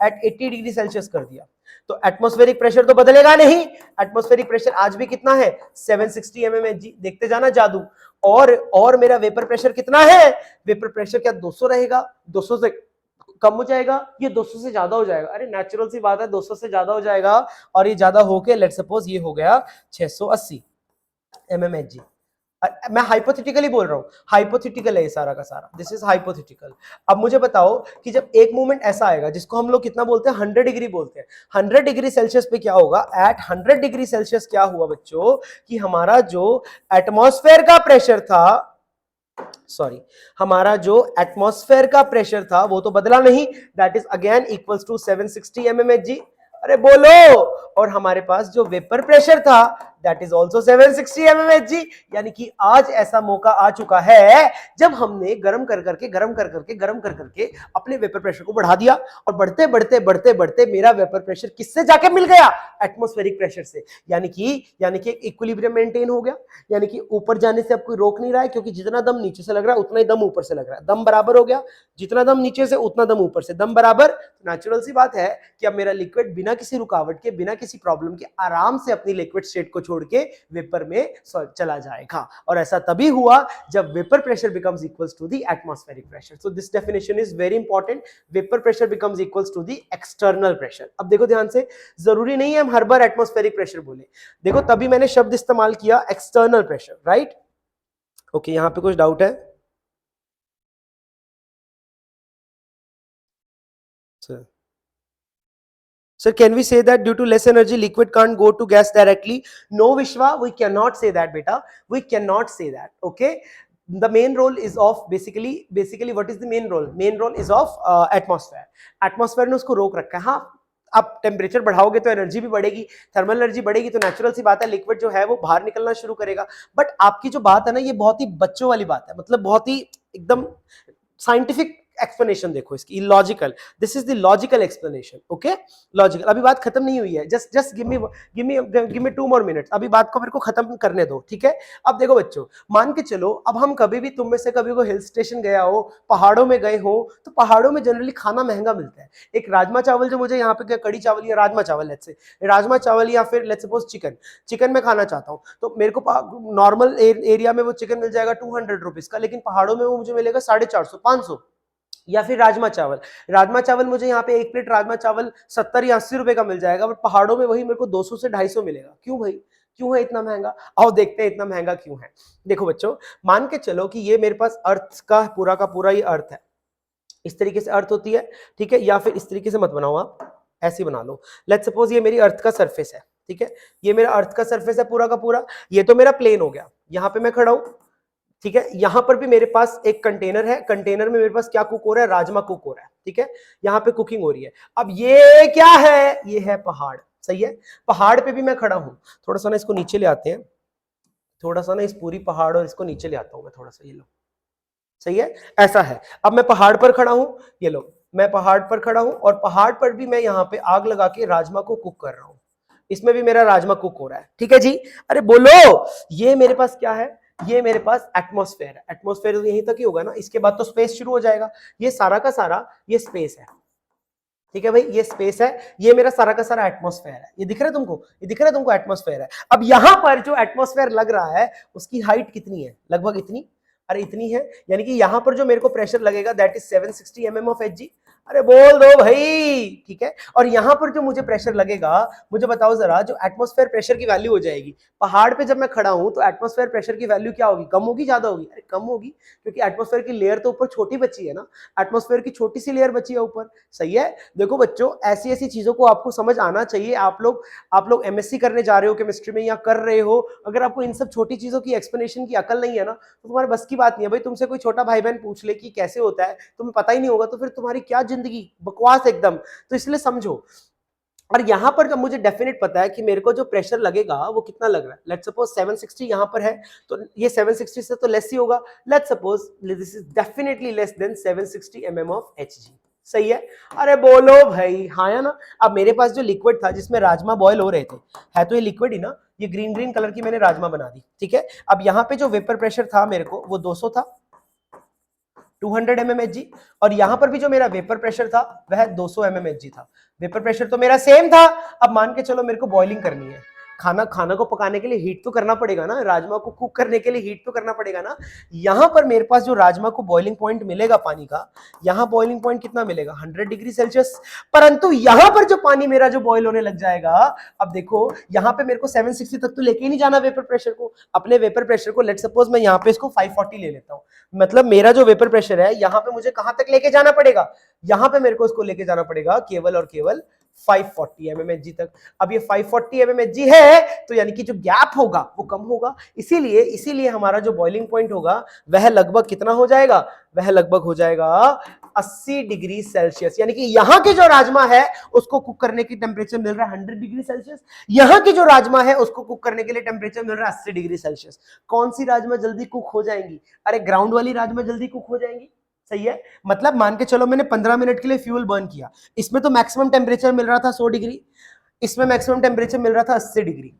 एट 80 डिग्री सेल्सियस कर दिया, तो एटमॉस्फेरिक प्रेशर तो बदलेगा नहीं, एटमॉस्फेरिक प्रेशर आज भी कितना है 760 mmHg, देखते जाना जादू। और मेरा वेपर प्रेशर कितना है, वेपर प्रेशर क्या 200 रहेगा, 200 से कम हो जाएगा, ये 200 से ज्यादा हो जाएगा, अरे नेचुरल सी बात है 200 से ज्यादा हो जाएगा, और ये ज्यादा होके लेट्स सपोज ये हो गया 680 mmHg। मैं हाइपोथेटिकली बोल रहा हूं, हाइपोथेटिकल है ये सारा का सारा, दिस इज हाइपोथेटिकल। अब मुझे बताओ कि जब एक मूवमेंट ऐसा आएगा जिसको हम लोग कितना बोलते हैं 100 डिग्री बोलते हैं, 100 डिग्री सेल्सियस पे क्या होगा, एट 100 डिग्री सेल्सियस क्या हुआ बच्चों कि हमारा जो एटमॉस्फेयर का प्रेशर था, सॉरी, हमारा जो एटमॉस्फेयर का प्रेशर था वो तो बदला नहीं, that is again equals to 760 mmHg, अरे बोलो। और हमारे पास जो वेपर प्रेशर था दैट इज ऑल्सो 760 mmHg, यानी कि आज ऐसा मौका आ चुका है जब हमने गर्म कर करके अपने वेपर प्रेशर को बढ़ा दिया, और बढ़ते बढ़ते मेरा वेपर प्रेशर किससे जाके मिल गया, एटमॉस्फेरिक प्रेशर से, यानी कि इक्विलिब्रियम मेंटेन हो गया, यानी कि ऊपर जाने से अब कोई रोक नहीं रहा है, क्योंकि जितना दम नीचे से लग रहा है उतना ही दम ऊपर से लग रहा है, दम बराबर हो गया, जितना दम नीचे से उतना दम ऊपर से, दम बराबर। नेचुरल सी बात है कि अब मेरा लिक्विड बिना किसी रुकावट के, बिना किसी प्रॉब्लम के आराम से अपनी लिक्विड स्टेट को छोड़ के वेपर में चला जाएगा, और ऐसा तभी हुआ जब vapour pressure becomes equals to the atmospheric pressure. So this definition is very important, vapour pressure becomes equals to the external pressure. अब देखो ध्यान से, जरूरी नहीं है हम हर बार एटमॉस्फेरिक प्रेशर बोले, देखो तभी मैंने शब्द इस्तेमाल किया एक्सटर्नल प्रेशर, राइट। ओके, यहां पे कुछ डाउट है sir? Sir, can we say that due to less energy, liquid can't go to gas directly? No, Vishwa, we cannot say that, beta. We cannot say that. Okay. The main role is of basically what is the main role? Main role is of atmosphere. Atmosphere ने उसको रोक रखा है। हाँ, आप टेम्परेचर बढ़ाओगे तो एनर्जी भी बढ़ेगी, थर्मल एनर्जी बढ़ेगी, तो नेचुरल सी बात है लिक्विड जो है वो बाहर निकलना शुरू करेगा। बट आपकी जो बात है ना, ये बहुत ही बच्चों वाली बात है, मतलब बहुत ही एकदम साइंटिफिक एक्सप्लेनेशन देखो इसकी, logical, this is the logical explanation. Okay, logical. अभी बात खत्म नहीं हुई है, just give me 2 more minutes, अभी बात को मेरे को खत्म करने दो, ठीक है। अब देखो बच्चों, मान के चलो, अब हम कभी भी, तुम में से कभी को हिल स्टेशन गया हो, पहाड़ों में गए हो, तो पहाड़ों में जनरली खाना महंगा मिलता है। एक राजमा चावल जो मुझे यहाँ पे, कड़ी चावल या राजमा चावल, लेट्स से राजमा चावल, या फिर लेट्स सपोज चिकन में खाना चाहता हूँ, तो मेरे को नॉर्मल एरिया में वो चिकन मिल जाएगा 200 रुपीज का, लेकिन पहाड़ों में वो मुझे मिलेगा 450 500। या फिर राजमा चावल मुझे यहाँ पे एक प्लेट राजमा चावल 70 या 80 रुपए का मिल जाएगा, बट पहाड़ों में वही मेरे को 200 से 250 मिलेगा। क्यों भाई, क्यों है इतना महंगा? आओ देखते हैं इतना महंगा क्यों है। देखो बच्चों, मान के चलो कि ये मेरे पास अर्थ का पूरा ये अर्थ है, इस तरीके से अर्थ होती है, ठीक है, या फिर इस तरीके से मत बनाओ, आप ऐसे बना लो। लेट्स सपोज ये मेरी अर्थ का सरफेस है, ठीक है, ये मेरा अर्थ का सरफेस है पूरा का पूरा, ये तो मेरा प्लेन हो गया, यहाँ पे मैं खड़ा हूं, ठीक है। यहां पर भी मेरे पास एक कंटेनर है, कंटेनर में मेरे पास क्या कुक हो रहा है, राजमा कुक हो रहा है, ठीक है, यहां पे कुकिंग हो रही है। अब ये क्या है, ये है पहाड़, सही है। पहाड़ पे भी मैं खड़ा हूं, थोड़ा सा ना इसको नीचे ले आते हैं, थोड़ा सा ना इस पूरी पहाड़ और इसको नीचे ले आता हूं मैं थोड़ा सा, ये लो, सही है, ऐसा है। अब मैं पहाड़ पर खड़ा हूं, ये लो, मैं पहाड़ पर खड़ा हूं, और पहाड़ पर भी मैं यहाँ पे आग लगा के राजमा को कुक कर रहा हूं, इसमें भी मेरा राजमा कुक हो रहा है, ठीक है जी। अरे बोलो, ये मेरे पास क्या है, ये मेरे पास एटमॉस्फेयर है। एटमॉस्फेयर यहीं तक ही होगा ना, इसके बाद तो स्पेस शुरू हो जाएगा। ये सारा का सारा ये स्पेस है, ठीक है भाई, ये स्पेस है, ये मेरा सारा का सारा एटमॉस्फेयर है। ये दिख रहा है तुमको, ये दिख रहा है तुमको एटमॉस्फेयर है। अब यहां पर जो एटमॉस्फेयर लग रहा है उसकी हाइट कितनी है, लगभग इतनी, अरे इतनी है, यानी कि यहां पर जो मेरे को प्रेशर लगेगा that is 760 mm of Hg। अरे बोल दो भाई, ठीक है। और यहां पर जो मुझे प्रेशर लगेगा, मुझे बताओ जरा, जो एटमॉस्फेयर प्रेशर की वैल्यू हो जाएगी, पहाड़ पे जब मैं खड़ा हूं तो एटमॉस्फेयर प्रेशर की वैल्यू क्या होगी, कम होगी ज्यादा होगी? अरे कम होगी, क्योंकि एटमॉस्फेयर की लेयर तो ऊपर छोटी बची है ना, एटमॉस्फेयर की छोटी सी लेयर बची है ऊपर। सही है। देखो बच्चों, ऐसी ऐसी चीजों को आपको समझ आना चाहिए। आप लोग एमएससी करने जा रहे हो केमिस्ट्री में या कर रहे हो, अगर आपको इन सब छोटी चीजों की एक्सप्लेनेशन की अकल नहीं है ना, तो तुम्हारे बस की बात नहीं है भाई। तुमसे कोई छोटा भाई बहन पूछ ले कि कैसे होता है, तुम्हें पता ही नहीं होगा, तो फिर तुम्हारी क्या जिंदगी, बकवास एकदम। तो इसलिए समझो। और यहां पर जब मुझे डेफिनेट पता है कि मेरे को जो प्रेशर लगेगा वो कितना लग रहा है, लेट्स सपोज 760 यहां पर है, तो ये 760 से तो लेस ही होगा। Let's suppose this is definitely less than 760 mm of Hg। सही है। अरे बोलो भाई, हाँ या ना। अब मेरे पास जो लिक्विड था जिसमें राजमा बॉयल हो रहे थे, है तो ये लिक्विड ही ना, ये ग्रीन ग्रीन कलर की मैंने राजमा बना दी, ठीक है। अब यहाँ पे जो वेपर प्रेशर था मेरे को वो 200 था, 200 mmHg। और यहां पर भी जो मेरा वेपर प्रेशर था वह 200 mmHg था। वेपर प्रेशर तो मेरा सेम था। अब मान के चलो मेरे को बॉइलिंग करनी है, खाना खाना को पकाने के लिए हीट तो करना पड़ेगा ना, राजमा को कुक करने के लिए हीट तो करना पड़ेगा ना। यहां पर मेरे पास जो राजमा को बॉइलिंग पॉइंट मिलेगा पानी का, यहां बॉइलिंग पॉइंट कितना मिलेगा, 100 डिग्री सेल्सियस। परंतु यहां पर जो पानी मेरा जो बॉयल होने लग जाएगा, अब देखो यहां पे मेरे को 760 तक तो लेके ही नहीं जाना वेपर प्रेशर को। अपने वेपर प्रेशर को लेट सपोज मैं यहां पे इसको 540 ले लेता हूं, मतलब मेरा जो वेपर प्रेशर है यहां पे मुझे कहां तक लेके जाना पड़ेगा, यहां पे मेरे को इसको लेके जाना पड़ेगा केवल और केवल 540 mmHg तक। अब ये 540 mmHg है, तो यानी कि जो गैप होगा वो कम होगा। इसीलिए इसीलिए हमारा जो बॉइलिंग पॉइंट होगा वह लगभग कितना हो जाएगा, वह लगभग हो जाएगा 80 डिग्री सेल्सियस। यानी कि यहां के जो राजमा है उसको कुक करने की टेम्परेचर मिल रहा है 100 डिग्री सेल्सियस, यहां की जो राजमा है उसको कुक करने के लिए टेम्परेचर मिल रहा है 80 डिग्री सेल्सियस। कौन सी राजमा जल्दी कुक हो जाएंगी? अरे ग्राउंड वाली राजमा जल्दी कुक हो जाएंगी। सही है। मतलब मान के चलो मैंने 15 मिनट के लिए फ्यूल बर्न किया, इसमें तो मैक्सिमम टेम्परेचर मिल रहा था 100 डिग्री, इसमें मैक्सिमम टेम्परेचर मिल रहा था 80 डिग्री,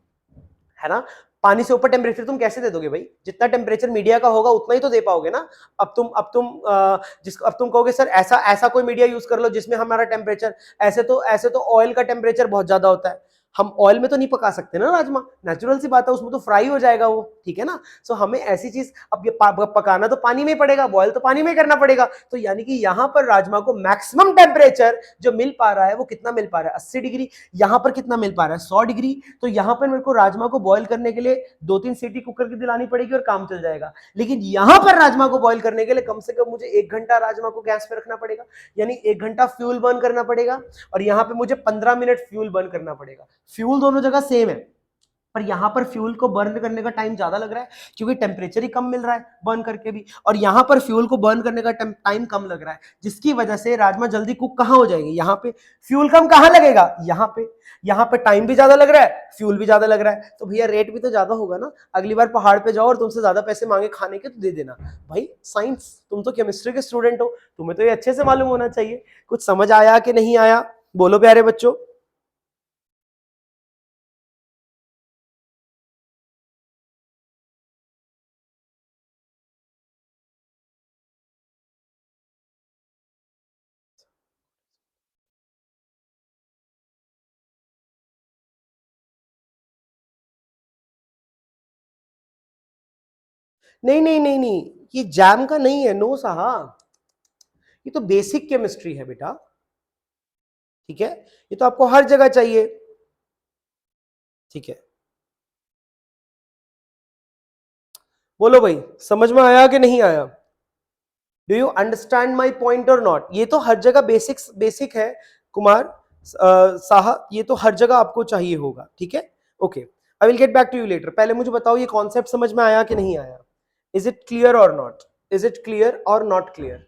है ना। पानी से ऊपर टेम्परेचर तुम कैसे दे दोगे भाई, जितना टेम्परेचर मीडिया का होगा उतना ही तो दे पाओगे ना। अब तुम कहोगे सर ऐसा ऐसा कोई मीडिया यूज कर लो जिसमें हमारा टेम्परेचर, ऐसे तो ऑयल का टेम्परेचर बहुत ज्यादा होता है, हम ऑयल में तो नहीं पका सकते ना राजमा, नेचुरल सी बात है, उसमें तो फ्राई हो जाएगा वो, ठीक है ना। सो हमें ऐसी चीज, अब ये पकाना तो पानी में ही पड़ेगा, बॉयल तो पानी में ही करना पड़ेगा। तो यानी कि यहां पर राजमा को मैक्सिमम टेम्परेचर जो मिल पा रहा है वो कितना मिल पा रहा है, 80 डिग्री। यहां पर कितना मिल पा रहा है, 100 डिग्री। तो यहां पर मेरे को राजमा को बॉयल करने के लिए 2-3 सीटी कुकर की दिलानी पड़ेगी और काम चल जाएगा। लेकिन यहां पर राजमा को बॉयल करने के लिए कम से कम मुझे 1 घंटा राजमा को गैस पे रखना पड़ेगा, यानी 1 घंटा फ्यूल बर्न करना पड़ेगा। और यहां पे मुझे 15 मिनट फ्यूल बर्न करना पड़ेगा। फ्यूल दोनों जगह सेम है, पर यहां पर फ्यूल को बर्न करने का टाइम ज्यादा लग रहा है क्योंकि टेम्परेचर ही कम मिल रहा है बर्न करके भी, और यहां पर फ्यूल को बर्न करने का टाइम कम लग रहा है, जिसकी वजह से राजमा जल्दी कुक कहां हो जाएंगे, यहां पे। फ्यूल कम कहां लगेगा, यहां पे टाइम भी ज्यादा लग रहा है, फ्यूल भी ज्यादा लग रहा है, तो भैया रेट भी तो ज्यादा होगा ना। अगली बार पहाड़ पे जाओ और तुमसे ज्यादा पैसे मांगे खाने के तो दे देना भाई। साइंस, तुम तो केमिस्ट्री के स्टूडेंट हो, तुम्हें तो ये अच्छे से मालूम होना चाहिए। कुछ समझ आया कि नहीं आया, बोलो प्यारे बच्चों। नहीं नहीं नहीं नहीं, ये जैम का नहीं है, नो साहब, ये तो बेसिक केमिस्ट्री है बेटा, ठीक है। ये तो आपको हर जगह चाहिए, ठीक है। बोलो भाई, समझ में आया कि नहीं आया? Do you understand my point और नॉट? ये तो हर जगह बेसिक्स बेसिक है कुमार साहब, ये तो हर जगह आपको चाहिए होगा, ठीक है। Okay, I will get back to you later. पहले मुझे बताओ ये कॉन्सेप्ट समझ में आया कि नहीं आया? Is it clear or not? Is it clear or not clear?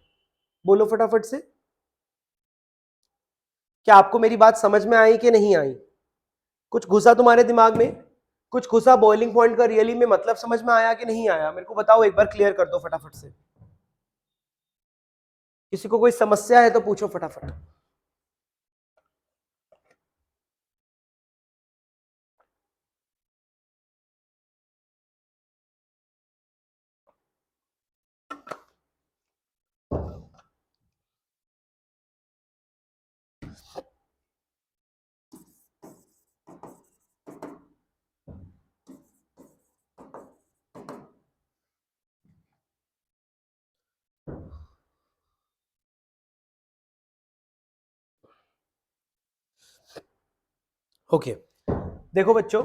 बोलो फटाफट से। क्या आपको मेरी बात समझ में आई कि नहीं आई? कुछ घुसा तुम्हारे दिमाग में? कुछ घुसा बॉइलिंग पॉइंट का रियली में मतलब समझ में आया कि नहीं आया? मेरे को बताओ, एक बार क्लियर कर दो फटाफट से। किसी को कोई समस्या है तो पूछो फटाफट। ओके देखो बच्चों,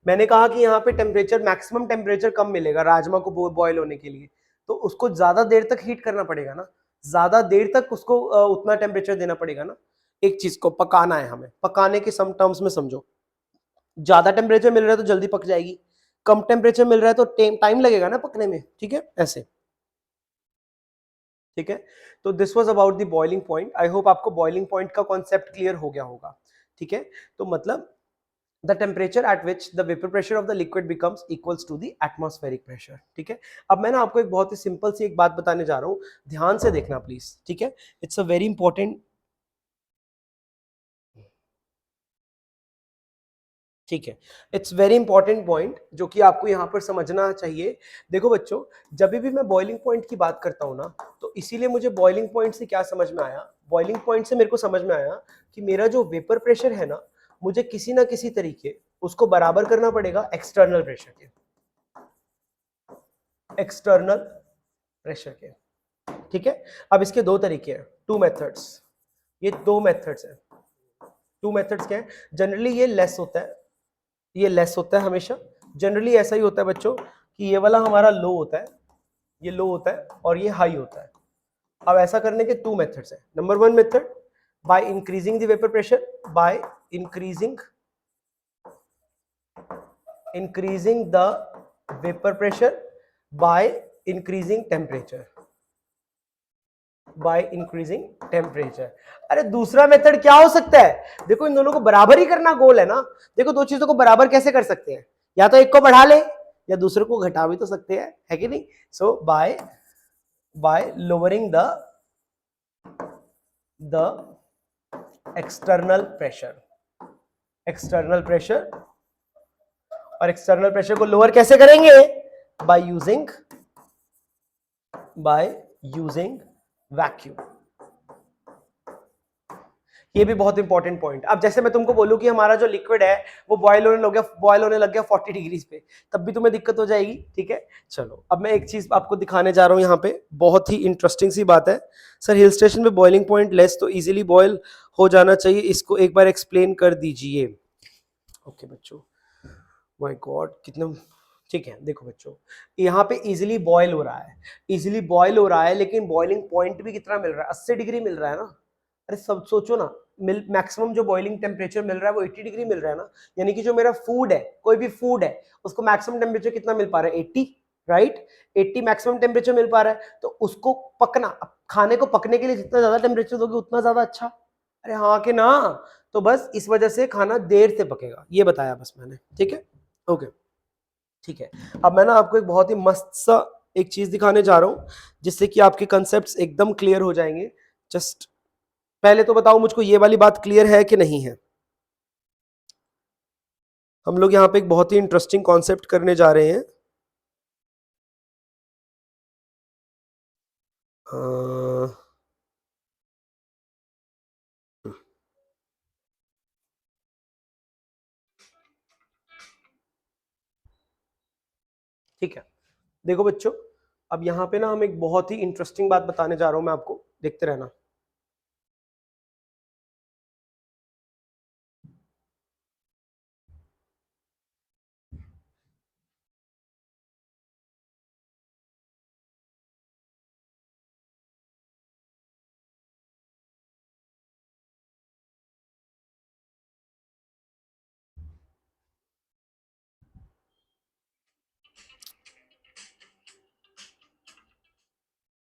मैंने कहा कि यहाँ पे टेम्परेचर, मैक्सिमम टेम्परेचर कम मिलेगा राजमा को बॉयल होने के लिए, तो उसको ज्यादा देर तक हीट करना पड़ेगा ना, ज्यादा देर तक उसको उतना टेम्परेचर देना पड़ेगा ना। एक चीज को पकाना है हमें, पकाने के सम टर्म्स में समझो, ज्यादा टेम्परेचर मिल रहा है तो जल्दी पक जाएगी, कम टेम्परेचर मिल रहा है तो टाइम लगेगा ना पकने में, ठीक है ऐसे, ठीक है। तो this was about the boiling point, I hope आपको बॉइलिंग पॉइंट का कॉन्सेप्ट क्लियर हो गया होगा, ठीक है। तो मतलब the temperature at which the vapor pressure of the liquid becomes equals to the atmospheric pressure, ठीक है। अब मैं ना आपको एक बहुत ही सिंपल सी एक बात बताने जा रहा हूं, ध्यान से देखना प्लीज, ठीक है। इट्स अ वेरी इंपॉर्टेंट, ठीक है, इट्स वेरी इंपॉर्टेंट पॉइंट जो कि आपको यहां पर समझना चाहिए। देखो बच्चों, जब भी मैं बॉइलिंग पॉइंट की बात करता हूं ना, तो इसीलिए मुझे बॉइलिंग पॉइंट से क्या समझ में आया, बॉइलिंग पॉइंट से मेरे को समझ में आया कि मेरा जो वेपर प्रेशर है ना, मुझे किसी ना किसी तरीके उसको बराबर करना पड़ेगा एक्सटर्नल प्रेशर के, एक्सटर्नल प्रेशर के, ठीक है। अब इसके दो तरीके हैं, टू मेथड्स, ये दो मेथड्स हैं। टू मेथड्स क्या है, जनरली ये लेस होता है, ये लेस होता है हमेशा, जनरली ऐसा ही होता है बच्चों कि ये वाला हमारा लो होता है, ये लो होता है और ये हाई होता है। अब ऐसा करने के टू मेथड्स है। Number one method, by increasing the vapour pressure, by increasing the vapour pressure by increasing temperature, by increasing temperature. अरे दूसरा मेथड क्या हो सकता है, देखो इन दोनों को बराबर ही करना गोल है ना, देखो दो चीजों को बराबर कैसे कर सकते हैं, या तो एक को बढ़ा ले या दूसरे को घटा भी तो सकते हैं, है कि नहीं। So by lowering the external pressure, external pressure, और एक्सटर्नल प्रेशर को लोअर कैसे करेंगे, बाय यूजिंग वैक्यूम। ये भी बहुत इंपॉर्टेंट पॉइंट। अब जैसे मैं तुमको बोलूं कि हमारा जो लिक्विड है वो बॉयल होने लग गया 40 डिग्रीज पे, तब भी तुम्हें दिक्कत हो जाएगी, ठीक है। चलो अब मैं एक चीज आपको दिखाने जा रहा हूं, यहाँ पे बहुत ही इंटरेस्टिंग सी बात है। सर हिल स्टेशन पे बॉइलिंग पॉइंट लेस तो इजीली बॉयल हो जाना चाहिए, इसको एक बार एक्सप्लेन कर दीजिए। ओके बच्चों, माय गॉड कितना, ठीक है। देखो बच्चों, यहाँ पे इजीली बॉयल हो रहा है, इजीली बॉयल हो रहा है, लेकिन बॉइलिंग पॉइंट भी कितना मिल रहा है, 80 डिग्री मिल रहा है ना। अरे सब सोचो ना, मैक्सिमम जो बॉइलिंग टेम्परेचर मिल रहा है वो 80 डिग्री मिल रहा है ना, यानी कि जो मेरा फूड है, कोई भी फूड है, उसको मैक्सिमम टेम्परेचर कितना मिल पा रहा है, 80, राइट। 80 मैक्सिमम टेम्परेचर मिल पा रहा है, तो उसको पकना, खाने को पकने के लिए जितना ज्यादा टेम्परेचर दोगे उतना ज्यादा अच्छा। अरे हाँ कि ना, तो बस इस वजह से खाना देर से पकेगा, ये बताया बस मैंने, ठीक है। ओके ठीक है। अब मैं ना आपको एक बहुत ही मस्त सा एक चीज दिखाने जा रहा हूं, जिससे कि आपके कंसेप्ट्स एकदम क्लियर हो जाएंगे। जस्ट पहले तो बताओ मुझको, ये वाली बात क्लियर है कि नहीं है। हम लोग यहाँ पे एक बहुत ही इंटरेस्टिंग कॉन्सेप्ट करने जा रहे हैं। ठीक है, देखो बच्चों, अब यहाँ पे ना हम एक बहुत ही इंटरेस्टिंग बात बताने जा रहा हूं मैं आपको, देखते रहना।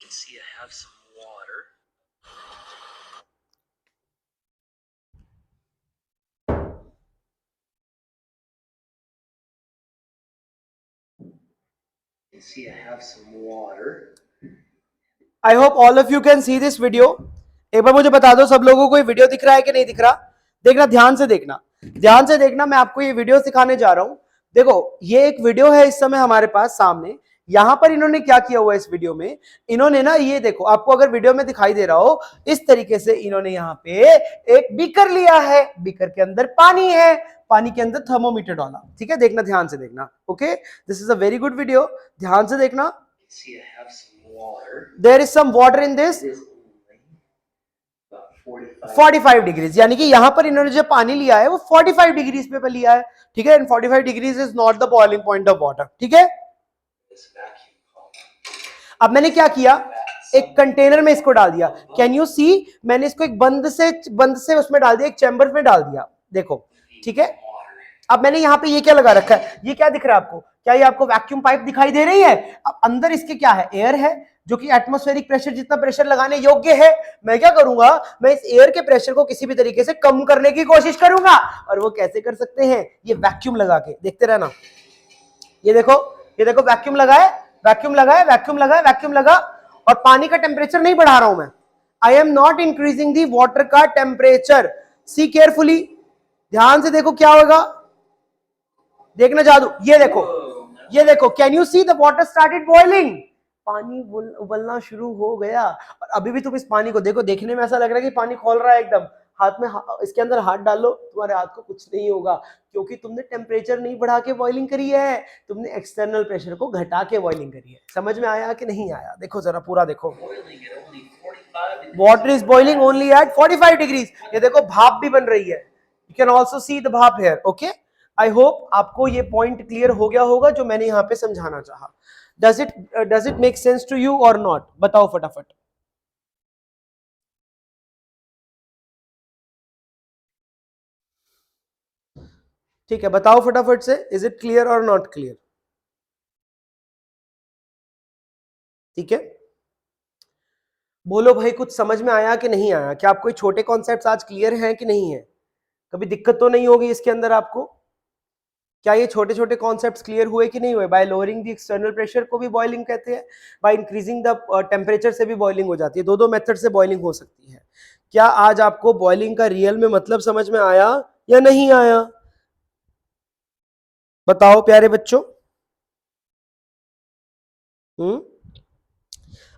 See, I have some water. See, I have some water. I hope all of you can see this video. एक बार मुझे बता दो सब लोगों को ये वीडियो दिख रहा है कि नहीं दिख रहा। देखना, ध्यान से देखना, ध्यान से देखना, मैं आपको ये वीडियो सिखाने जा रहा हूं। देखो ये एक वीडियो है इस समय हमारे पास सामने, यहां पर इन्होंने क्या किया हुआ है इस वीडियो में, इन्होंने ना ये देखो, आपको अगर वीडियो में दिखाई दे रहा हो, इस तरीके से इन्होंने यहाँ पे एक बीकर लिया है, बीकर के अंदर पानी है, पानी के अंदर थर्मोमीटर डाला, ठीक है। देखना, ध्यान से देखना, okay, this is a very good video, ध्यान से देखना। See, I have some water. There is some water in this. 45 degrees, यानी कि यहां पर इन्होंने जो पानी लिया है वो 45 डिग्रीज पे लिया है, ठीक है। And 45 degrees is not the boiling point of water, ठीक है। अब मैंने क्या किया, एक कंटेनर में इसको डाल दिया। कैन यू सी, मैंने इसको एक बंद से उसमें डाल दिया, एक चैम्बर में डाल दिया, देखो, ठीक है। अब मैंने यहाँ पे ये क्या लगा रखा है, ये क्या दिख रहा है आपको, क्या ये आपको वैक्यूम पाइप दिखाई दे रही है। अब अंदर इसके क्या है, एयर है, जो कि एटमॉस्फेरिक प्रेशर जितना प्रेशर लगाने योग्य है। मैं क्या करूंगा, मैं इस एयर के प्रेशर को किसी भी तरीके से कम करने की कोशिश करूंगा, और वो कैसे कर सकते हैं, ये वैक्यूम लगा के, देखते रहना। ये देखो, ये देखो, वैक्यूम लगा है, वैक्यूम लगा है, वैक्यूम लगा है, वैक्यूम लगा, और पानी का टेम्परेचर नहीं बढ़ा रहा हूं मैं। I am not increasing the water का टेम्परेचर। सी केयरफुली, ध्यान से देखो क्या होगा, देखना जादू, ये देखो, ये देखो, can you see the water started boiling, पानी उबलना शुरू हो गया। और अभी भी तुम इस पानी को देखो, देखने में ऐसा लग रहा है कि पानी खोल रहा है एकदम, हाथ में इसके अंदर हाथ डालो, तुम्हारे हाथ को कुछ नहीं होगा, क्योंकि तुमने टेम्परेचर नहीं बढ़ा के बॉइलिंग करी है, तुमने एक्सटर्नल प्रेशर को घटा के बॉइलिंग करी है। समझ में आया कि नहीं आया, देखो जरा पूरा देखो। Water is boiling only at 45 degrees, ये देखो भाप भी बन रही है, you can also see the bhaap here, okay. I hope आपको ये पॉइंट क्लियर हो गया होगा जो मैंने यहां पे समझाना चाहा। Does it make sense to you or not, बताओ फटाफट। ठीक है, बताओ फटाफट से, is it clear or not clear. ठीक है, बोलो भाई, कुछ समझ में आया कि नहीं आया, क्या आपको छोटे कॉन्सेप्ट्स आज क्लियर हैं कि नहीं है, कभी दिक्कत तो नहीं होगी इसके अंदर आपको। क्या ये छोटे छोटे कॉन्सेप्ट्स क्लियर हुए कि नहीं हुए। Bye lowering the external pressure को भी बॉइलिंग कहते हैं, बाय इंक्रीजिंग द टेम्परेचर से भी बॉइलिंग हो जाती है, दो दो मेथड से बॉइलिंग हो सकती है। क्या आज आपको बॉइलिंग का रियल में मतलब समझ में आया या नहीं आया, बताओ प्यारे बच्चों।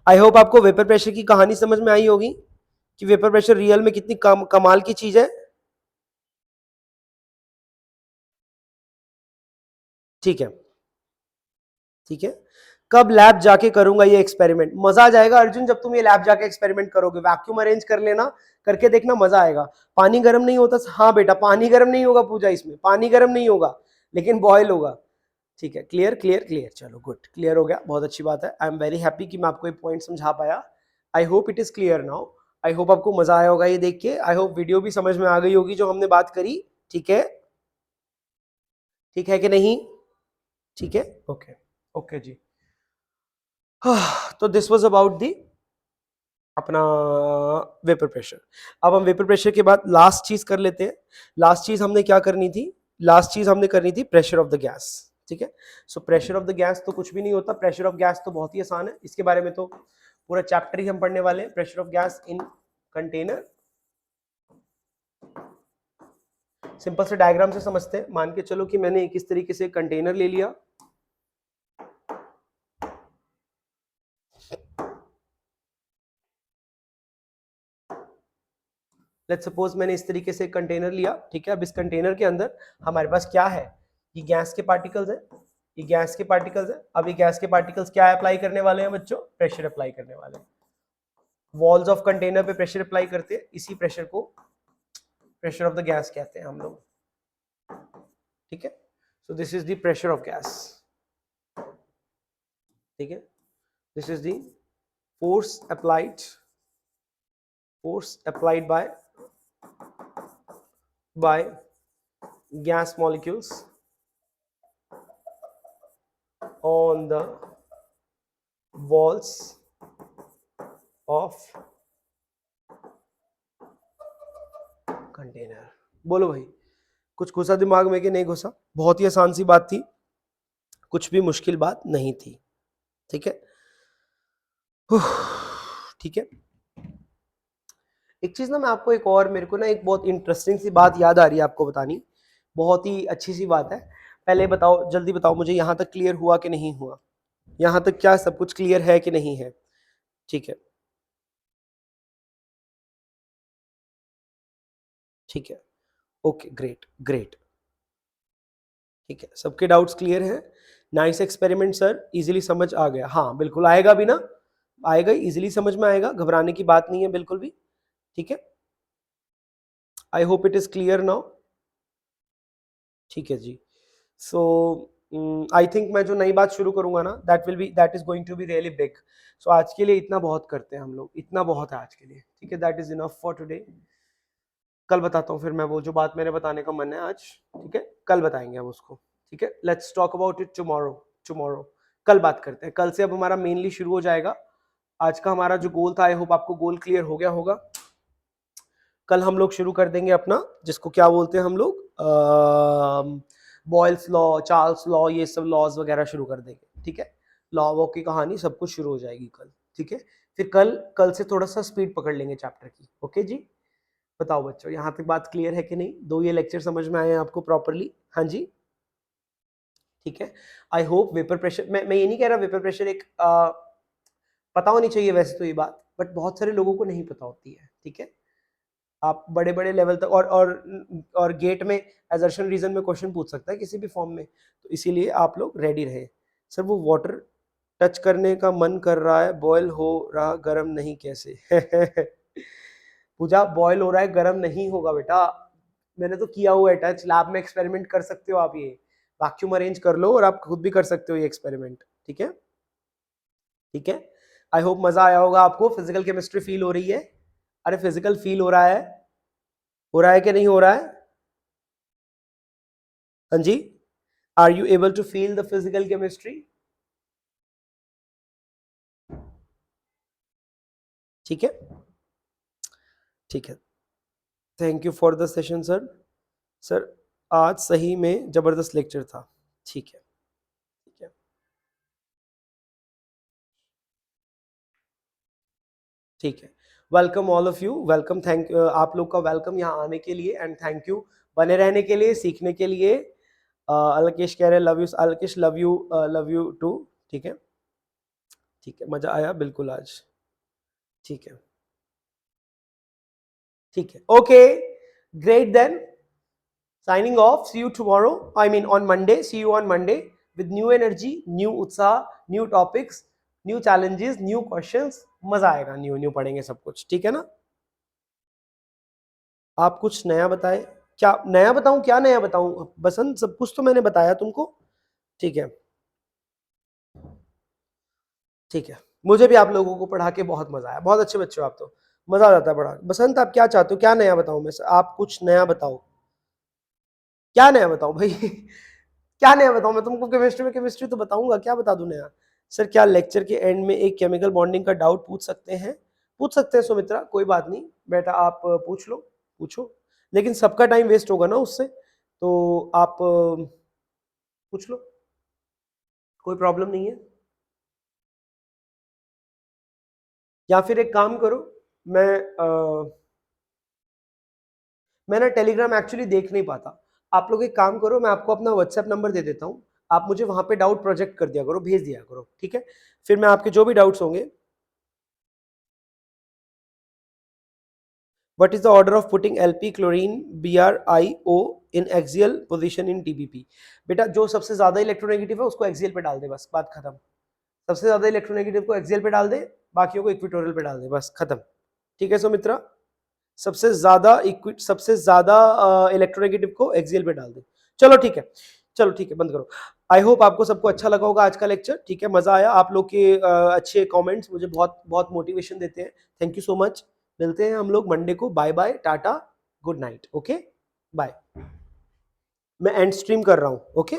आई होप आपको वेपर प्रेशर की कहानी समझ में आई होगी कि वेपर प्रेशर रियल में कितनी कमाल की चीज है। ठीक है, ठीक है, कब लैब जाके करूंगा ये एक्सपेरिमेंट, मजा आ जाएगा अर्जुन जब तुम ये लैब जाके एक्सपेरिमेंट करोगे। वैक्यूम अरेंज कर लेना, करके देखना, मजा आएगा। पानी गर्म नहीं होता, हाँ बेटा पानी गर्म नहीं होगा पूजा, इसमें पानी गर्म नहीं होगा लेकिन बॉयल होगा। ठीक है, क्लियर क्लियर क्लियर, चलो गुड, क्लियर हो गया, बहुत अच्छी बात है। आई एम वेरी हैप्पी कि मैं आपको एक पॉइंट समझा पाया। आई hope it is clear now. I hope आपको मजा आया होगा ये देख के। आई होप वीडियो भी समझ में आ गई होगी जो हमने बात करी। ठीक है, ठीक है कि नहीं, ठीक है, ओके ओके जी। तो दिस वाज अबाउट दी अपना वेपर प्रेशर। अब हम वेपर प्रेशर के बाद लास्ट चीज कर लेते हैं। लास्ट चीज हमने क्या करनी थी, लास्ट चीज हमने करनी थी प्रेशर ऑफ द गैस। ठीक है, so pressure of the gas तो कुछ भी नहीं होता, प्रेशर ऑफ गैस तो बहुत ही आसान है, इसके बारे में तो पूरा चैप्टर ही हम पढ़ने वाले हैं। Pressure of gas in container, simple से डायग्राम से समझते हैं। मान के चलो कि मैंने किस तरीके से कंटेनर ले लिया, लेट्स सपोज मैंने इस तरीके से कंटेनर लिया, ठीक है। अब इस कंटेनर के अंदर हमारे पास क्या है, ये गैस के पार्टिकल्स है, ये गैस के पार्टिकल्स है। अब ये गैस के पार्टिकल्स क्या अप्लाई करने वाले हैं बच्चों, प्रेशर अप्लाई करने वाले हैं। वॉल्स ऑफ कंटेनर पे प्रेशर अप्लाई करते हैं, इसी प्रेशर को प्रेशर ऑफ द गैस कहते हैं हम लोग। ठीक है, so this is the pressure of gas. ठीक है, this is the force applied by gas molecules on the walls of container। बोलो भाई, कुछ घुसा दिमाग में कि नहीं घुसा। बहुत ही आसान सी बात थी, कुछ भी मुश्किल बात नहीं थी। ठीक है, ठीक है। एक चीज ना मैं आपको एक और, मेरे को ना एक बहुत इंटरेस्टिंग सी बात याद आ रही है आपको बतानी, बहुत ही अच्छी सी बात है। पहले बताओ, जल्दी बताओ मुझे, यहां तक क्लियर हुआ कि नहीं हुआ, यहां तक क्या सब कुछ क्लियर है कि नहीं है। ठीक है, ठीक है, ओके, ग्रेट ग्रेट। ठीक है, सबके डाउट्स क्लियर हैं। नाइस एक्सपेरिमेंट सर, इजीली समझ आ गया। हाँ बिल्कुल आएगा भी ना, आएगा, इजीली समझ में आएगा, घबराने की बात नहीं है बिल्कुल भी। ठीक है, आई hope it is clear now. ठीक है जी। सो आई थिंक मैं जो नई बात शुरू करूंगा ना, that is going to be really big. So आज के लिए इतना बहुत करते हैं हम लोग, इतना बहुत है आज के लिए, ठीक है। That is enough for today. कल बताता हूँ फिर मैं वो जो बात मेरे बताने का मन है आज, ठीक है, कल बताएंगे हम उसको, ठीक है। Let's talk about it tomorrow. Tomorrow कल बात करते हैं, कल से अब हमारा मेनली शुरू हो जाएगा। आज का हमारा जो गोल था, आई होप आपको गोल क्लियर हो गया होगा। कल हम लोग शुरू कर देंगे अपना, जिसको क्या बोलते हैं हम लोग, बॉयल्स लॉ, चार्ल्स लॉ, ये सब लॉज वगैरह शुरू कर देंगे, ठीक है। लॉ वॉ की कहानी सब कुछ शुरू हो जाएगी कल, ठीक है। फिर कल कल से थोड़ा सा स्पीड पकड़ लेंगे चैप्टर की, ओके जी। बताओ बच्चों, यहाँ तक बात क्लियर है कि नहीं? दो ये लेक्चर समझ में आए हैं आपको प्रॉपरली? हाँ जी, ठीक है। आई होप वेपर प्रेशर, मैं ये नहीं कह रहा वेपर प्रेशर एक पता होनी चाहिए वैसे तो ये बात, बट बहुत सारे लोगों को नहीं पता होती है, ठीक है। आप बड़े बड़े लेवल तक और गेट में एजर्शन रीजन में क्वेश्चन पूछ सकता है किसी भी फॉर्म में, तो इसीलिए आप लोग रेडी रहे। सर वो वाटर टच करने का मन कर रहा है, बॉयल हो रहा गर्म नहीं कैसे? पूजा बॉयल हो रहा है गर्म नहीं होगा बेटा, मैंने तो किया हुआ है टच, लैब में एक्सपेरिमेंट कर सकते हो आप, ये वैक्यूम अरेंज कर लो और आप खुद भी कर सकते हो ये एक्सपेरिमेंट, ठीक है। ठीक है, आई होप मजा आया होगा आपको। फिजिकल केमिस्ट्री फील हो रही है? अरे फिजिकल फील हो रहा है? हो रहा है कि नहीं हो रहा है? हाँ जी, are you able to feel the physical chemistry? ठीक है, ठीक है। Thank you for the session sir. Sir आज सही में जबरदस्त लेक्चर था। ठीक है, ठीक है, ठीक है। Welcome all of you, welcome, thank आप लोग का वेलकम यहाँ आने के लिए, एंड थैंक यू बने रहने के लिए, सीखने के लिए। अलकेश कह रहे love you, Alkesh love you too, ठीक है, ठीक है, मजा आया बिल्कुल आज, ठीक है, ठीक है, okay, great then, signing off, see you tomorrow, I mean on Monday, see you on Monday with new energy, new उत्साह, new topics, new challenges, new questions, मजा आएगा, न्यू न्यू पढ़ेंगे सब कुछ, ठीक है ना। आप कुछ नया बताएं, क्या नया बताऊं, क्या नया बताऊं बसंत, सब कुछ तो मैंने बताया तुमको, ठीक है, ठीक है। मुझे भी आप लोगों को पढ़ा के बहुत मजा आया, बहुत अच्छे बच्चे हो आप तो, मजा आ जाता है पढ़ा। बसंत आप क्या चाहते हो, क्या नया बताऊं मैं? आप कुछ नया बताओ, क्या नया बताऊं भाई? क्या नया बताऊं मैं तुमको? केमिस्ट्री में केमिस्ट्री तो बताऊंगा, क्या बता दूं नया? सर क्या लेक्चर के एंड में एक केमिकल बॉन्डिंग का डाउट पूछ सकते हैं? पूछ सकते हैं सुमित्रा, कोई बात नहीं बेटा, आप पूछ लो, पूछो, लेकिन सबका टाइम वेस्ट होगा ना उससे, तो आप पूछ लो, कोई प्रॉब्लम नहीं है। या फिर एक काम करो, मैं मैं ना टेलीग्राम एक्चुअली देख नहीं पाता, आप लोग एक काम करो, मैं आपको अपना व्हाट्सएप नंबर दे देता हूँ, आप मुझे वहां पे डाउट प्रोजेक्ट कर दिया करो, भेज दिया करो, ठीक है। फिर मैं आपके जो भी डाउट्स होंगे, what is the order of putting LP chlorine BrIO in axial position in TBP? बेटा जो सबसे ज्यादा इलेक्ट्रोनेगेटिव है उसको एक्सियल पे डाल दे, बस बात खत्म। सबसे ज्यादा इलेक्ट्रोनेगेटिव को एक्सियल पे डाल दे, बाकियों को इक्विटोरियल पे डाल दे, बस खत्म, ठीक है सुमित्रा। सबसे ज्यादा इलेक्ट्रोनेगेटिव को एक्सियल पे डाल दे, चलो ठीक है, चलो ठीक है, बंद करो। आई होप आपको सबको अच्छा लगा होगा आज का लेक्चर, ठीक है, मजा आया, आप लोग के अच्छे कमेंट्स मुझे बहुत बहुत मोटिवेशन देते हैं, थैंक यू सो मच। मिलते हैं हम लोग मंडे को, bye bye, tata, good night, okay, bye. मैं एंड स्ट्रीम कर रहा हूँ, ओके।